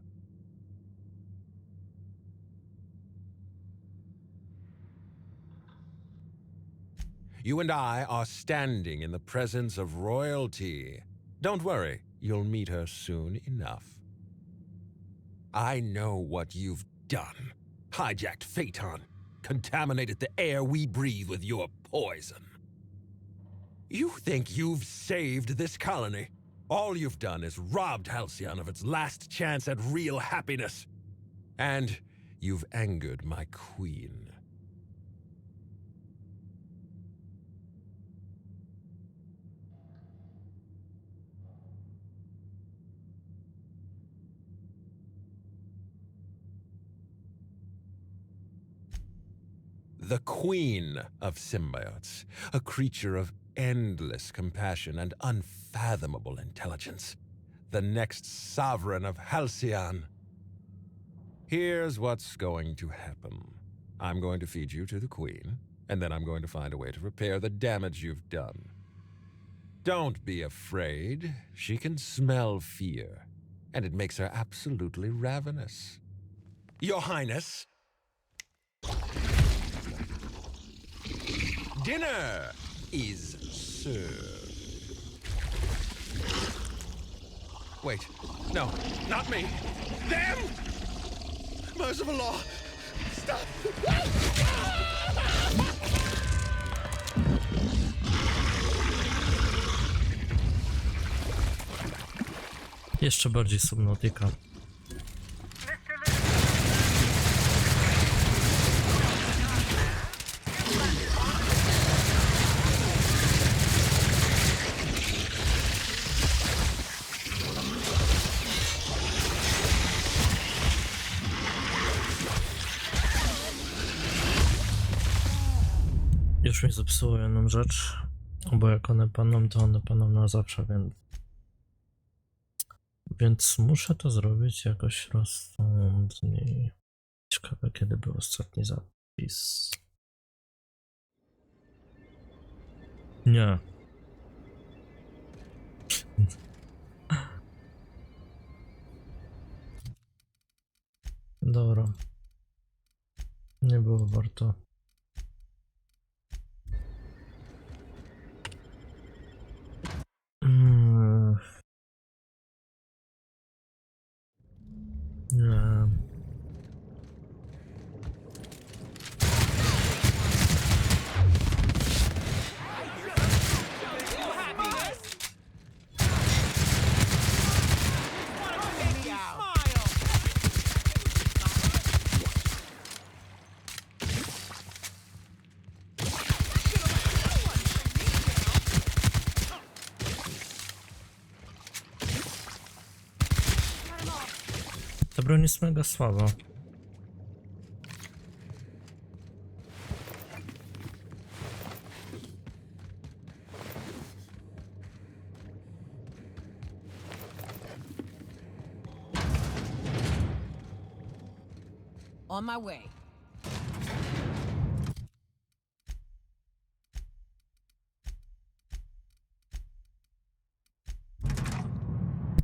You and I are standing in the presence of royalty. Don't worry, you'll meet her soon enough. I know what you've done. Hijacked Phaeton. Contaminated the air we breathe with your poison. You think you've saved this colony? All you've done is robbed Halcyon of its last chance at real happiness. And you've angered my queen. The queen of symbiotes, a creature of endless compassion and unfathomable intelligence. The next sovereign of Halcyon. Here's what's going to happen. I'm going to feed you to the queen, and then I'm going to find a way to repair the damage you've done. Don't be afraid. She can smell fear, and it makes her absolutely ravenous. Your Highness. Dinner! is served. Wait, no, not me. Them! Merciful law! Stop! Jeszcze bardziej Subnautica. Już mi zepsuło jedną rzecz, bo jak one paną, to one paną na zawsze, więc muszę to zrobić jakoś rozsądniej. Ciekawe, kiedy był ostatni zapis. Nie. Dobra. Nie było warto. Nie. Ta broń jest mega słaba. On my way.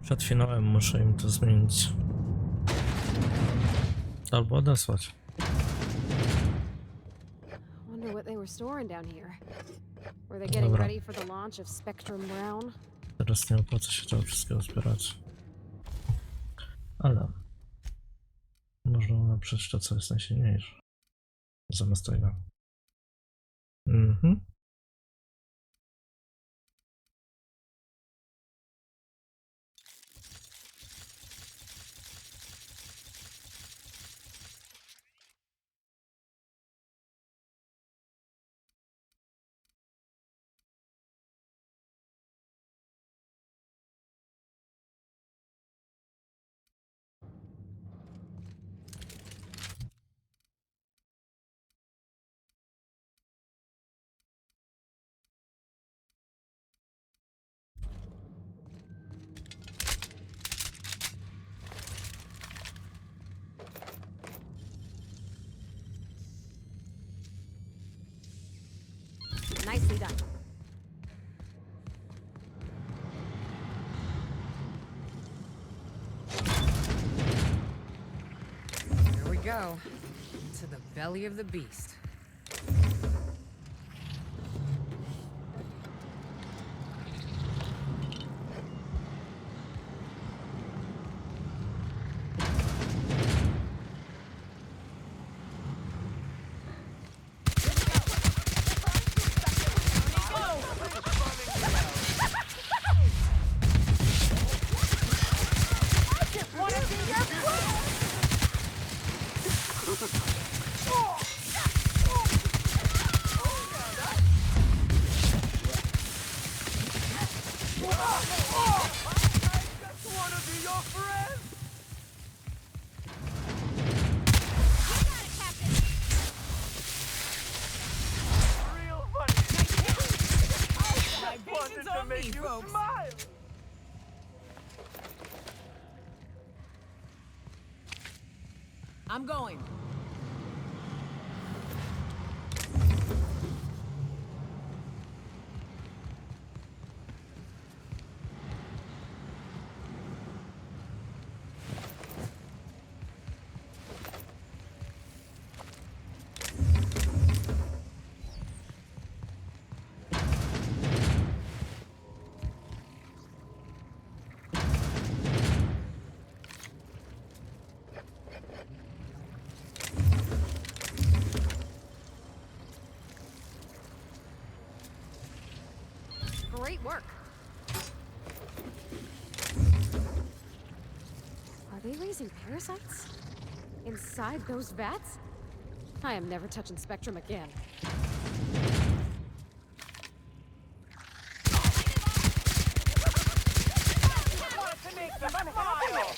Przed finałem muszę im to zmienić. Albo odesłać. Wonder what they were storing down here. Were they getting ready for the launch of Spectrum Brown? Teraz nie opłaca się tego wszystkiego zbierać. Ale można ulepszyć to, co jest najsilniejsze. Zamiast tego. Nicely done. Here we go. To the belly of the beast. I'm going. work. Are they raising parasites? Inside those vats? I am never touching Spectrum again. To make them smile.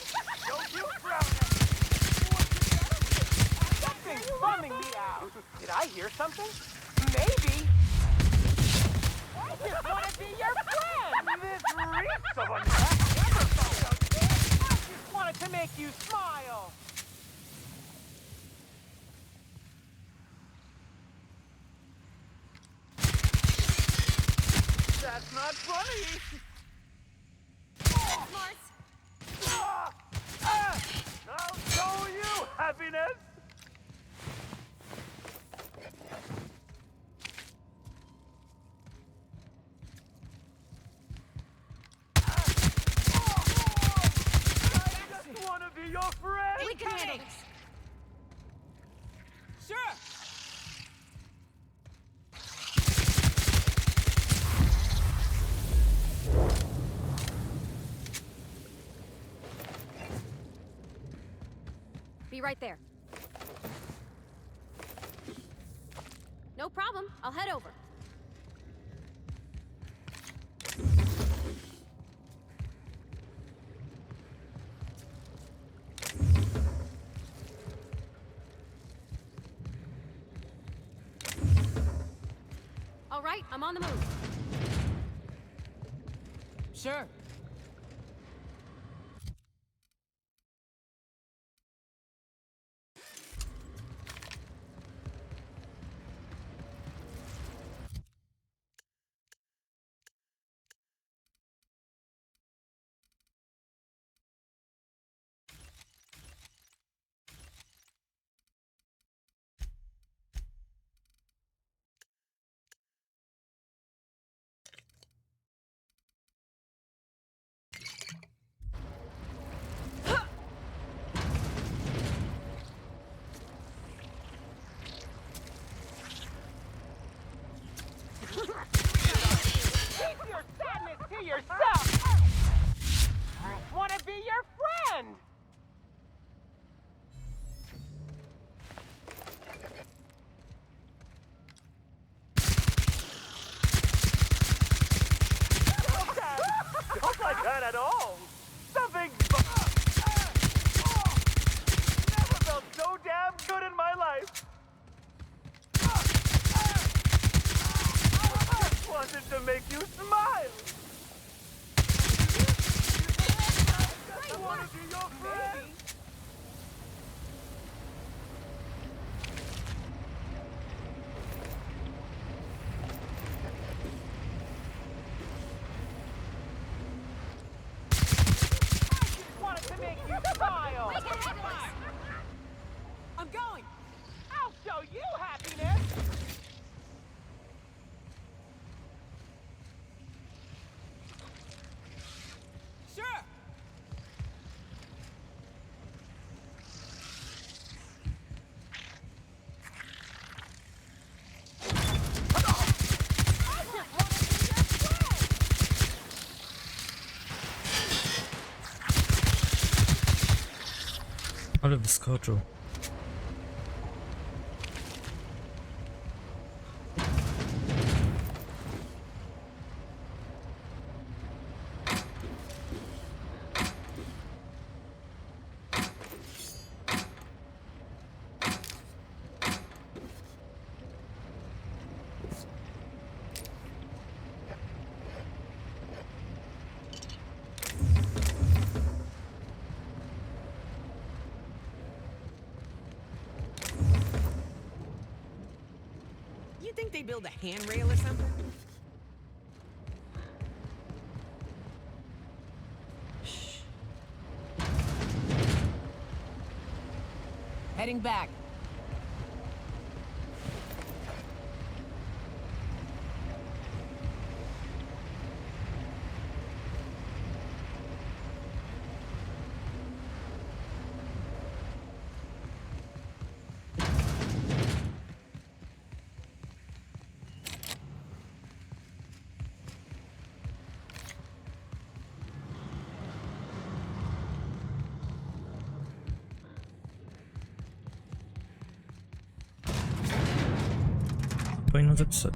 Don't you frown at me. Something's bumming me out. Did I hear something? Maybe. I just want to be your friend. This reeks of unwrapped never I just wanted to make you smile. That's not funny. I'll show you happiness! I just want to be your friend! We can handle this. Sure! Be right there. No problem. I'll head over. All right, I'm on the move. Sure. Keep your sadness to yourself! I want to be your friend! Don't like that at all! Something... Never felt so damn good in my life! I just wanted to make you smile! I want to be your friend! Wanted to make you smile! I'm going! I'll show you happiness! Sure! Ale wyskoczył. You think they build a handrail or something? Shh. Heading back. powinno zapisać.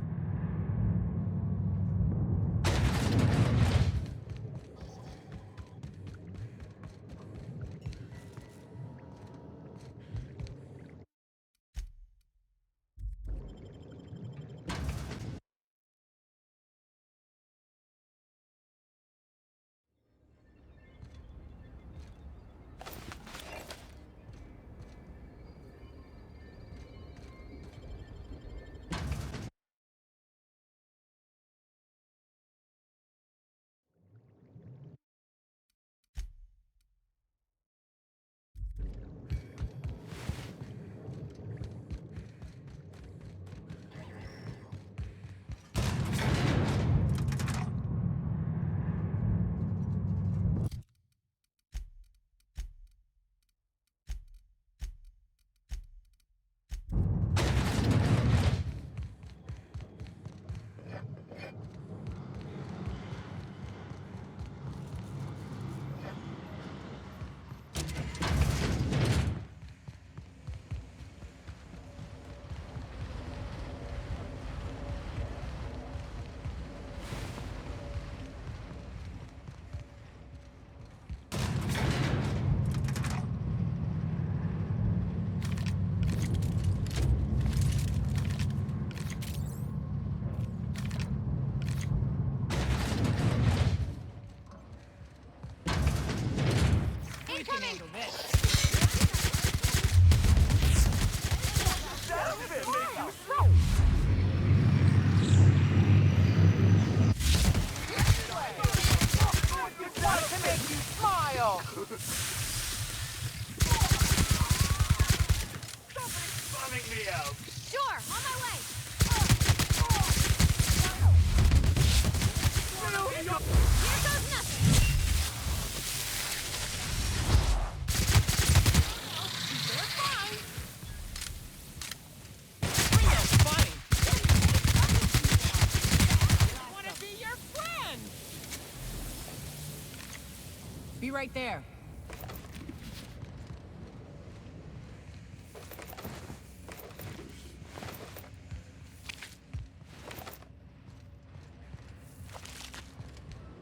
Be right there.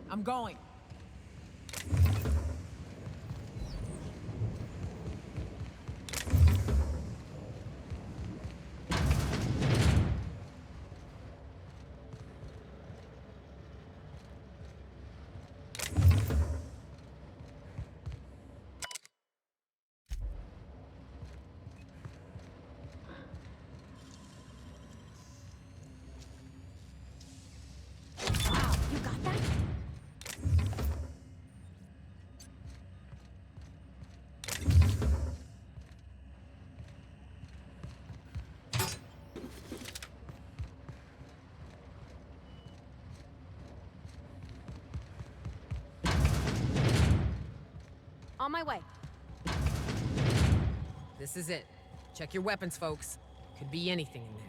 I'm going. On my way. This is it. Check your weapons, folks. Could be anything in there.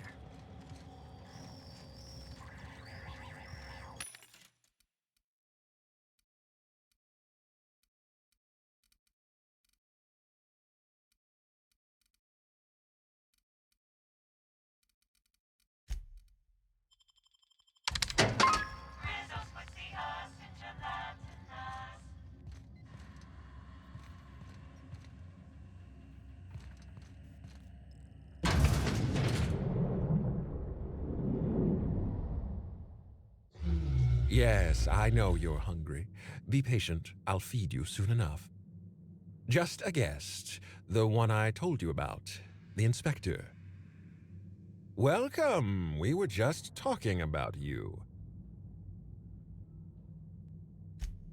Yes, I know you're hungry. Be patient. I'll feed you soon enough. Just a guest. The one I told you about. The inspector. Welcome. We were just talking about you.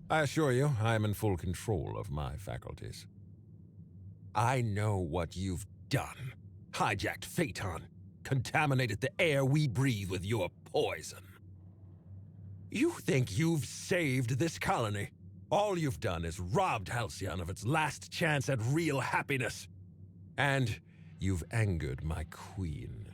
I assure you, I am in full control of my faculties. I know what you've done. Hijacked Phaeton. Contaminated the air we breathe with your poison. You think you've saved this colony? All you've done is robbed Halcyon of its last chance at real happiness. And you've angered my queen.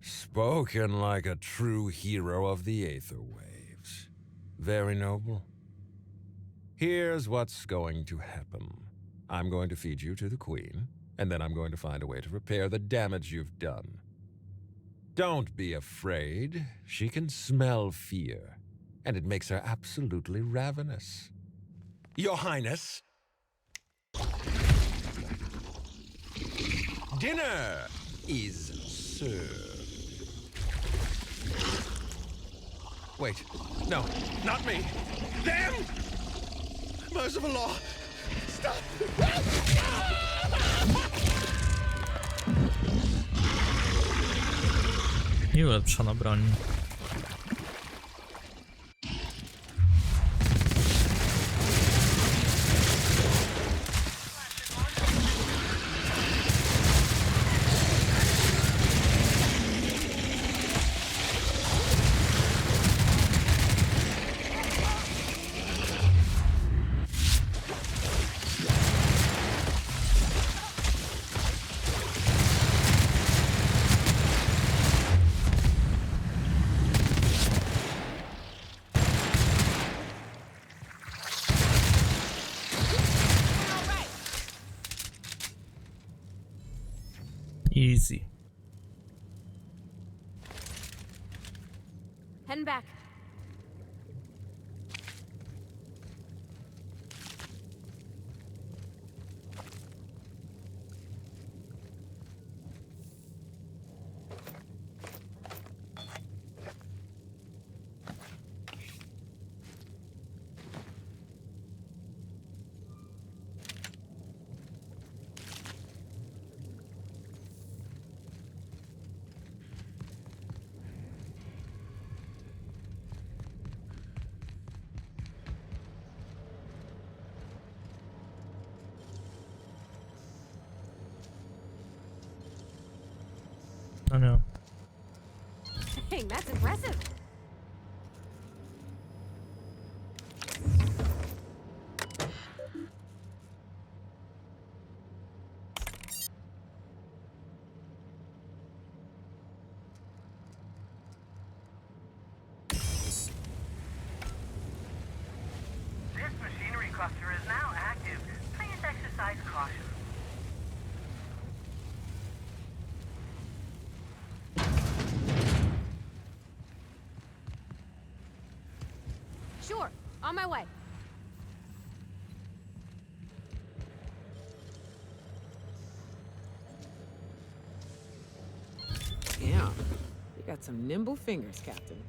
Spoken like a true hero of the Aether Waves. Very noble. Here's what's going to happen. I'm going to feed you to the Queen, and then I'm going to find a way to repair the damage you've done. Don't be afraid. She can smell fear, and it makes her absolutely ravenous. Your Highness, dinner is served. Wait, no, not me. Them! Merciful law! Stop! I ulepszona broń. Easy. Heading back. I know. Dang, that's impressive. This machinery cluster is now active. Please exercise caution. Sure, on my way. Yeah, you got some nimble fingers, Captain.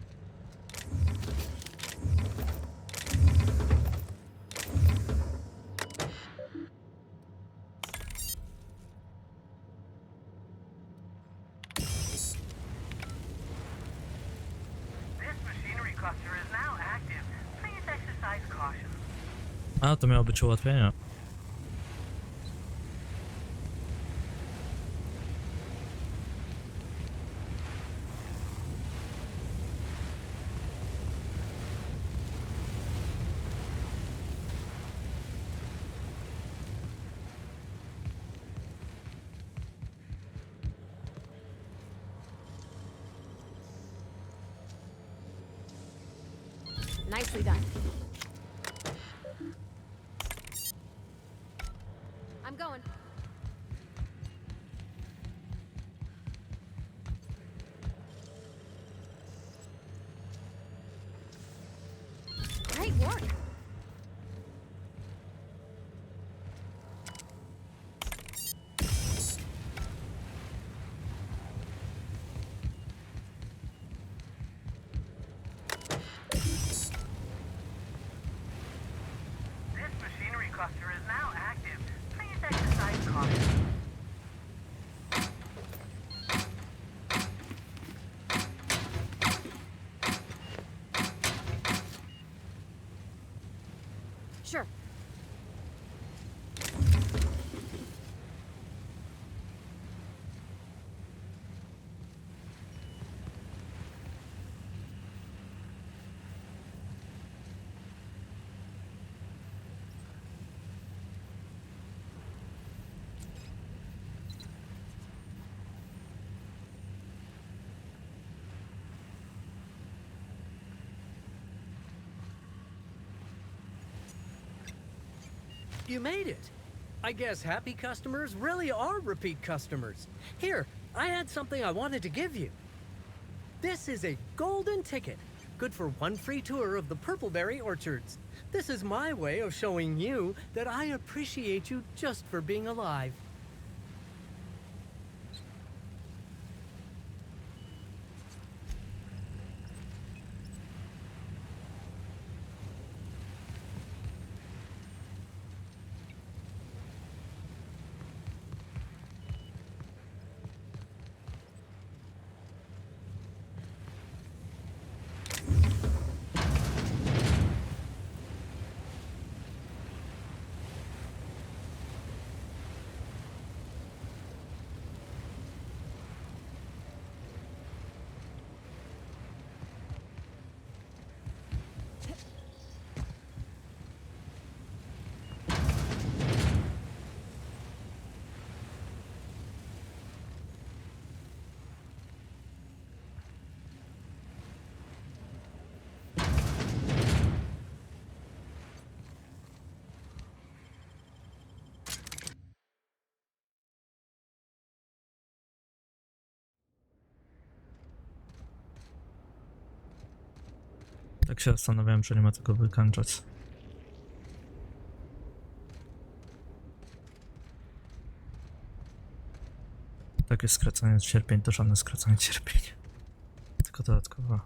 This machinery cluster is now active. Please exercise caution. A, to miało być ułatwienie. Nicely done. I'm going. Great work. This machinery cluster is now active. Please exercise caution. Sure. you made it. I guess happy customers really are repeat customers. Here, I had something I wanted to give you. This is a golden ticket, good for one free tour of the Purpleberry Orchards. This is my way of showing you that I appreciate you just for being alive. Tak się zastanawiałem, że nie ma tego wykańczać. Takie skracanie cierpień to żadne skracanie cierpień. Tylko dodatkowo.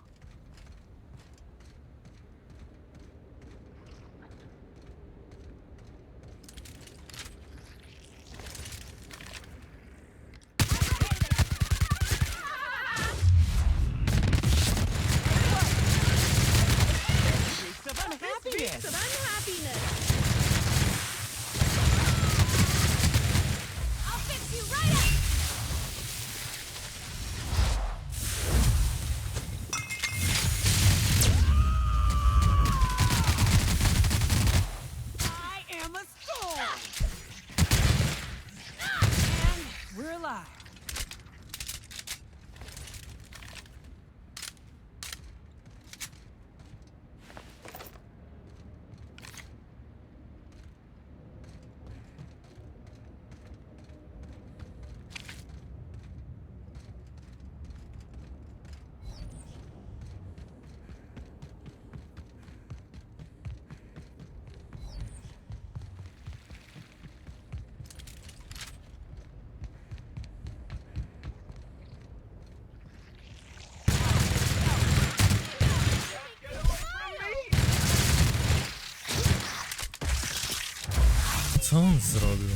Co on zrobił?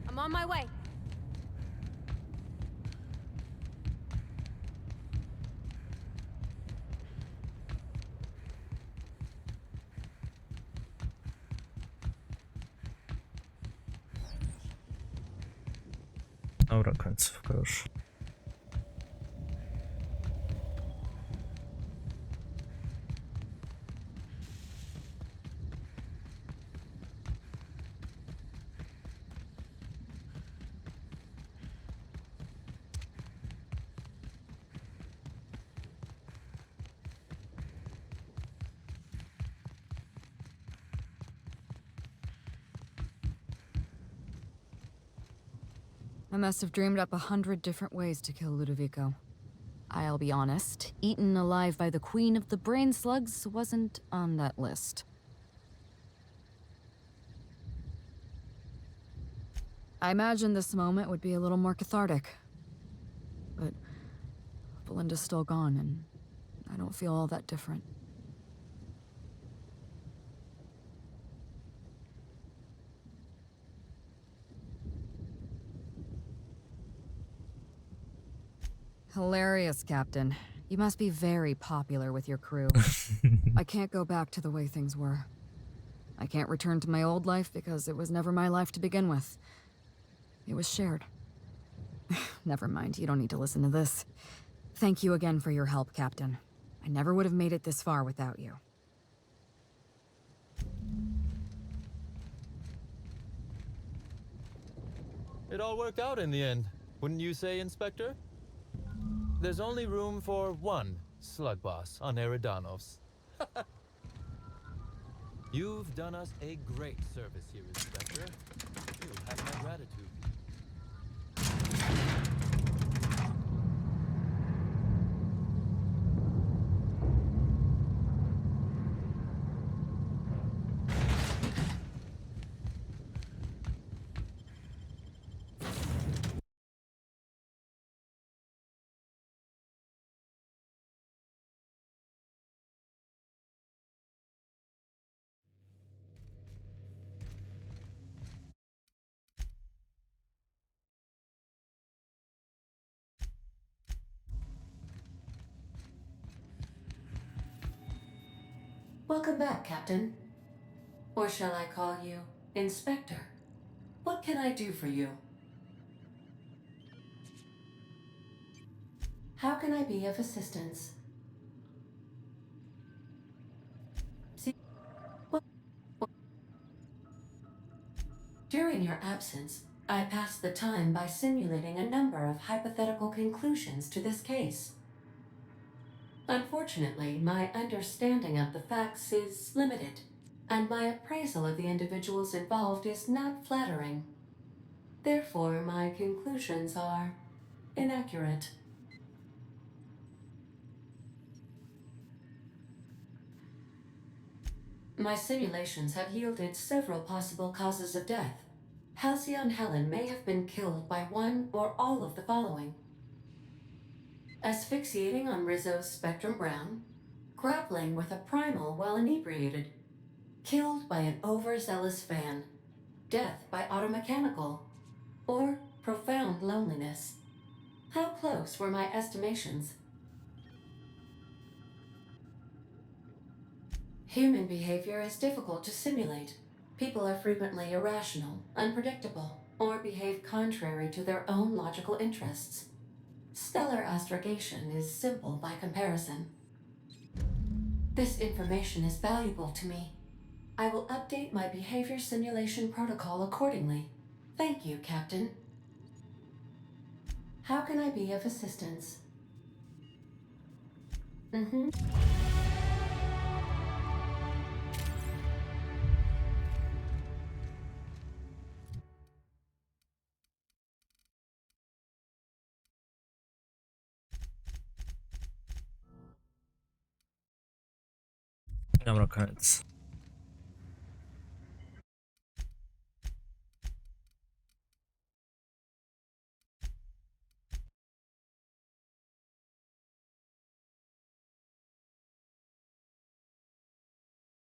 I'm on my way. Dobra, końcówka już. I must have dreamed up 100 different ways to kill Ludovico. I'll be honest, eaten alive by the Queen of the Brain Slugs wasn't on that list. I imagined this moment would be a little more cathartic. But Belinda's still gone, and I don't feel all that different. Hilarious, Captain. You must be very popular with your crew. I can't go back to the way things were. I can't return to my old life because it was never my life to begin with. It was shared. Never mind, you don't need to listen to this. Thank you again for your help, Captain. I never would have made it this far without you. It all worked out in the end, wouldn't you say, Inspector? There's only room for one slug boss on Eridanos. You've done us a great service here, Inspector. You have my gratitude. Welcome back, Captain. Or shall I call you Inspector? What can I do for you? How can I be of assistance? During your absence, I passed the time by simulating a number of hypothetical conclusions to this case. Unfortunately, my understanding of the facts is limited, and my appraisal of the individuals involved is not flattering. Therefore, my conclusions are inaccurate. My simulations have yielded several possible causes of death. Halcyon Helen may have been killed by one or all of the following: asphyxiating on Rizzo's Spectrum Brown, grappling with a primal while inebriated, killed by an overzealous fan, death by automechanical, or profound loneliness. How close were my estimations? Human behavior is difficult to simulate. People are frequently irrational, unpredictable, or behave contrary to their own logical interests. Stellar astrogation is simple by comparison. This information is valuable to me. I will update my behavior simulation protocol accordingly. Thank you, Captain. How can I be of assistance? Dobra, koniec.